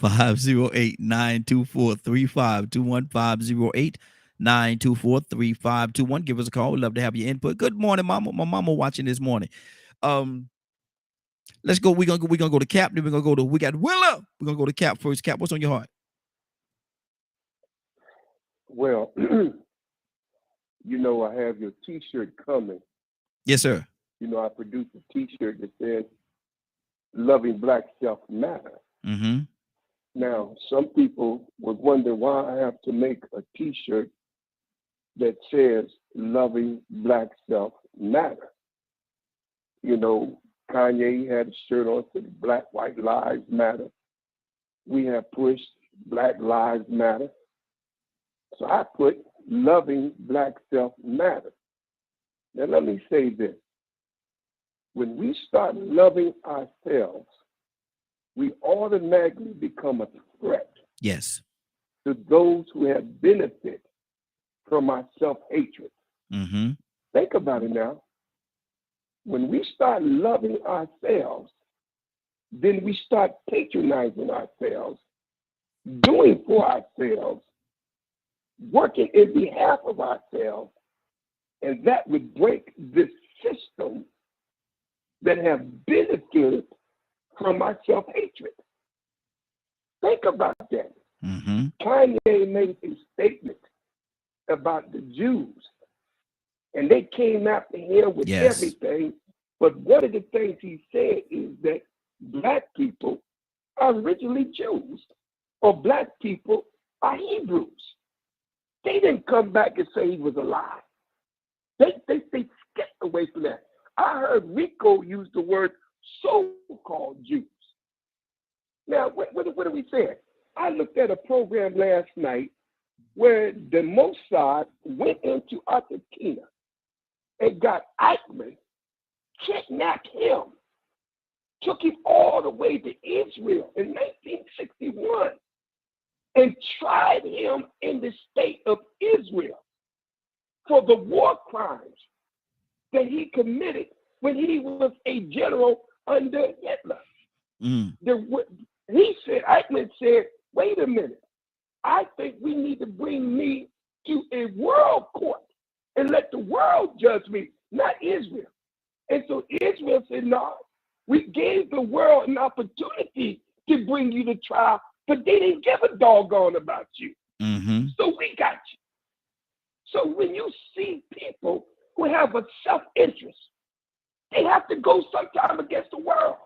508-924-3521, 508-924-3521. Give us a call. We'd love to have your input. Good morning, Mama. My mama watching this morning. Let's go. We're gonna go to Cap. Then we got Willa. We're gonna go to Cap first. Cap, what's on your heart? Well, you know, I have your T-shirt coming. Yes, sir. You know, I produced a T-shirt that says "Loving Black Self Matter." Now, some people would wonder why I have to make a T-shirt that says "Loving Black Self Matter." You know, Kanye had a shirt on that said "Black White Lives Matter." We have pushed "Black Lives Matter." So I put "Loving Black Self Matter." Now let me say this. When we start loving ourselves, we automatically become a threat Yes. to those who have benefit from our self-hatred. Think about it now. When we start loving ourselves, then we start patronizing ourselves, doing for ourselves, working in behalf of ourselves, and that would break this system that have benefited from our self-hatred. Think about that. Kanye made a statement about the Jews, and they came after him with everything. But one of the things he said is that Black people are originally Jews. or black people are Hebrews. They didn't come back and say he was alive. They skipped away from that. I heard Rico use the word so-called Jews. Now, what are we saying? I looked at a program last night where the Mossad went into Argentina and got Eichmann, kidnapped him, took him all the way to Israel in 1961, and tried him in the state of Israel for the war crimes that he committed when he was a general under Hitler. Eichmann said, wait a minute, I think we need to bring me to a world court and let the world judge me, not Israel. And so Israel said, no, we gave the world an opportunity to bring you to trial, but they didn't give a doggone about you. So we got you. So when you see people who have a self-interest, they have to go sometime against the world.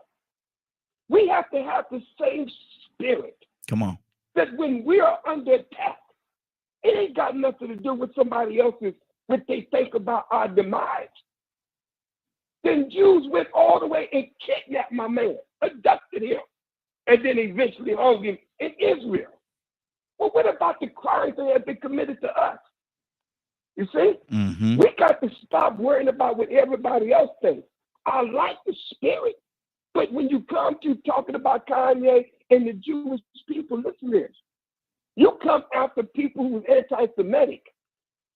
We have to have the same spirit. Come on. That when we are under attack, it ain't got nothing to do with somebody else's, what they think about our demise. Then Jews went all the way and kidnapped my man, abducted him, and then eventually hung him in Israel. Well, what about the crimes that have been committed to us? You see? We got to stop worrying about what everybody else thinks. I like the spirit, but when you come to talking about Kanye and the Jewish people, listen to this. You come after people who are anti-Semitic,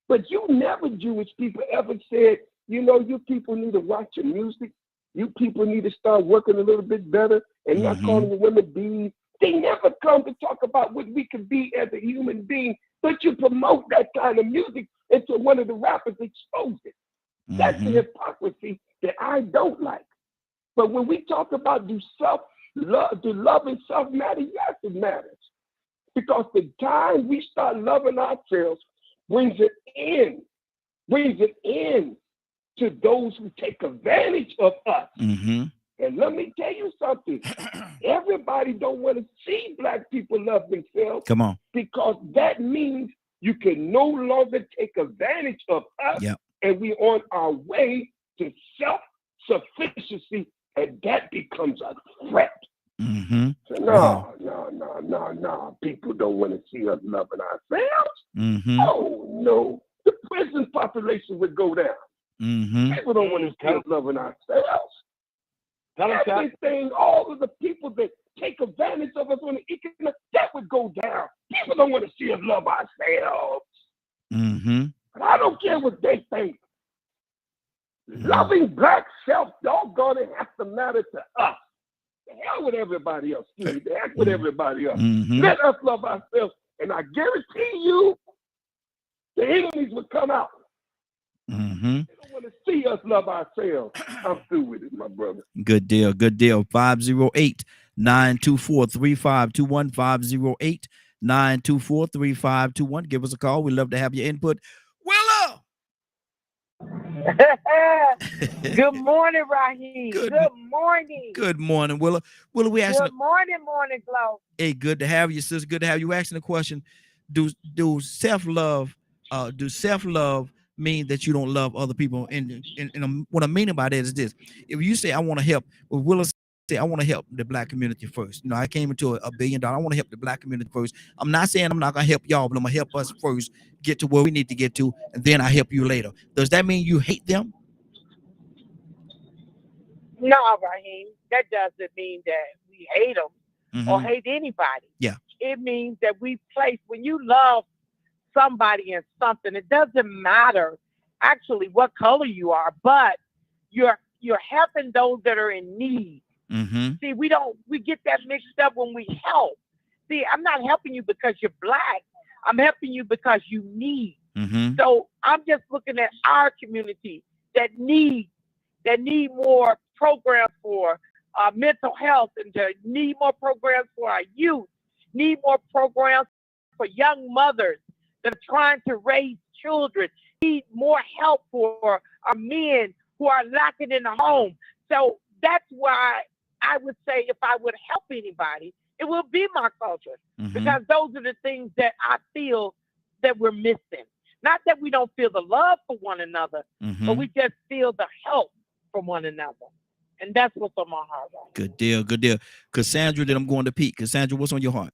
but you never Jewish people ever said, you know, you people need to watch your music. You people need to start working a little bit better and not calling the women bees. They never come to talk about what we can be as a human being, but you promote that kind of music until one of the rappers exposed it. That's the hypocrisy that I don't like. But when we talk about do love and self matter, yes, it matters. Because the time we start loving ourselves brings it in to those who take advantage of us. And let me tell you something. Everybody don't want to see black people love themselves. Come on. Because that means you can no longer take advantage of us. And we're on our way to self-sufficiency, and that becomes a threat. So no. People don't want to see us loving ourselves. Oh, no. The prison population would go down. People don't want to see us loving ourselves. Everything, all of the people that take advantage of us on the economic, that would go down. People don't want to see us love ourselves. But I don't care what they think. Loving black self, doggone it, has to matter to us. The hell with everybody else. The heck with everybody else. Let us love ourselves, and I guarantee you, the enemies will come out. They don't want to see us love ourselves. I'm through with it, my brother. Good deal. 508-924-3521. 508-924-3521. Give us a call. We'd love to have your input. Willa! Good morning, Raheem. Good morning. Good morning, Willa. Willa, we asking. Good morning, Glow. Hey, good to have you, sis. Good to have you. Asking the question: Do self-love mean that you don't love other people? And what I mean by that is this: if you say I want to help, well, Willa say I want to help the black community first. You know, I came into $1 billion. I want to help the black community first. I'm not saying I'm not gonna help y'all, but I'm gonna help us first, get to where we need to get to, and then I help you later. Does that mean you hate them? No, Raheem. That doesn't mean that we hate them or hate anybody. Yeah. It means that we place, when you love somebody and something, it doesn't matter actually what color you are, but you're helping those that are in need. See, we get that mixed up when we help. See, I'm not helping you because you're black. I'm helping you because you need. So I'm just looking at our community that need more programs for mental health, and to need more programs for our youth, need more programs for young mothers that are trying to raise children, need more help for our men who are lacking in the home. So that's why I would say if I would help anybody, It will be my culture Mm-hmm. because those are the things that I feel that we're missing. Not that we don't feel the love for one another, Mm-hmm. but we just feel the help from one another. And that's what's on my heart right now. Good deal. Good deal. Cassandra, then I'm going to Pete. Cassandra, what's on your heart?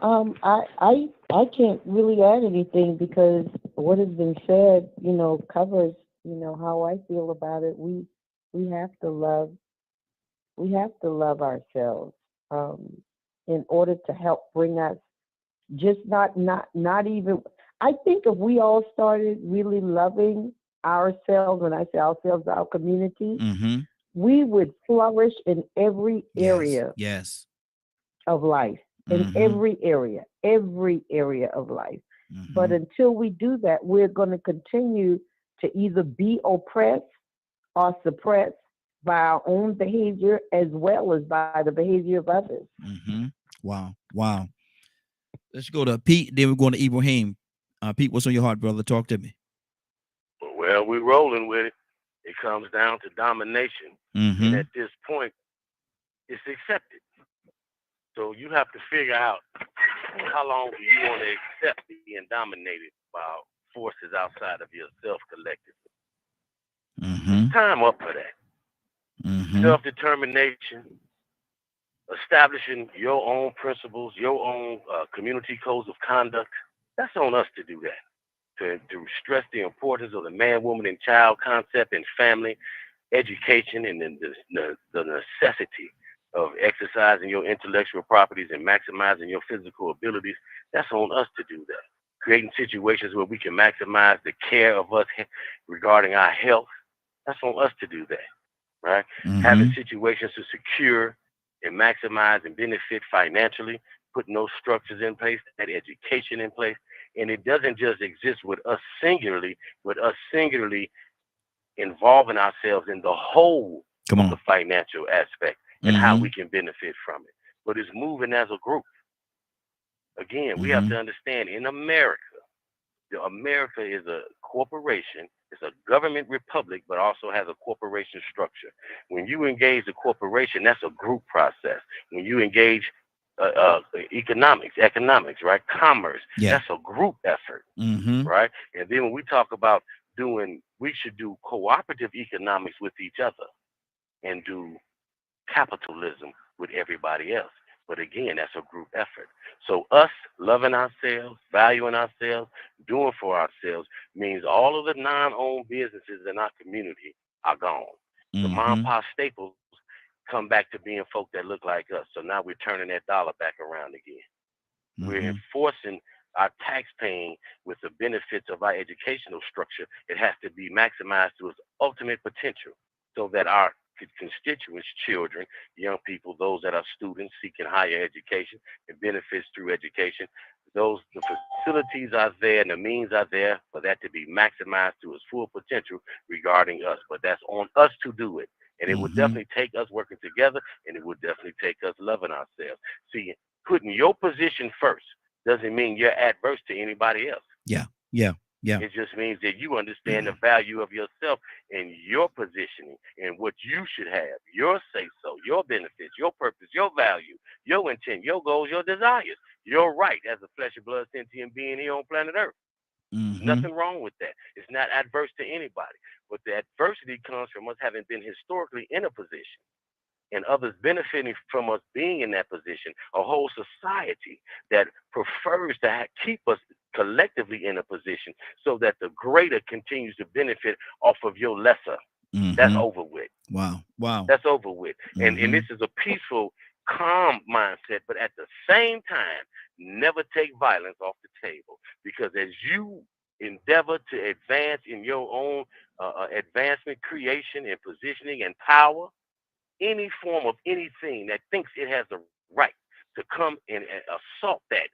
I can't really add anything because what has been said, covers, how I feel about it. We have to love ourselves, in order to help bring us just not even. I think if we all started really loving ourselves, when I say ourselves, our community, Mm-hmm. we would flourish in every area Yes. of life. In Mm-hmm. every area of life. Mm-hmm. But until we do that, we're going to continue to either be oppressed or suppressed by our own behavior as well as by the behavior of others. Mm-hmm. Wow. Let's go to Pete, then we're going to Ibrahim. Pete, what's on your heart, brother? Talk to me. Well, we're rolling with it. It comes down to domination. Mm-hmm. And at this point, it's accepted. So you have to figure out how long do you want to accept being dominated by forces outside of yourself collectively. Mm-hmm. Time up for that. Mm-hmm. Self-determination, establishing your own principles, your own community codes of conduct. That's on us to do that. To stress the importance of the man, woman, and child concept and family, education, and then the necessity of exercising your intellectual properties and maximizing your physical abilities. That's on us to do that. Creating situations where we can maximize the care of us regarding our health. That's on us to do that, right? Mm-hmm. Having situations to secure and maximize and benefit financially, putting those structures in place, that education in place. And it doesn't just exist with us singularly, but us singularly involving ourselves in the whole of the financial aspect and how we can benefit from it. But it's moving as a group. Again, we have to understand in America, America is a corporation. It's a government republic, but also has a corporation structure. When you engage the corporation, that's a group process. When you engage economics, right? Commerce, that's a group effort, right? And then when we talk about we should do cooperative economics with each other and do capitalism with everybody else. But again, that's a group effort. So us loving ourselves, valuing ourselves, doing for ourselves means all of the non-owned businesses in our community are gone. The mom and pop staples come back to being folk that look like us. So now we're turning that dollar back around again. We're enforcing our tax paying with the benefits of our educational structure. It has to be maximized to its ultimate potential so that our constituents, children, young people, those that are students seeking higher education and benefits through education, the facilities are there and the means are there for that to be maximized to its full potential regarding us. But that's on us to do it. And it would definitely take us working together, and it would definitely take us loving ourselves. See, putting your position first doesn't mean you're adverse to anybody else. Yeah. It just means that you understand the value of yourself and your positioning and what you should have, your say-so, your benefits, your purpose, your value, your intent, your goals, your desires, your right as a flesh and blood sentient being here on planet Earth. Nothing wrong with that. It's not adverse to anybody. But the adversity comes from us having been historically in a position and others benefiting from us being in that position, a whole society that prefers to keep us collectively in a position so that the greater continues to benefit off of your lesser. That's over with. Wow. That's over with. And this is a peaceful, calm mindset, but at the same time, never take violence off the table. Because as you endeavor to advance in your own advancement, creation, and positioning and power, any form of anything that thinks it has the right to come and assault that,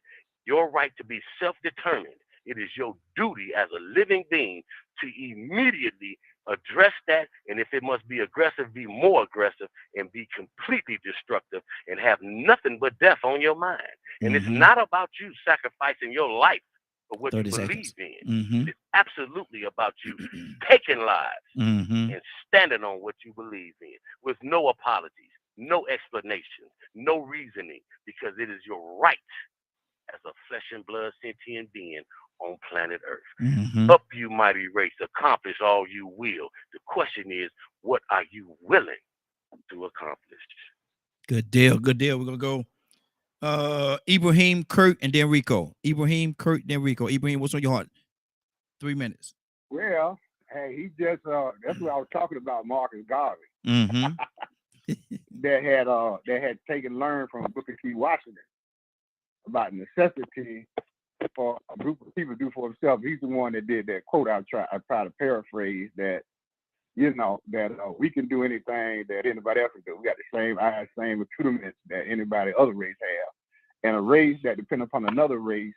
your right to be self-determined, it is your duty as a living being to immediately address that. And if it must be aggressive, be more aggressive and be completely destructive and have nothing but death on your mind. And it's not about you sacrificing your life for what you believe in. It's absolutely about you taking lives and standing on what you believe in with no apologies. no explanation, no reasoning, because it is your right as a flesh and blood sentient being on planet Earth. Up, you mighty race, accomplish all you will. The question is, what are you willing to accomplish? Good deal. Good deal. We're gonna go Ibrahim, Kurt, and then Rico. Ibrahim, Kurt, then Rico. Ibrahim, what's on your heart? 3 minutes. Well, hey, he just that's what I was talking about, Marcus Garvey. that had learned from Booker T. Washington about necessity for a group of people to do for themselves. He's the one that did that quote. I try to paraphrase that. That we can do anything that anybody else can do. We got the same eyes, same accoutrements that anybody other race have, and a race that depends upon another race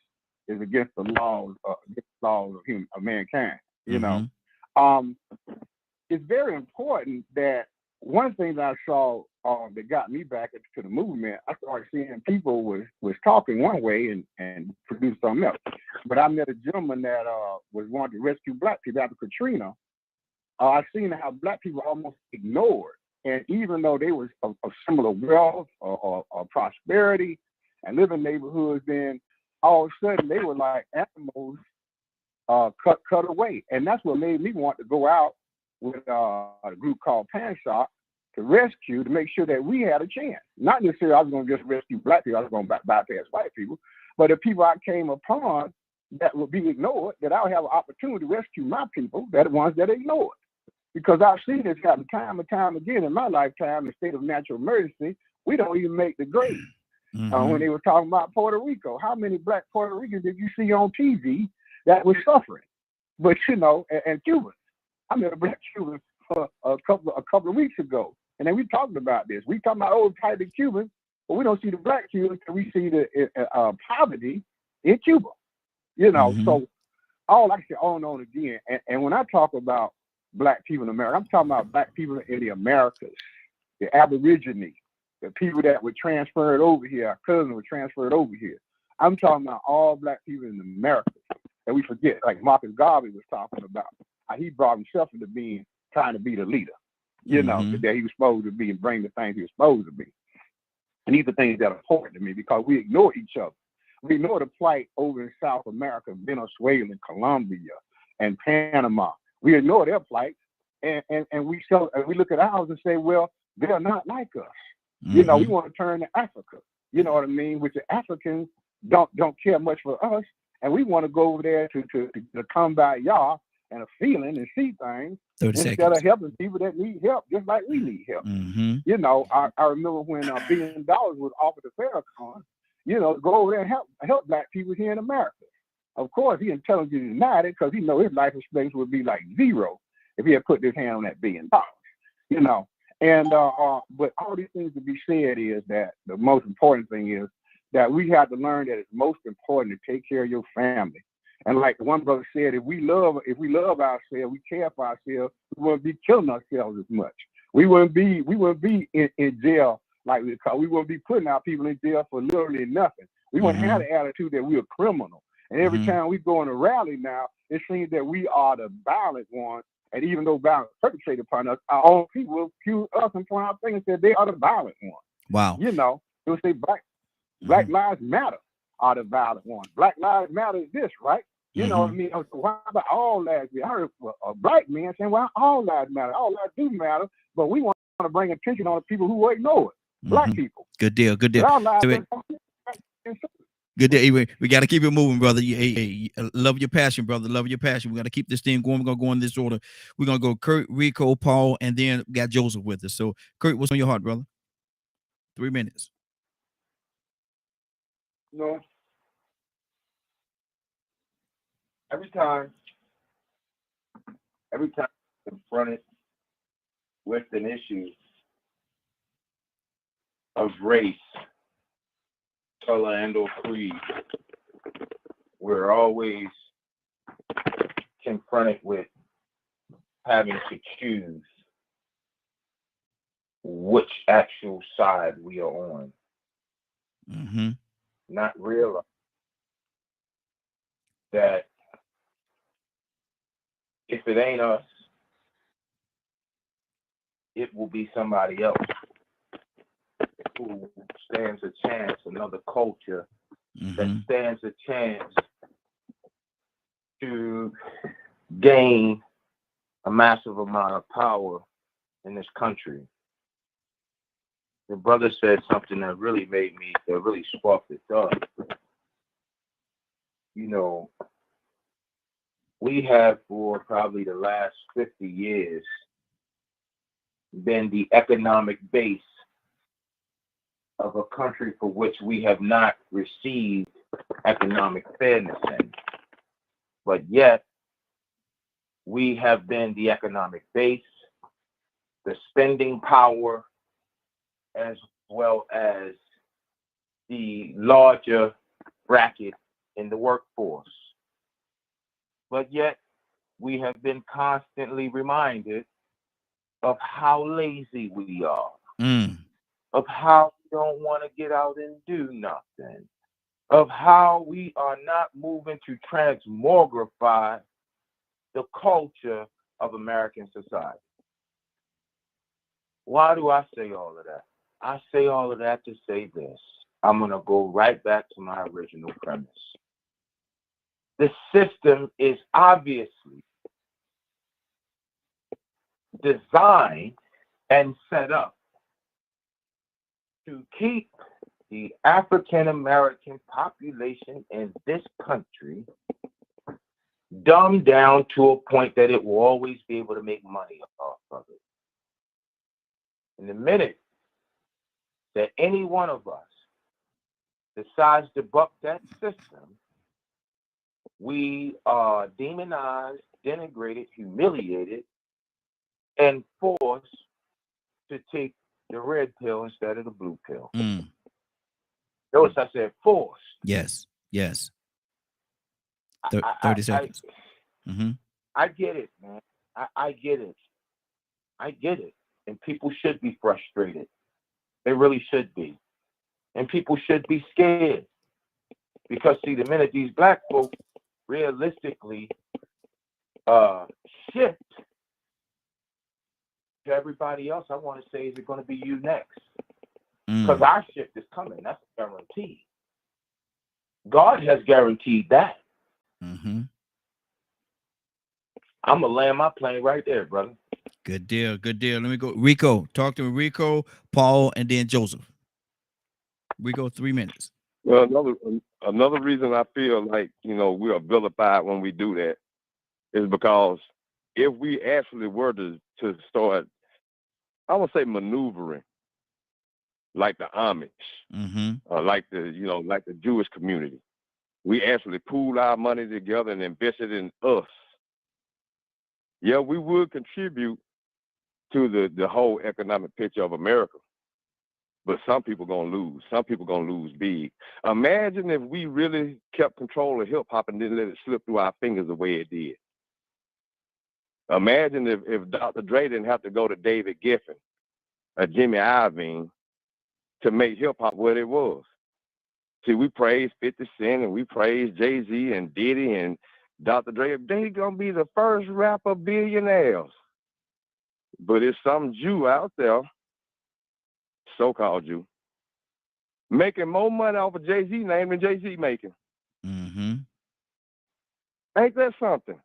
is against the laws of mankind. It's very important that one thing that I saw that got me back into the movement, I started seeing people was talking one way and produced something else. But I met a gentleman that was wanting to rescue black people after Katrina. I've seen how black people almost ignored, and even though they was of similar wealth or prosperity and live in neighborhoods, then all of a sudden they were like animals cut away. And that's what made me want to go out with a group called PanShock to make sure that we had a chance. Not necessarily I was going to just rescue black people, I was going to bypass white people, but the people I came upon that would be ignored, that I'll have an opportunity to rescue my people, they're the ones that are ignored. Because I've seen this happen time and time again in my lifetime, in the state of natural emergency, we don't even make the grade. When they were talking about Puerto Rico, how many black Puerto Ricans did you see on TV that was suffering? But and Cubans. I met a black Cuban a couple of weeks ago, and then we talked about this. We talking about old type of Cubans, but we don't see the black Cubans until we see the poverty in Cuba. So all I say on and on again. And when I talk about black people in America, I'm talking about black people in the Americas, the Aborigines, the people that were transferred over here, our cousins were transferred over here. I'm talking about all black people in America that we forget, like Marcus Garvey was talking about, how he brought himself into being, trying to be the leader, that he was supposed to be and bring the things he was supposed to be. And these are things that are important to me because we ignore each other. We ignore the plight over in South America, Venezuela, and Colombia, and Panama. We ignore their plight, and we look at ours and say, well, they're not like us. We want to turn to Africa. You know what I mean? Which the Africans don't care much for us, and we want to go over there to come by y'all and a feeling and see things instead of helping people that need help, just like we need help. I remember when $1 billion was offered to Farrakhan, to go over there and help black people here in America. Of course, he intelligently denied it because he know his life expectancy would be like zero if he had put his hand on that $1 billion. And but all these things to be said is that the most important thing is that we have to learn that it's most important to take care of your family. And like one brother said, if we love ourselves, we care for ourselves, we wouldn't be killing ourselves as much. We wouldn't be in jail like we wouldn't be putting our people in jail for literally nothing. We wouldn't have the attitude that we're a criminal. And every time we go in a rally now, it seems that we are the violent ones. And even though violence is perpetrated upon us, our own people will accuse us and point out things and say they are the violent ones. Wow. They'll say Black Lives Matter are the violent ones. Black Lives Matter is this, right? You know what I mean? So why about all lives? I heard a black man saying, well, all lives matter. All lives do matter, but we want to bring attention on the people who ignore it. Black people. Good deal. Good deal. Good day. We got to keep it moving, brother. Love your passion, brother. Love your passion. We got to keep this thing going. We're going to go in this order. We're going to go Kurt, Rico, Paul, and then we got Joseph with us. So, Kurt, what's on your heart, brother? 3 minutes. Every time confronted with an issue of race, color, and or creed, we're always confronted with having to choose which actual side we are on. Not realize that if it ain't us, it will be somebody else. who stands a chance, another culture that Mm-hmm. stands a chance to gain a massive amount of power in this country. The brother said something that really sparked the thought. You know, we have for probably the last 50 years been the economic base of a country for which we have not received economic fairness in. But yet, we have been the economic base, the spending power, as well as the larger bracket in the workforce. But yet, we have been constantly reminded of how lazy we are, of how we don't want to get out and do nothing, of how we are not moving to transmogrify the culture of American society. Why do I say all of that? I say all of that to say this. I'm going to go right back to my original premise. The system is obviously designed and set up to keep the African American population in this country dumbed down to a point that it will always be able to make money off of it. And the minute that any one of us decides to buck that system, we are demonized, denigrated, humiliated, and forced to take the red pill instead of the blue pill. Notice I said forced. Yes. 30 seconds. I get it, man. I get it. I get it. And people should be frustrated. They really should be. And people should be scared. Because, see, the minute these black folks realistically shift to everybody else, I want to say, is it going to be you next? Because our shift is coming. That's guaranteed. God has guaranteed that. I'm going to land my plane right there, brother. Good deal. Let me go. Rico, talk to me. Rico, Paul, and then Joseph. Rico, 3 minutes. Well, another reason I feel like, we are vilified when we do that is because if we actually were to start, I would say, maneuvering like the Amish, like the Jewish community, we actually pool our money together and invest it in us. Yeah, we would contribute to the whole economic picture of America. But some people gonna lose. Some people gonna lose big. Imagine if we really kept control of hip hop and didn't let it slip through our fingers the way it did. Imagine if Dr. Dre didn't have to go to David Geffen or Jimmy Iovine to make hip hop what it was. See, we praise 50 Cent and we praise Jay-Z and Diddy and Dr. Dre. They gonna be the first rapper billionaires. But it's some Jew out there, so-called Jew, making more money off of Jay-Z name than Jay-Z making. Ain't that something?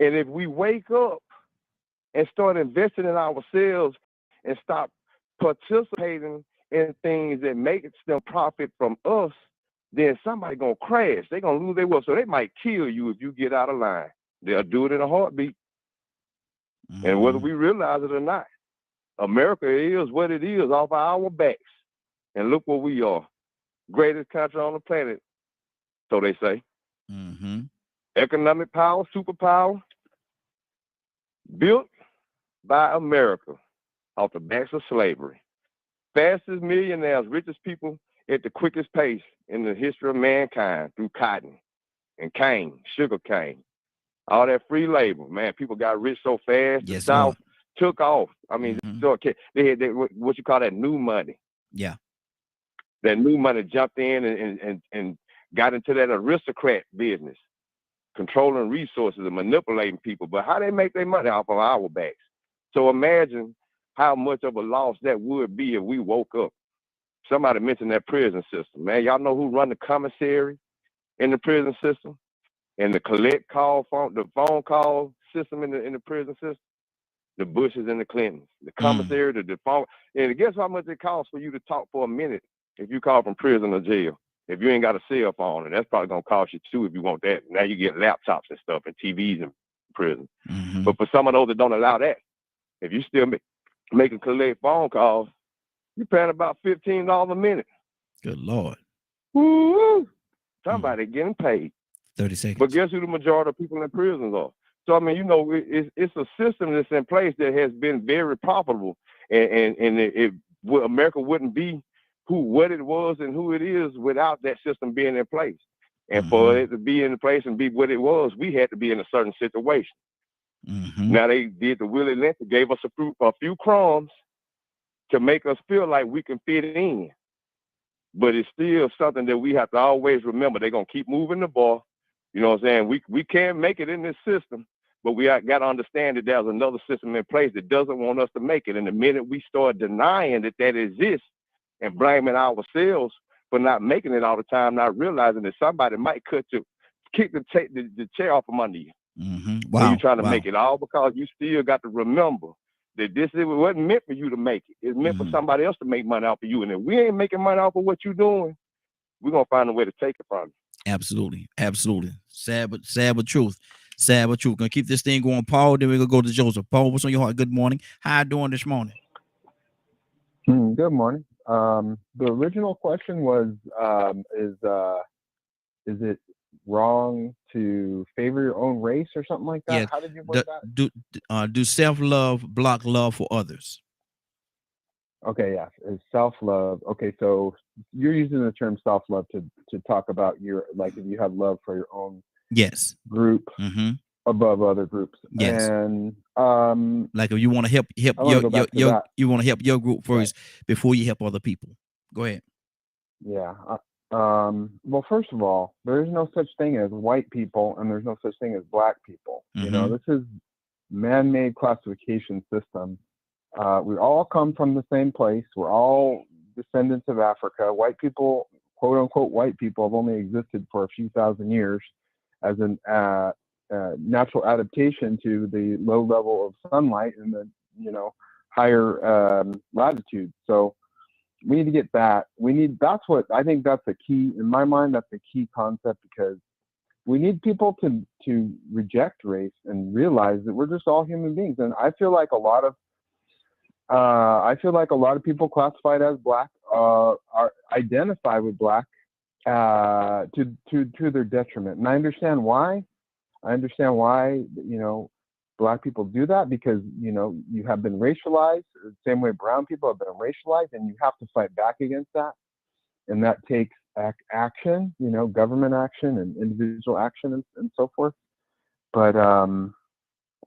And if we wake up and start investing in ourselves and stop participating in things that make them profit from us, then somebody gonna crash. They gonna lose their will. So they might kill you if you get out of line. They'll do it in a heartbeat. And whether we realize it or not, America is what it is off our backs. And look where we are. Greatest country on the planet, so they say. Economic power, superpower, built by America off the backs of slavery. Fastest millionaires, richest people at the quickest pace in the history of mankind through cotton and cane, sugar cane. All that free labor, man, people got rich so fast. The South took off. I mean, so they had what you call that new money. Yeah. That new money jumped in and got into that aristocrat business, controlling resources and manipulating people. But how they make their money off of our backs? So imagine how much of a loss that would be if we woke up. Somebody mentioned that prison system, man. Y'all know who run the commissary in the prison system and the the phone call system in the prison system? The Bushes and the Clintons, the commissary, the phone. And guess how much it costs for you to talk for a minute if you call from prison or jail? If you ain't got a cell phone, and that's probably gonna cost you too if you want that. Now you get laptops and stuff and TVs in prison. But for some of those that don't allow that, if you still making collect phone calls, you paying about $15 a minute. Good Lord. Woo! Somebody getting paid. 30 seconds. But guess who the majority of people in prisons are? So I mean, you know, it's a system that's in place that has been very profitable, and America wouldn't be what it was and who it is without that system being in place. And for it to be in place and be what it was, we had to be in a certain situation. Now they did the Willie Lynch, gave us a few crumbs to make us feel like we can fit in, but it's still something that we have to always remember. They're gonna keep moving the ball. You know what I'm saying? We can't make it in this system, but we got to understand that there's another system in place that doesn't want us to make it. And the minute we start denying that exists and blaming ourselves for not making it all the time, not realizing that somebody might kick the chair off from under you. Wow. You're trying to make it all because you still got to remember that it wasn't meant for you to make it. It's meant for somebody else to make money off of you. And if we ain't making money off of what you're doing, we're going to find a way to take it from you. Absolutely. Sad but truth. Gonna keep this thing going, Paul. Then we're gonna go to Joseph. Paul, what's on your heart? Good morning. How you doing this morning? Good morning. The original question was, is it wrong to favor your own race or something like that? Yeah. How did you word that? Do self-love block love for others? Okay, yeah, it's self-love. Okay, so you're using the term self-love to talk about if you have love for your own group above other groups. Yes. And like if you want to help you want to help your group first before you help other people. Go ahead. Yeah. Well, first of all, there is no such thing as white people and there's no such thing as black people. You know, this is man-made classification system. We all come from the same place. We're all descendants of Africa. White people, quote unquote, white people have only existed for a few thousand years as a natural adaptation to the low level of sunlight in the, higher latitude. So we need to get that. That's what I think that's the key in my mind. That's the key concept, because we need people to reject race and realize that we're just all human beings. And I feel like a lot of people classified as black identify with black to their detriment, and I understand why. Black people do that because you have been racialized the same way brown people have been racialized, and you have to fight back against that, and that takes action, government action and individual action and so forth. But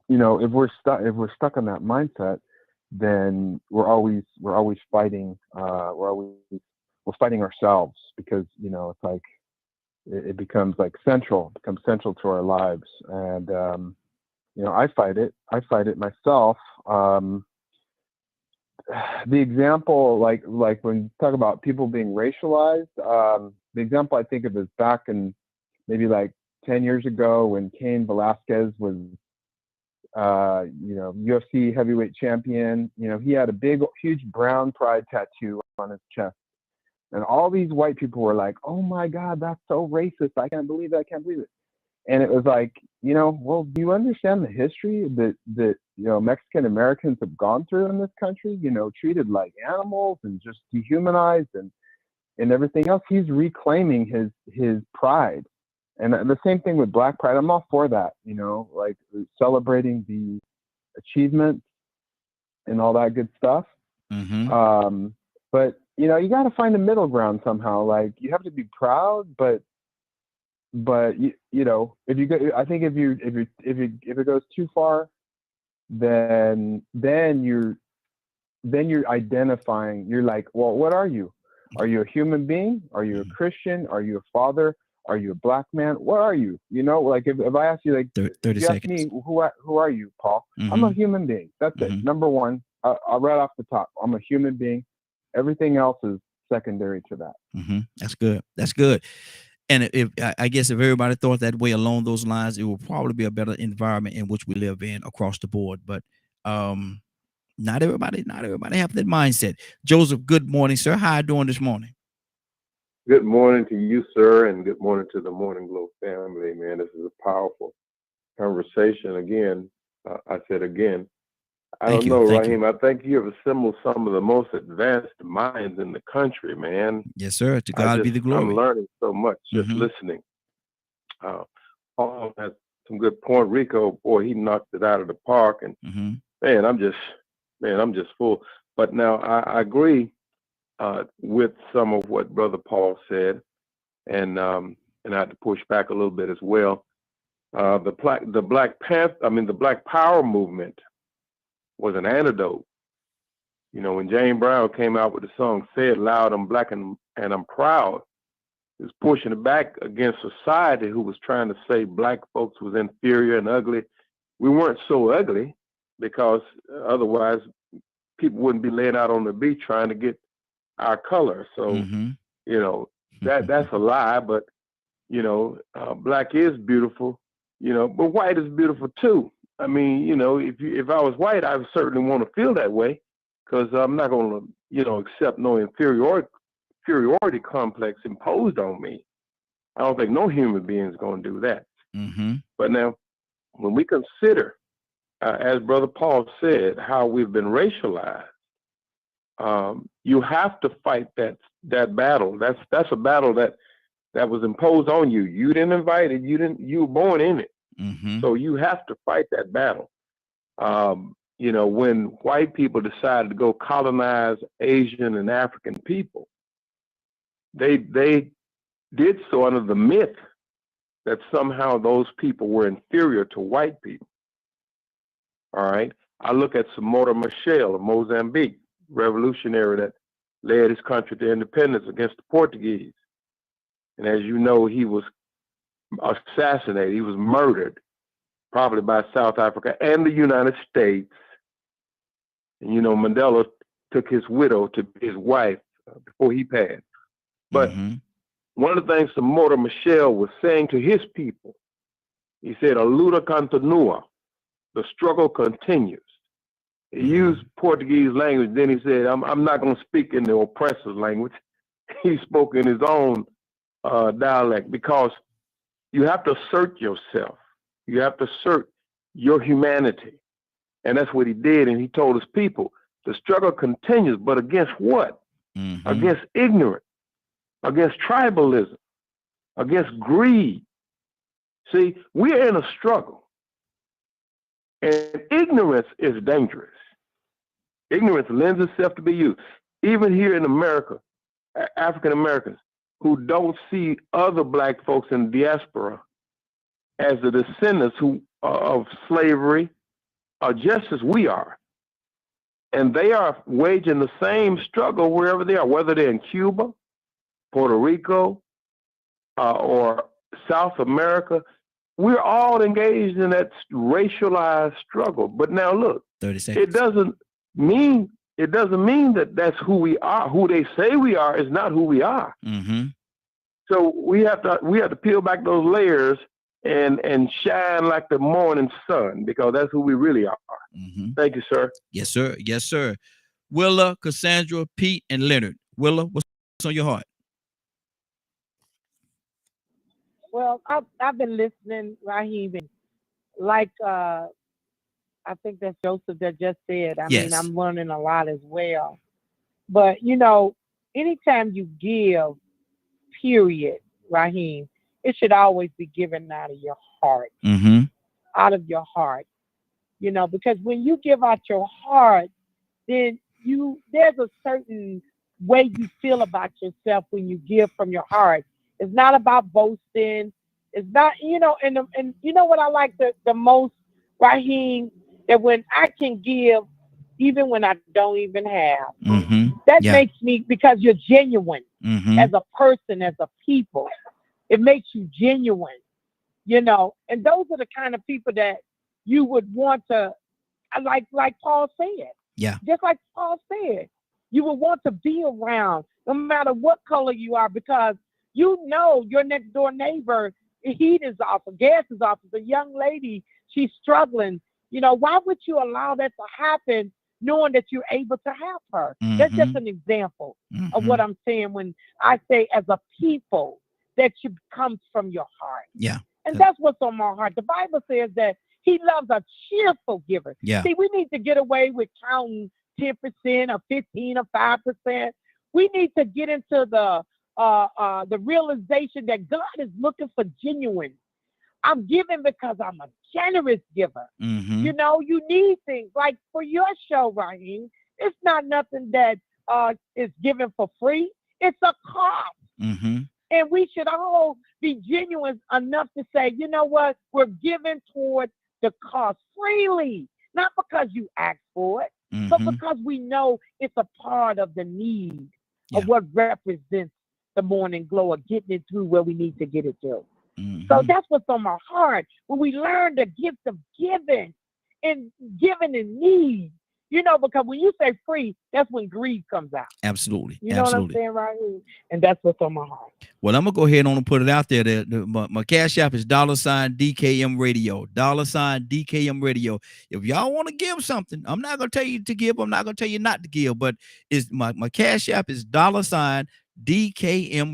if we're stuck on that mindset, then we're always fighting. We're fighting ourselves, because it's like it becomes central to our lives. And I fight it myself. The example, like when you talk about people being racialized, the example I think of is back in maybe 10 years ago when Cain Velasquez was UFC heavyweight champion. He had a huge brown pride tattoo on his chest, and all these white people were like, "Oh my God, that's so racist! I can't believe it! I can't believe it!" And it was like, well, do you understand the history that Mexican Americans have gone through in this country? Treated like animals and just dehumanized and everything else. He's reclaiming his pride. And the same thing with Black Pride. I'm all for that, celebrating the achievements and all that good stuff. But you got to find a middle ground somehow. You have to be proud, but if you go, I think if it goes too far, then you're identifying. You're like, well, what are you? Are you a human being? Are you a Christian? Are you a father? Are you a black man? What are you? If I ask you, 30 you seconds. ask me, who are you, Paul? I'm a human being. That's it. Number one, right off the top, I'm a human being. Everything else is secondary to that. That's good. That's good. And if I guess if everybody thought that way along those lines, it will probably be a better environment in which we live in across the board. But not everybody have that mindset. Joseph, good morning, sir. How are you doing this morning? Good morning to you, sir, and good morning to the Morning Glow family, man. This is a powerful conversation. Again, I said again, I don't know, Raheem. I think you have assembled some of the most advanced minds in the country, man. Yes, sir. To God be the glory. I'm learning so much just listening. Paul has some good point. Rico, boy, he knocked it out of the park, and man, I'm just full. But now I agree with some of what Brother Paul said, and I had to push back a little bit as well. The Black Power movement was an antidote. You know, when James Brown came out with the song "Say It Loud, I'm Black and I'm Proud," he was pushing it back against society who was trying to say black folks was inferior and ugly. We weren't so ugly, because otherwise people wouldn't be laying out on the beach trying to get our color. So, you know, that's a lie, but, you know, black is beautiful, you know, but white is beautiful too. I mean, you know, if I was white, I would certainly want to feel that way, because I'm not going to, you know, accept no inferiority complex imposed on me. I don't think no human being is going to do that. But now, when we consider, as Brother Paul said, how we've been racialized, you have to fight that battle. That's a battle that was imposed on you. You didn't invite it. You were born in it. So you have to fight that battle. You know, when white people decided to go colonize Asian and African people, they did so under the myth that somehow those people were inferior to white people. All right. I look at Samora Machel of Mozambique, revolutionary that led his country to independence against the Portuguese. And as you know, he was assassinated. He was murdered, probably by South Africa and the United States. And, you know, Mandela took his widow to be his wife before he passed. But one of the things Samora Machel was saying to his people, he said, "A luta continua," the struggle continues. He used Portuguese language. Then he said, I'm not going to speak in the oppressor's language. He spoke in his own dialect, because you have to assert yourself. You have to assert your humanity. And that's what he did. And he told his people, the struggle continues, but against what? Against ignorance, against tribalism, against greed. See, we're in a struggle. And ignorance is dangerous. Ignorance lends itself to be used. Even here in America, African Americans who don't see other black folks in the diaspora as the descendants of slavery are just as we are. And they are waging the same struggle wherever they are, whether they're in Cuba, Puerto Rico, or South America. We're all engaged in that racialized struggle. But now look, 30 seconds. It doesn't mean that that's who we are. Who they say we are is not who we are. So we have to peel back those layers and shine like the morning sun, because that's who we really are. Thank you, sir. Yes, sir. Yes, sir. Willa, Cassandra, Pete, and Leonard. Willa, what's on your heart? Well, I've been listening, Raheem, and like I think that's Joseph that just said. I mean, I'm learning a lot as well. But you know, anytime you give, period, Raheem, it should always be given out of your heart. Out of your heart. You know, because when you give out your heart, then there's a certain way you feel about yourself when you give from your heart. It's not about boasting. It's not, you know, and you know what I like the most, Raheem, that when I can give, even when I don't even have, that makes me, because you're genuine as a person, as a people. It makes you genuine, you know, and those are the kind of people that you would want to, like Paul said, Yeah. Just like Paul said, you will want to be around no matter what color you are, because you know your next door neighbor, heat is off, or gas is off, the young lady, she's struggling. Why would you allow that to happen knowing that you're able to help her? That's just an example of what I'm saying when I say as a people that you comes from your heart. Yeah. And that's what's on my heart. The Bible says that he loves a cheerful giver. Yeah. See, we need to get away with counting 10% or 15 or 5%. We need to get into the realization that God is looking for genuine. I'm giving because I'm a generous giver. You need things like for your show, Raheem. It's not nothing that is given for free. It's a cost. And we should all be genuine enough to say, you know what? We're giving towards the cost freely, not because you asked for it, but because we know it's a part of the need of what represents the morning glow of getting it through where we need to get it through. So that's what's on my heart. When we learn the gift of giving and giving in need, because when you say free, that's when greed comes out. Absolutely. You know what I'm saying, right? And that's what's on my heart. Well, I'm going to go ahead on and put it out there. My Cash App is $DKM Radio. $DKM Radio. If y'all want to give something, I'm not going to tell you to give. I'm not going to tell you not to give. But it's my Cash App is $DKM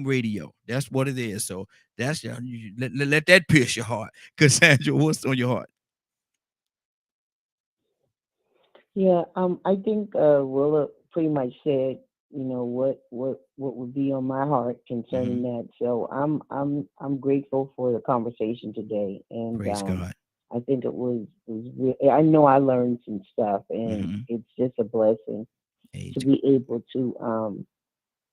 Radio. That's what it is. So that's let that pierce your heart. Cassandra, what's on your heart? Yeah, I think Willa pretty much said, what would be on my heart concerning that. So I'm grateful for the conversation today, and praise God. I think it was I know I learned some stuff, and it's just a blessing to be able to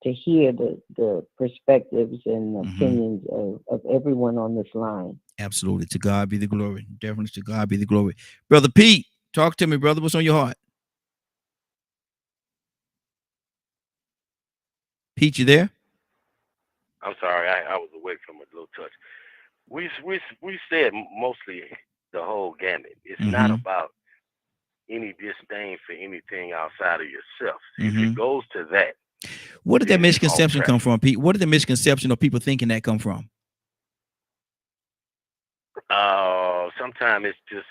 hear the perspectives and opinions of everyone on this line. Absolutely. To God be the glory. Definitely to God be the glory. Brother Pete, talk to me, brother. What's on your heart? Pete, you there? I'm sorry, I was away from a little touch. We said mostly the whole gamut. It's not about any disdain for anything outside of yourself. If it goes to that, where did that misconception come from, Pete? What did the misconception of people thinking that come from? Sometimes it's just,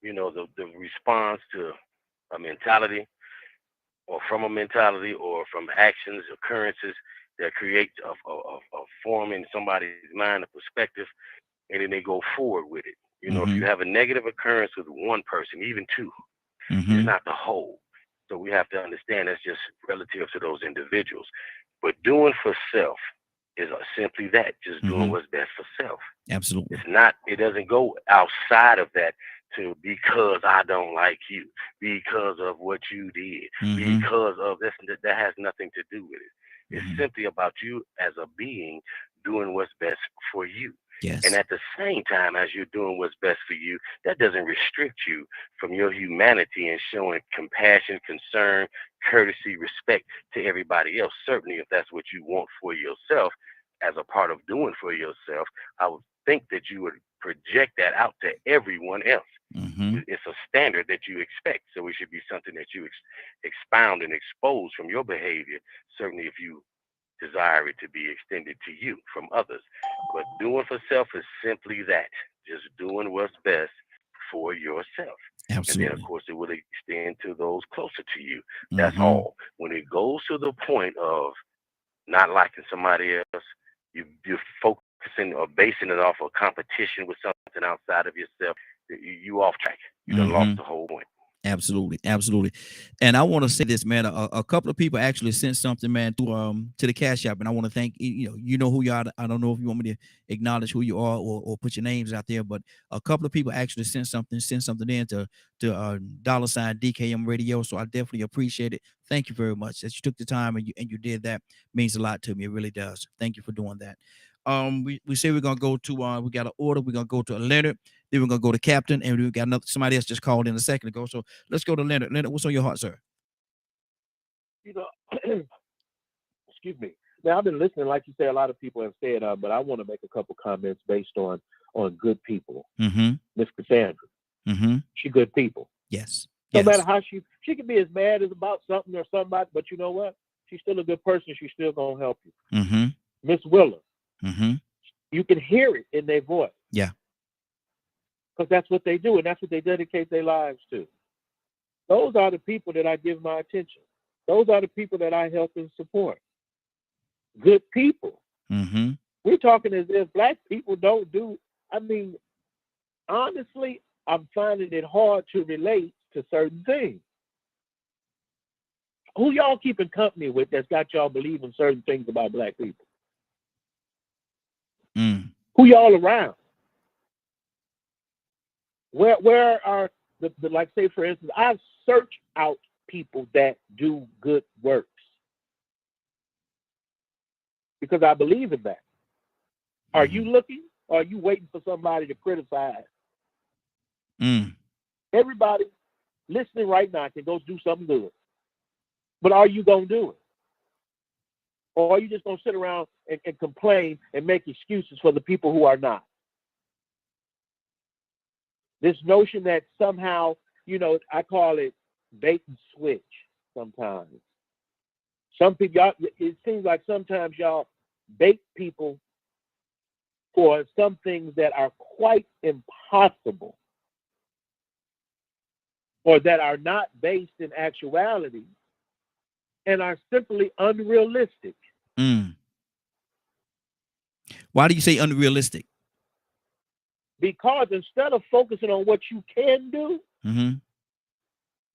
the response to a mentality, or from a mentality, or from actions, occurrences that create a form in somebody's mind, a perspective, and then they go forward with it. If you have a negative occurrence with one person, even two, it's not the whole. So we have to understand that's just relative to those individuals. But doing for self is simply that, just doing what's best for self. Absolutely. It's not, it doesn't go outside of that to because I don't like you, because of what you did, because of this. That has nothing to do with it. It's simply about you as a being doing what's best for you. Yes. And at the same time, as you're doing what's best for you, that doesn't restrict you from your humanity and showing compassion, concern, courtesy, respect to everybody else. Certainly, if that's what you want for yourself, as a part of doing for yourself, I would think that you would project that out to everyone else. It's a standard that you expect. So it should be something that you expound and expose from your behavior, certainly if you desire it to be extended to you from others. But doing for self is simply that, just doing what's best for yourself. Absolutely. And then, of course, it will extend to those closer to you. That's all. When it goes to the point of not liking somebody else, you're focusing or basing it off of competition with something outside of yourself, you off track. You done lost the whole point. Absolutely, absolutely. And I want to say this, man. A couple of people actually sent something, man, to the Cash App, and I want to thank you know who you are. I don't know if you want me to acknowledge who you are or put your names out there, but a couple of people actually sent something in to $DKM Radio. So I definitely appreciate it. Thank you very much that you took the time and you did that. Means a lot to me. It really does. Thank you for doing that. We say we're gonna go to we got an order. We're gonna go to Leonard. Then we're gonna go to Captain, and we got somebody else just called in a second ago. So let's go to Leonard. Leonard, what's on your heart, sir? Excuse me. Now I've been listening, like you say, a lot of people have said, but I want to make a couple comments based on good people. Miss Cassandra, she good people. Yes. No Yes. matter how she can be as mad as about something or somebody, but you know what? She's still a good person. She's still gonna help you. Mm-hmm. Miss Willer, Mm-hmm. you can hear it in their voice. Yeah. Because that's what they do, and that's what they dedicate their lives to. Those are the people that I give my attention. Those are the people that I help and support. Good people. Mm-hmm. We're talking as if black people don't do. I mean, honestly, I'm finding it hard to relate to certain things. Who y'all keeping company with that's got y'all believing certain things about black people? Mm. Who y'all around? Where are the like, say for instance, I search out people that do good works because I believe in that. Are you looking, or are you waiting for somebody to criticize? Mm. Everybody listening right now can go do something good, but are you gonna do it? Or are you just gonna sit around and complain and make excuses for the people who are not? This notion that somehow, I call it bait and switch sometimes. Some people, y'all, it seems like sometimes y'all bait people for some things that are quite impossible or that are not based in actuality and are simply unrealistic. Mm. Why do you say unrealistic? Because instead of focusing on what you can do, Mm-hmm.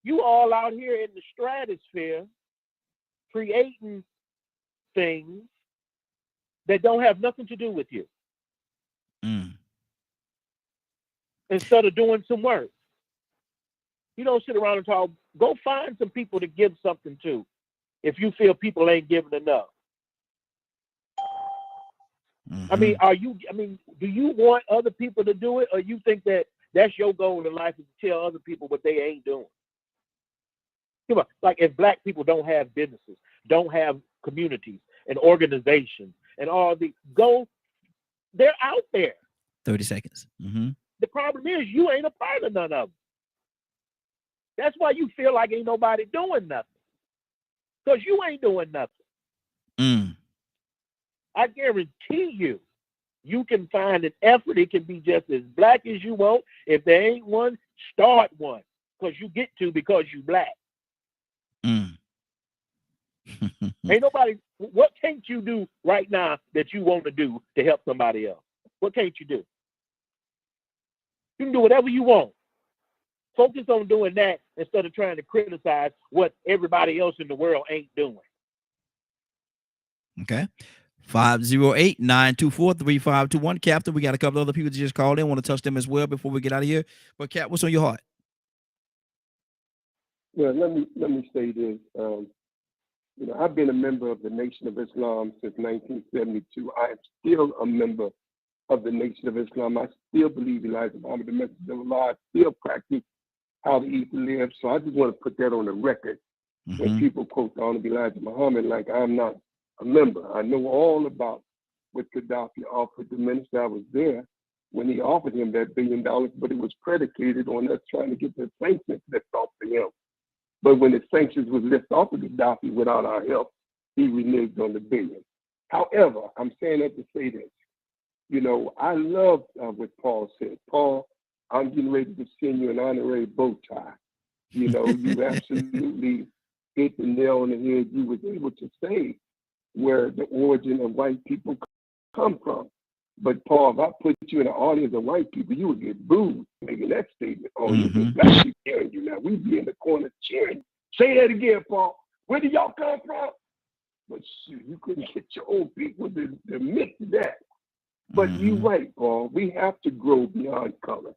you all out here in the stratosphere creating things that don't have nothing to do with you. Mm. Instead of doing some work. You don't sit around and talk. Go find some people to give something to if you feel people ain't giving enough. Mm-hmm. Do you want other people to do it, or you think that that's your goal in life is to tell other people what they ain't doing? Come on, like if black people don't have businesses, don't have communities and organizations and all they're out there. 30 seconds. Mm-hmm. The problem is you ain't a part of none of them. That's why you feel like ain't nobody doing nothing. Because you ain't doing nothing. Mm. I guarantee you can find an effort. It can be just as black as you want. If there ain't one, start one. Because you get to because you black. Mm. Ain't nobody, what can't you do right now that you want to do to help somebody else? What can't you do? You can do whatever you want. Focus on doing that instead of trying to criticize what everybody else in the world ain't doing. Okay. 508-924-3521. Captain, we got a couple other people that just called in. Want to touch them as well before we get out of here. But Cap, what's on your heart? Well, let me say this. I've been a member of the Nation of Islam since 1972. I am still a member of the Nation of Islam. I still believe Elijah Muhammad, the messenger of Allah. I still practice how to eat and live. So I just want to put that on the record. Mm-hmm. When people quote the Honorable Elijah Muhammad, like I'm not a member. I know all about what Gaddafi offered the minister. I was there when he offered him that $1 billion, but it was predicated on us trying to get the sanctions lifted off of him. But when the sanctions was lifted off of Gaddafi without our help, he reneged on the $1 billion. However, I'm saying that to say this. I love what Paul said. Paul, I'm getting ready to send you an honorary bow tie. You absolutely hit the nail on the head. You was able to say where the origin of white people come from. But Paul, if I put you in an audience of white people, you would get booed making that statement. Oh, you get black people cheering you now. We'd be in the corner cheering. Say that again, Paul. Where do y'all come from? But shoot, you couldn't get your own people to admit to that. But you're right, Paul. We have to grow beyond color.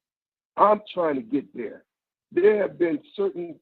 I'm trying to get there. There have been certain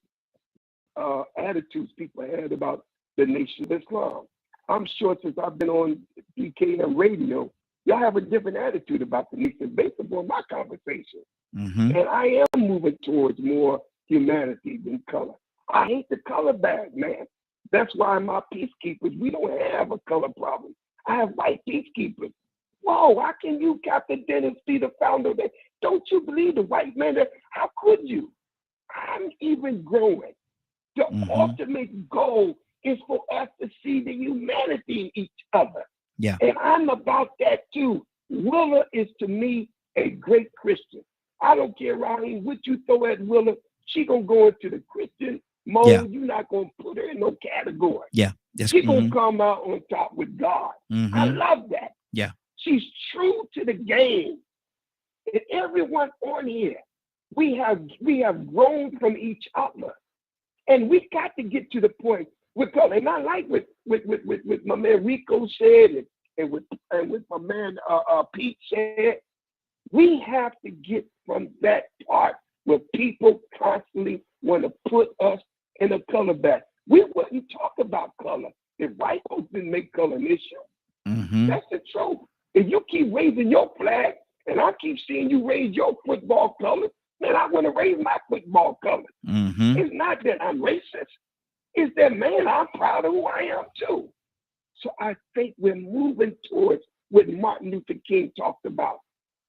attitudes people had about the Nation of Islam. I'm sure since I've been on DKM radio, y'all have a different attitude about the nation based upon my conversation. Mm-hmm. And I am moving towards more humanity than color. I hate the color bag, man. That's why my peacekeepers, we don't have a color problem. I have white peacekeepers. Whoa, how can you, Captain Dennis, be the founder of that? Don't you believe the white man? How could you? I'm even growing. The ultimate goal is for us to see the humanity in each other. Yeah. And I'm about that too. Willa is to me a great Christian. I don't care, Raheem, what you throw at Willa, she gonna go into the Christian mode. Yeah. You're not gonna put her in no category. Yeah. She gonna come out on top with God. I love that. Yeah. She's true to the game. And everyone on here, we have grown from each other. And we got to get to the point with color. And I like what my man Rico said and with my man Pete said. We have to get from that part where people constantly want to put us in a color bag. We wouldn't talk about color if white folks didn't make color an issue. That's the truth. If you keep raising your flag and I keep seeing you raise your football colors, man, I want to raise my football colors. It's not that I'm racist. It's that, man, I'm proud of who I am too. So I think we're moving towards what Martin Luther King talked about.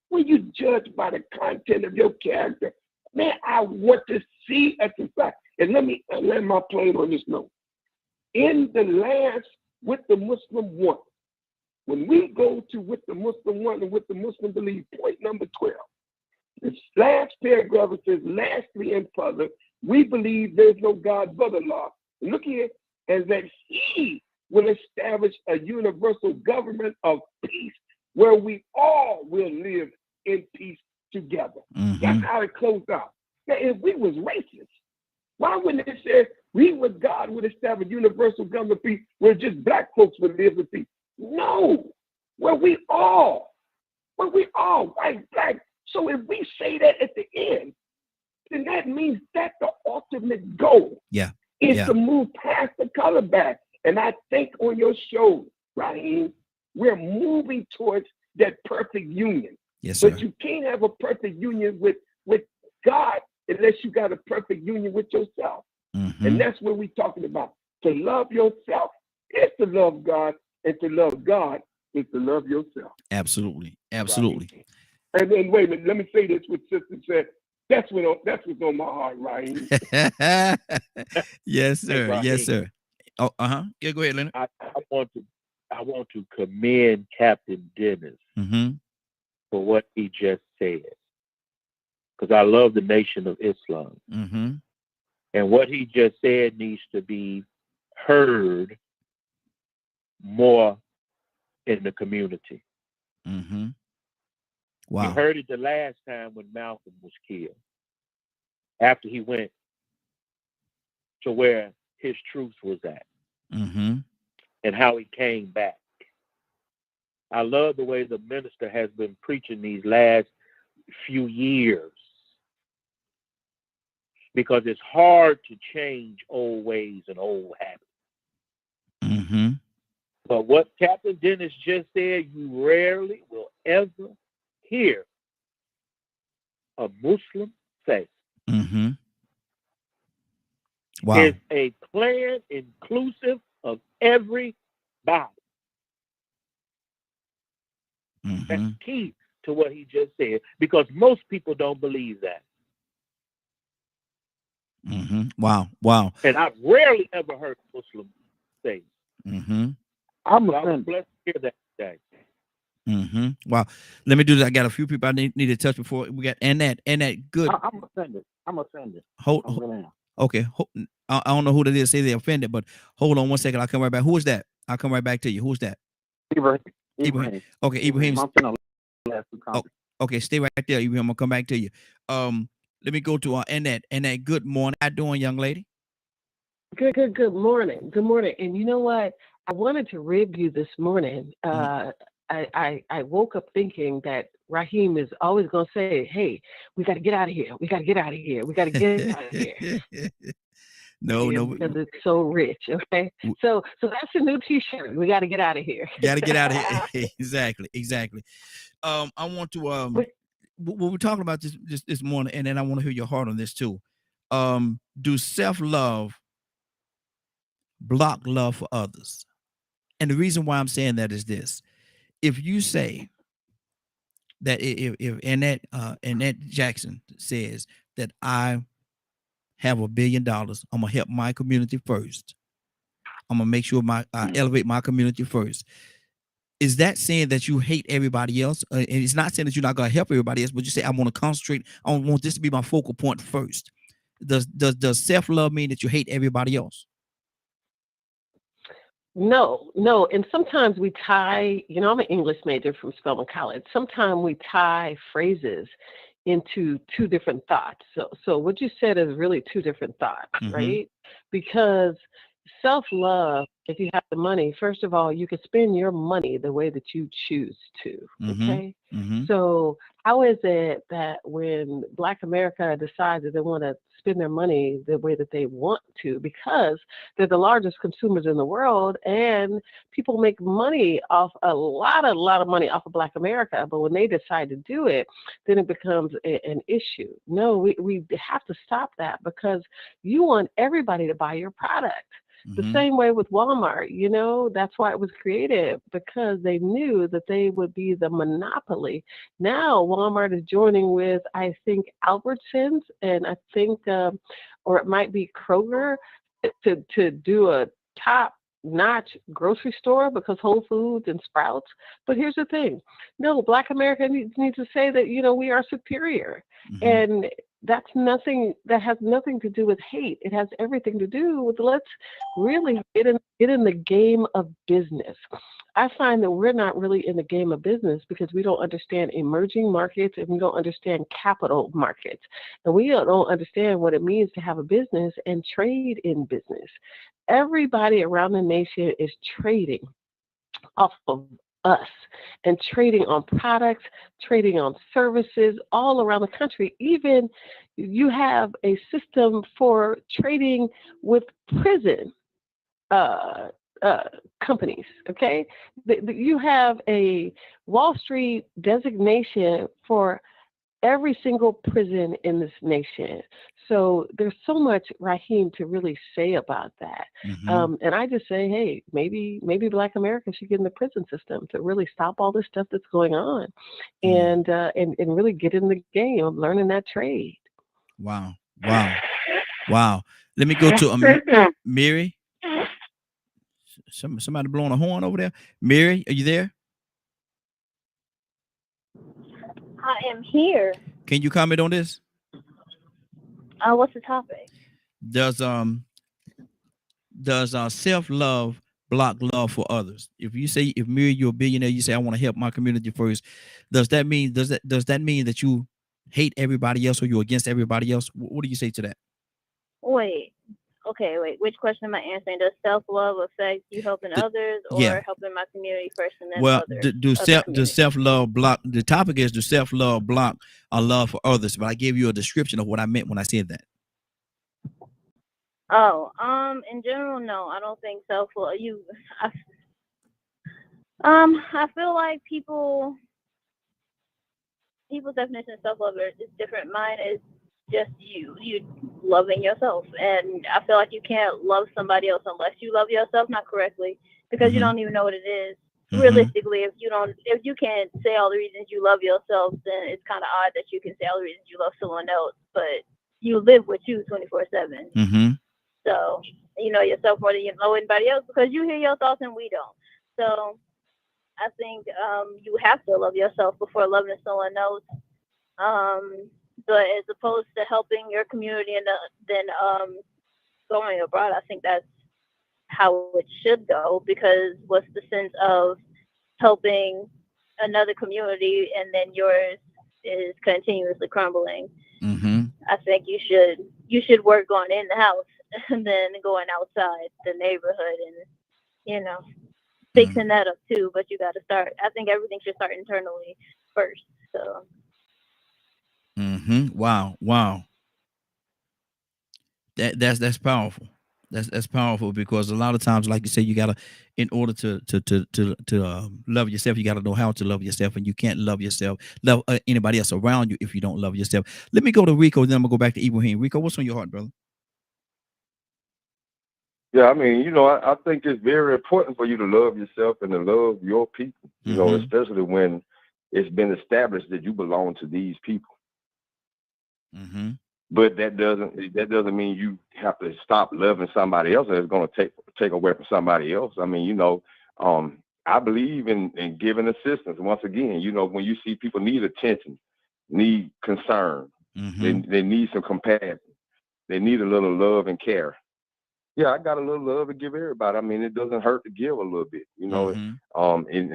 When you judge by the content of your character, man, I want to see at the fact. And let me land my plane on this note. In the last, what the Muslim want, when we go to what the Muslim want and what the Muslim believe, point number 12, this last paragraph it says, lastly and further, we believe there's no God but Allah. Look here, and that He will establish a universal government of peace where we all will live in peace together. That's how it closed out. Now, if we was racist, why wouldn't it say we with God would establish universal government of peace where just black folks would live in peace? No, where we all, white, black. So if we say that at the end, then that means that the ultimate goal is to move past the color back. And I think on your show, Raheem, we're moving towards that perfect union. Yes, sir. But you can't have a perfect union with God unless you got a perfect union with yourself. And that's what we're talking about. To love yourself is to love God, and to love God is to love yourself. Absolutely. Absolutely. Right? And then wait a minute, let me say this what Sister said. That's what's on my heart, Raheem. Yes, sir. Hey, yes, sir. Oh, yeah, go ahead, Leonard. I want to commend Captain Dennis for what he just said, because I love the Nation of Islam, and what he just said needs to be heard more in the community. Wow. You heard it the last time when Malcolm was killed, after he went to where his truth was at, and how he came back. I love the way the minister has been preaching these last few years, because it's hard to change old ways and old habits. But what Captain Dennis just said, you rarely will ever hear a Muslim say. Wow. It's a plan inclusive of everybody. That's key to what he just said, because most people don't believe that. Wow. Wow. And I've rarely ever heard a Muslim say. I'm I was blessed to hear that today. Wow. Let me do this. I got a few people I need to touch before we got and that good. I'm offended. Okay. I don't know who that is. Say they're offended, but hold on one second. I'll come right back. Who is that? I'll come right back to you. Who's that? Ibrahim. Okay, Ibrahim. Oh, okay, stay right there, Ibrahim. I'll come back to you. Let me go to Annette. Annette, good morning. How you doing, young lady? Good morning. Good morning. And you know what? I wanted to rib you this morning. I woke up thinking that Raheem is always going to say, hey, we got to get out of here. We got to get out of here. We got to get out of here. No. Because it's so rich. Okay. So that's a new T-shirt. We got to get out of here. Got to get out of here. Exactly. I want to, what we're talking about this morning, and then I want to hear your heart on this too. Do self-love block love for others? And the reason why I'm saying that is this. If you say that if Annette Jackson says that I have $1 billion. I'm gonna help my community first. I'm gonna make sure I elevate my community first. Is that saying that you hate everybody else? And it's not saying that you're not gonna help everybody else, but you say I want to concentrate. I want this to be my focal point first. Does self-love mean that you hate everybody else? No, no. And sometimes we tie, I'm an English major from Spelman College. Sometimes we tie phrases into two different thoughts. So what you said is really two different thoughts, right? Because self-love, if you have the money, first of all, you can spend your money the way that you choose to, okay? So how is it that when Black America decides that they want to spend their money the way that they want to, because they're the largest consumers in the world and people make money off a lot of money off of Black America, but when they decide to do it, then it becomes an issue. No, we have to stop that, because you want everybody to buy your product. The same way with Walmart, that's why it was created, because they knew that they would be the monopoly. Now Walmart is joining with, I think, Albertsons, and I think, or it might be Kroger, to do a top-notch grocery store, because Whole Foods and Sprouts. But here's the thing. No, Black America needs to say that, we are superior. And that has nothing to do with hate. It has everything to do with, let's really get in the game of business. I find that we're not really in the game of business because we don't understand emerging markets, and we don't understand capital markets. And we don't understand what it means to have a business and trade in business. Everybody around the nation is trading off of us and trading on products, trading on services all around the country. Even you have a system for trading with prison companies, okay? You have a Wall Street designation for every single prison in this nation. So there's so much, Raheem, to really say about that. And I just say, hey, maybe Black America should get in the prison system to really stop all this stuff that's going on, and really get in the game of learning that trade. Wow. Let me go to Mary. Somebody blowing a horn over there. Mary, are you there? I am here. Can you comment on this? What's the topic? Does self-love block love for others? If Mary, you're a billionaire, you say I want to help my community first. Does that mean that you hate everybody else, or you're against everybody else? What do you say to that? Wait. Which question am I answering? Does self-love affect you helping others, or helping my community first and then others? Does self-love block? The topic is, does self-love block our love for others? But I gave you a description of what I meant when I said that. In general, no, I don't think self-love. I feel like people's definition of self-love is different. Mine is just you loving yourself, and I feel like you can't love somebody else unless you love yourself not correctly, because you don't even know what it is. Realistically, if you can't say all the reasons you love yourself, then it's kind of odd that you can say all the reasons you love someone else, but you live with you 24/7. So you know yourself more than you know anybody else, because you hear your thoughts and we don't. So I think you have to love yourself before loving someone else. But as opposed to helping your community and then going abroad, I think that's how it should go, because what's the sense of helping another community and then yours is continuously crumbling? I think you should work on in the house and then going outside the neighborhood and fixing that up too. But you got to start. I think everything should start internally first. So. Wow. That's powerful. That's powerful, because a lot of times, like you say, you gotta, in order to love yourself, you gotta know how to love yourself, and you can't love anybody else around you if you don't love yourself. Let me go to Rico, then I'm gonna go back to Ibrahim. Rico, what's on your heart, brother? Yeah, I mean, I think it's very important for you to love yourself and to love your people. Especially when it's been established that you belong to these people. But that doesn't mean you have to stop loving somebody else, or it's going to take away from somebody else. I mean, I believe in giving assistance. Once again, when you see people need attention, need concern, they need some compassion, they need a little love and care. Yeah, I got a little love to give everybody. I mean, it doesn't hurt to give a little bit, and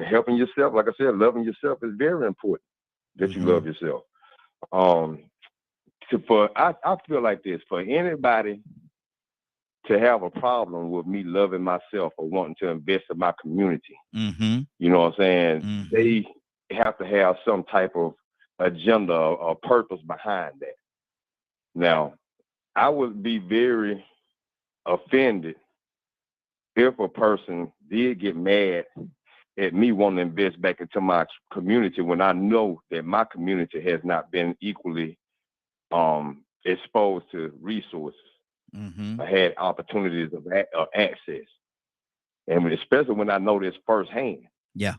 helping yourself. Like I said, loving yourself is very important, that you love yourself. I feel like this, for anybody to have a problem with me loving myself or wanting to invest in my community, you know what I'm saying? They have to have some type of agenda or purpose behind that. Now, I would be very offended if a person did get mad at me wanting to invest back into my community when I know that my community has not been equally exposed to resources. I had opportunities of access, and especially when I know this firsthand. Yeah.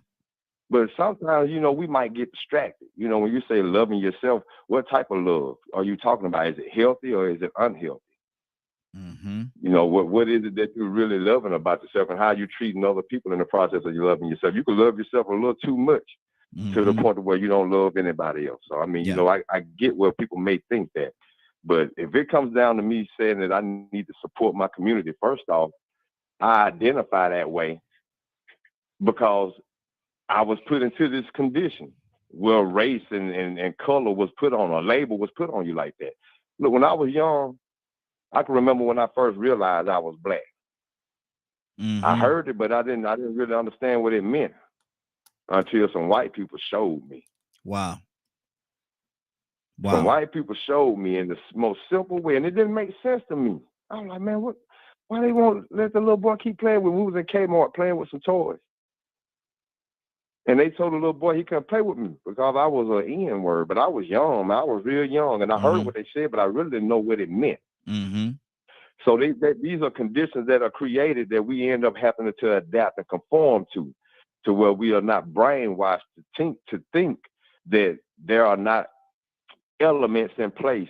But sometimes, we might get distracted. When you say loving yourself, what type of love are you talking about? Is it healthy or is it unhealthy? What is it that you're really loving about yourself, and how you treating other people in the process of you loving yourself? You can love yourself a little too much to the point where you don't love anybody else. So, I mean, I get where people may think that. But if it comes down to me saying that I need to support my community, first off, I identify that way because I was put into this condition where race and color was put on, a label was put on you like that. Look, when I was young, I can remember when I first realized I was black. I heard it, but I didn't really understand what it meant until some white people showed me. Wow. Some white people showed me in the most simple way, and it didn't make sense to me. I was like, man, why they won't let the little boy keep playing with? We was in Kmart playing with some toys. And they told the little boy he couldn't play with me because I was an N-word, but I was young. I was real young, and I heard what they said, but I really didn't know what it meant. So these are conditions that are created that we end up having to adapt and conform to where we are not brainwashed to think that there are not elements in place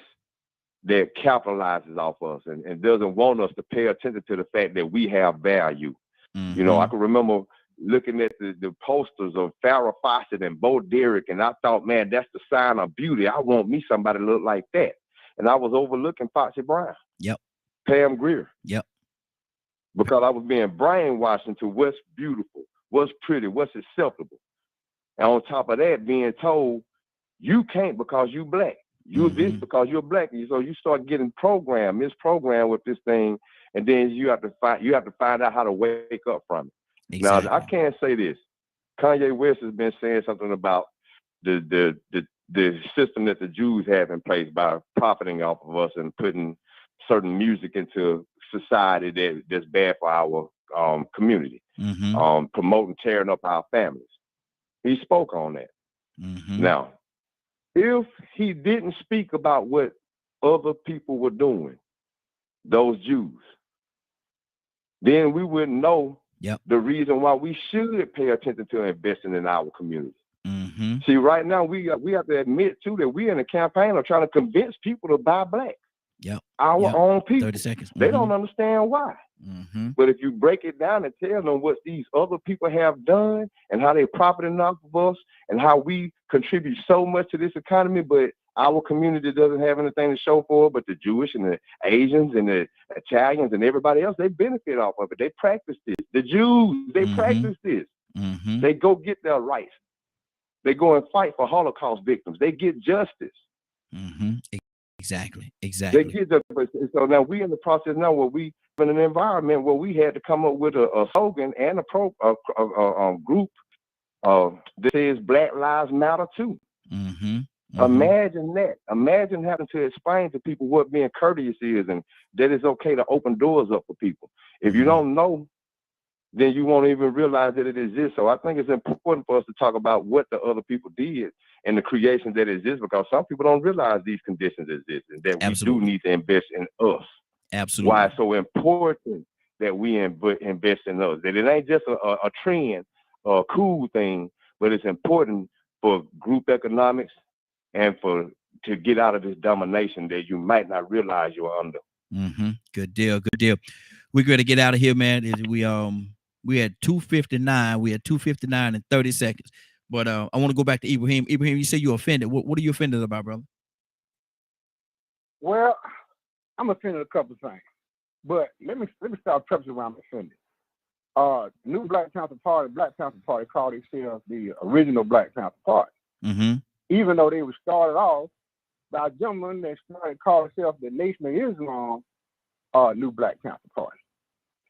that capitalizes off us and doesn't want us to pay attention to the fact that we have value. I can remember looking at the posters of Farrah Fawcett and Bo Derek, and I thought, man, that's the sign of beauty. I want me somebody to look like that. And I was overlooking Foxy Brown. Yep. Pam Grier. Yep. Because I was being brainwashed into what's beautiful, what's pretty, what's acceptable. And on top of that, being told, you can't because you black. You're this because you're black. So you start getting misprogrammed with this thing, and then you have to find out how to wake up from it. Exactly. Now, I can't say this. Kanye West has been saying something about the system that the Jews have in place by profiting off of us and putting certain music into society that's bad for our community, promoting tearing up our families. He spoke on that. Now, if he didn't speak about what other people were doing, those Jews, then we wouldn't know the reason why we should pay attention to investing in our community. See, right now we have to admit too that we're in a campaign of trying to convince people to buy black. Our own people. 30 seconds. They don't understand why. But if you break it down and tell them what these other people have done and how they're profiting off of us and how we contribute so much to this economy, but our community doesn't have anything to show for it, but the Jewish and the Asians and the Italians and everybody else, they benefit off of it. They practice this. The Jews, they practice this. They go get their rights. They go and fight for Holocaust victims. They get justice. Exactly. They get so now we in the process now where we in an environment where we had to come up with a slogan and a group that says Black Lives Matter too. Imagine that. Imagine having to explain to people what being courteous is and that it's okay to open doors up for people. If you don't know, then you won't even realize that it exists. So I think it's important for us to talk about what the other people did and the creation that exists, because some people don't realize these conditions exist and that we do need to invest in us. Absolutely. Why it's so important that we invest in us. That it ain't just a trend or a cool thing, but it's important for group economics and for to get out of this domination that you might not realize you're under. Good deal. Good deal. We're going to get out of here, man. We had 2:59. We had 2:59 and 30 seconds. But I want to go back to Ibrahim. Ibrahim, you say you're offended. What are you offended about, brother? Well, I'm offended a couple of things, but let me start preface why I'm offended. New Black Panther Party called themselves the original Black Panther Party. Even though they were started off by a gentleman that started calling himself the Nation of Islam, New Black Panther Party.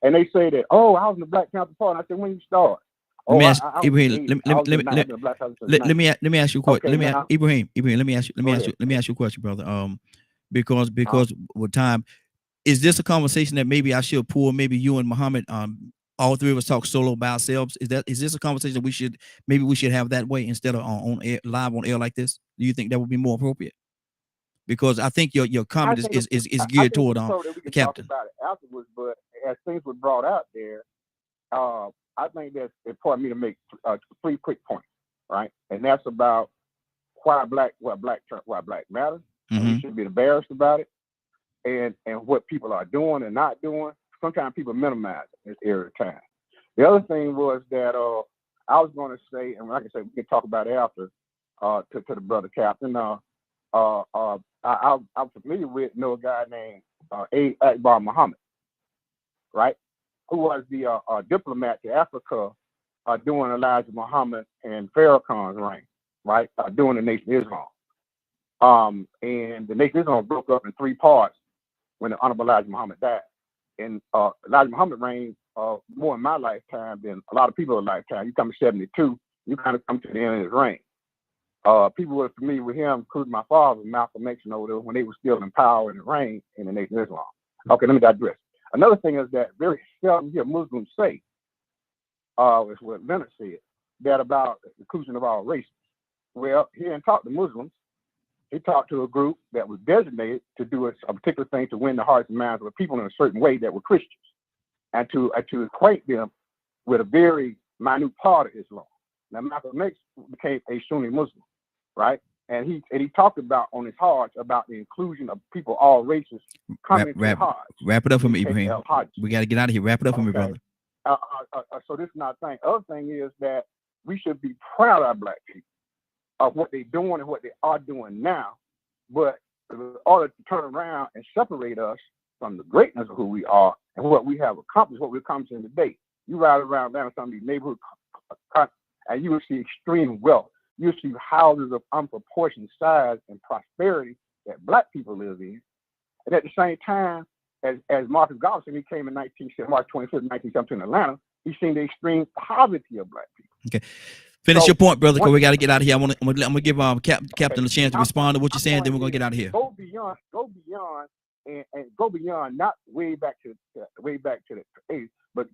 And they say that, oh, I was in the Black Panther Party. And I said, when you start? Let me ask Ibrahim. Let me ask you a question. Ibrahim. Let me ask you a question, brother. Because with time, is this a conversation that maybe I should pull? Maybe you and Muhammad, all three of us talk solo by ourselves. Is this a conversation we should have that way instead of on air, live on air like this? Do you think that would be more appropriate? Because I think your comment is geared toward the captain. Talk about it afterwards, but as things were brought out there, I think that's important me to make 3 quick points, right? And that's about why black matters. We should be embarrassed about it, and what people are doing and not doing. Sometimes people minimize it this area of time. The other thing was that I was going to say, and like I said, we can talk about it after to the brother captain. I'm familiar with a guy named A. Akbar Muhammad, right? Who was the diplomat to Africa during Elijah Muhammad and Farrakhan's reign, right? During the Nation of Islam. And the Nation of Islam broke up in 3 parts when the Honorable Elijah Muhammad died. And Elijah Muhammad reigned more in my lifetime than a lot of people's lifetime. You come to 72, you kind of come to the end of his reign. People were familiar with him, including my father, Malcolm X, when they were still in power and reign in the Nation of Islam. Okay, let me digress. Another thing is that very seldom hear Muslims say, is what Leonard said, that about the inclusion of all races. Well, he didn't talk to Muslims. He talked to a group that was designated to do a particular thing to win the hearts and minds of the people in a certain way that were Christians, and to equate them with a very minute part of Islam. Now, Malcolm X became a Sunni Muslim, right? And he talked about on his Hajj about the inclusion of people, all races, coming to Hajj. Wrap it up for me, Ibrahim. We got to get out of here. Wrap it up for me, brother. So this is not a thing. Other thing is that we should be proud of our black people, of what they're doing and what they are doing now. But in order to turn around and separate us from the greatness of who we are and what we have accomplished, what we're accomplishing today, you ride around down some of these neighborhoods and you will see extreme wealth. You'll see houses of unproportioned size and prosperity that black people live in. And at the same time, as Marcus Garvey said, he came in March 25th, 1917 in Atlanta, he's seen the extreme poverty of black people. Okay. Finish your point, brother, because we got to get out of here. I'm gonna give Captain a chance to respond to what you're saying, then we're gonna get out of here. Go beyond, not way back to the age, but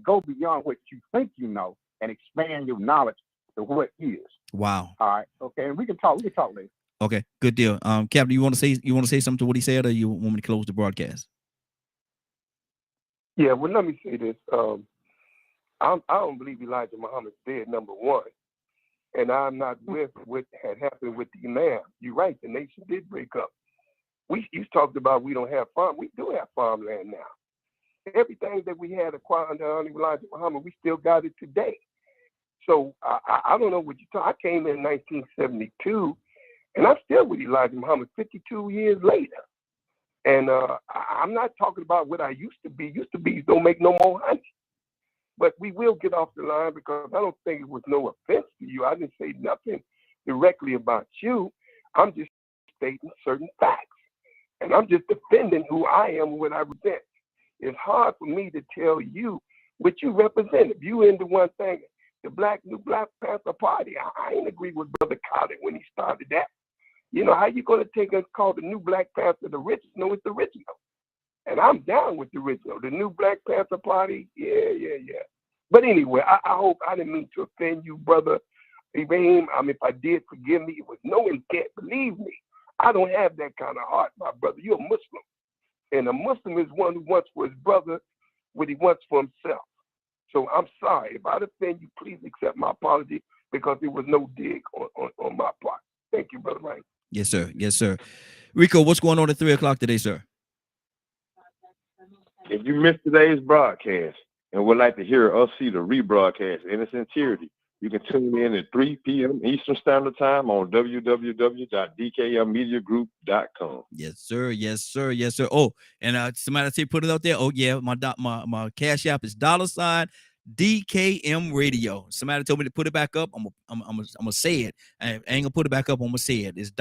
go beyond what you think you know and expand your knowledge to what is. Wow. All right. Okay. And we can talk later. Okay. Good deal. Captain, you want to say something to what he said, or you want me to close the broadcast? Yeah. Well, let me say this. I don't believe Elijah Muhammad's dead, number one. And I'm not with what had happened with the Imam. You're right. The nation did break up. You talked about we don't have farm. We do have farmland now. Everything that we had acquired under Elijah Muhammad, we still got it today. So I don't know what you're talking. I came in 1972, and I'm still with Elijah Muhammad 52 years later. And I'm not talking about what I used to be. Used to be don't make no more honey. But we will get off the line because I don't think it was no offense to you. I didn't say nothing directly about you. I'm just stating certain facts. And I'm just defending who I am and what I represent. It's hard for me to tell you what you represent. If you into one thing, the New Black Panther Party, I ain't agree with Brother Khaled when he started that. You know, how you going to take us call the New Black Panther the original? No, it's the original. And I'm down with the original. The New Black Panther Party, yeah. But anyway, I hope I didn't mean to offend you, Brother Ibrahim. If I did, forgive me. It was no intent. Believe me, I don't have that kind of heart, my brother. You're a Muslim. And a Muslim is one who wants for his brother what he wants for himself. So I'm sorry. If I offend you, please accept my apology because there was no dig on my part. Thank you, Brother Ryan. Yes, sir. Yes, sir. Rico, what's going on at 3 o'clock today, sir? If you missed today's broadcast and would like to hear us see the rebroadcast in its entirety, you can tune in at 3 p.m. Eastern Standard Time on www.dkmmediagroup.com. Yes, sir. Yes, sir. Yes, sir. Oh, and somebody say put it out there. Oh, yeah, my Cash App is $DKM Radio. Somebody told me to put it back up. I'm gonna say it. I ain't gonna put it back up. I'm gonna say it. It's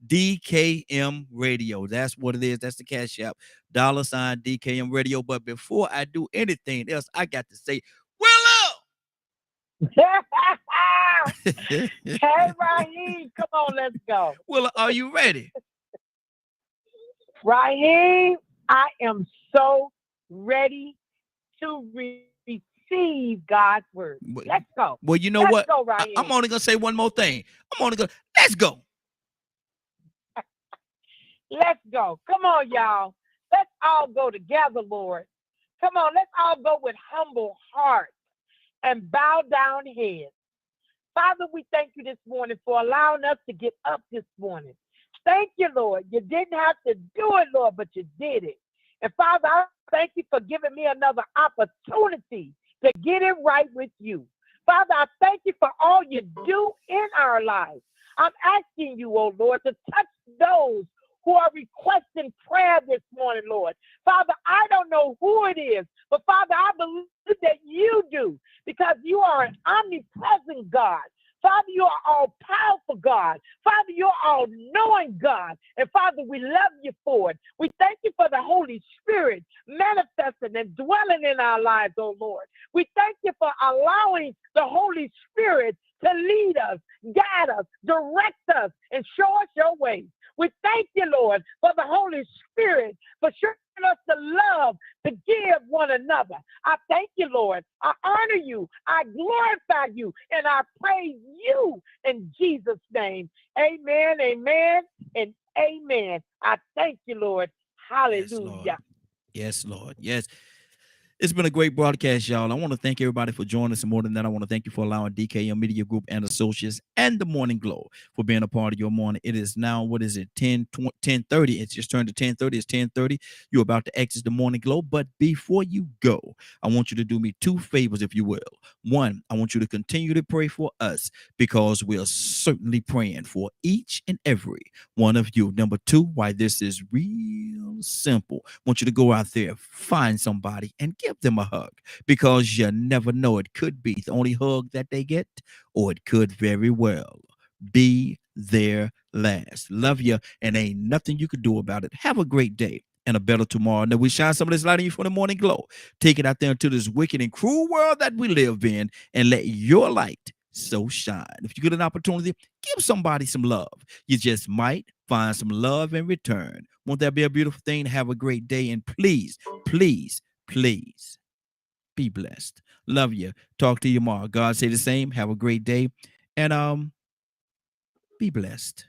$DKM Radio. That's what it is. That's the Cash App. $DKM Radio. But before I do anything else, I got to say, Willow. Hey, Raheem, come on, let's go. Willow, are you ready? Raheem, I am so ready to receive God's word. Let's go. Well, you know what? Go, Raheem. I'm only gonna say one more thing. Let's go. Let's go. Come on, y'all. Let's all go together, Lord. Come on, let's all go with humble hearts and bow down heads. Father, we thank you this morning for allowing us to get up this morning. Thank you, Lord. You didn't have to do it, Lord, but you did it. And Father, I thank you for giving me another opportunity to get it right with you. Father, I thank you for all you do in our lives. I'm asking you, oh Lord, to touch those who are requesting prayer this morning, Lord. Father, I don't know who it is, but Father, I believe that you do, because you are an omnipresent God. Father, you are all-powerful God. Father, you're all-knowing God. And Father, we love you for it. We thank you for the Holy Spirit manifesting and dwelling in our lives, oh Lord. We thank you for allowing the Holy Spirit to lead us, guide us, direct us, and show us your ways. We thank you, Lord, for the Holy Spirit, for showing us to love, to give one another. I thank you, Lord. I honor you. I glorify you, and I praise you in Jesus' name. Amen, amen, and amen. I thank you, Lord. Hallelujah. Yes, Lord. Yes. It's been a great broadcast, y'all. I want to thank everybody for joining us. More than that, I want to thank you for allowing DKM Media Group and Associates and the Morning Glow for being a part of your morning. It is now, 10:30. It's just turned to 10:30. It's 10:30. You're about to exit the Morning Glow. But before you go, I want you to do me two favors, if you will. One, I want you to continue to pray for us, because we are certainly praying for each and every one of you. Number two, why this is real simple. I want you to go out there, find somebody, and give them a hug, because you never know. It could be the only hug that they get, or it could very well be their last. Love you, and ain't nothing you can do about it. Have a great day and a better tomorrow. And then we shine some of this light on you from the Morning Glow. Take it out there into this wicked and cruel world that we live in, and let your light so shine. If you get an opportunity, give somebody some love. You just might find some love in return. Won't that be a beautiful thing? Have a great day, and please, please, please be blessed. Love you. Talk to you tomorrow. God say the same. Have a great day, and be blessed.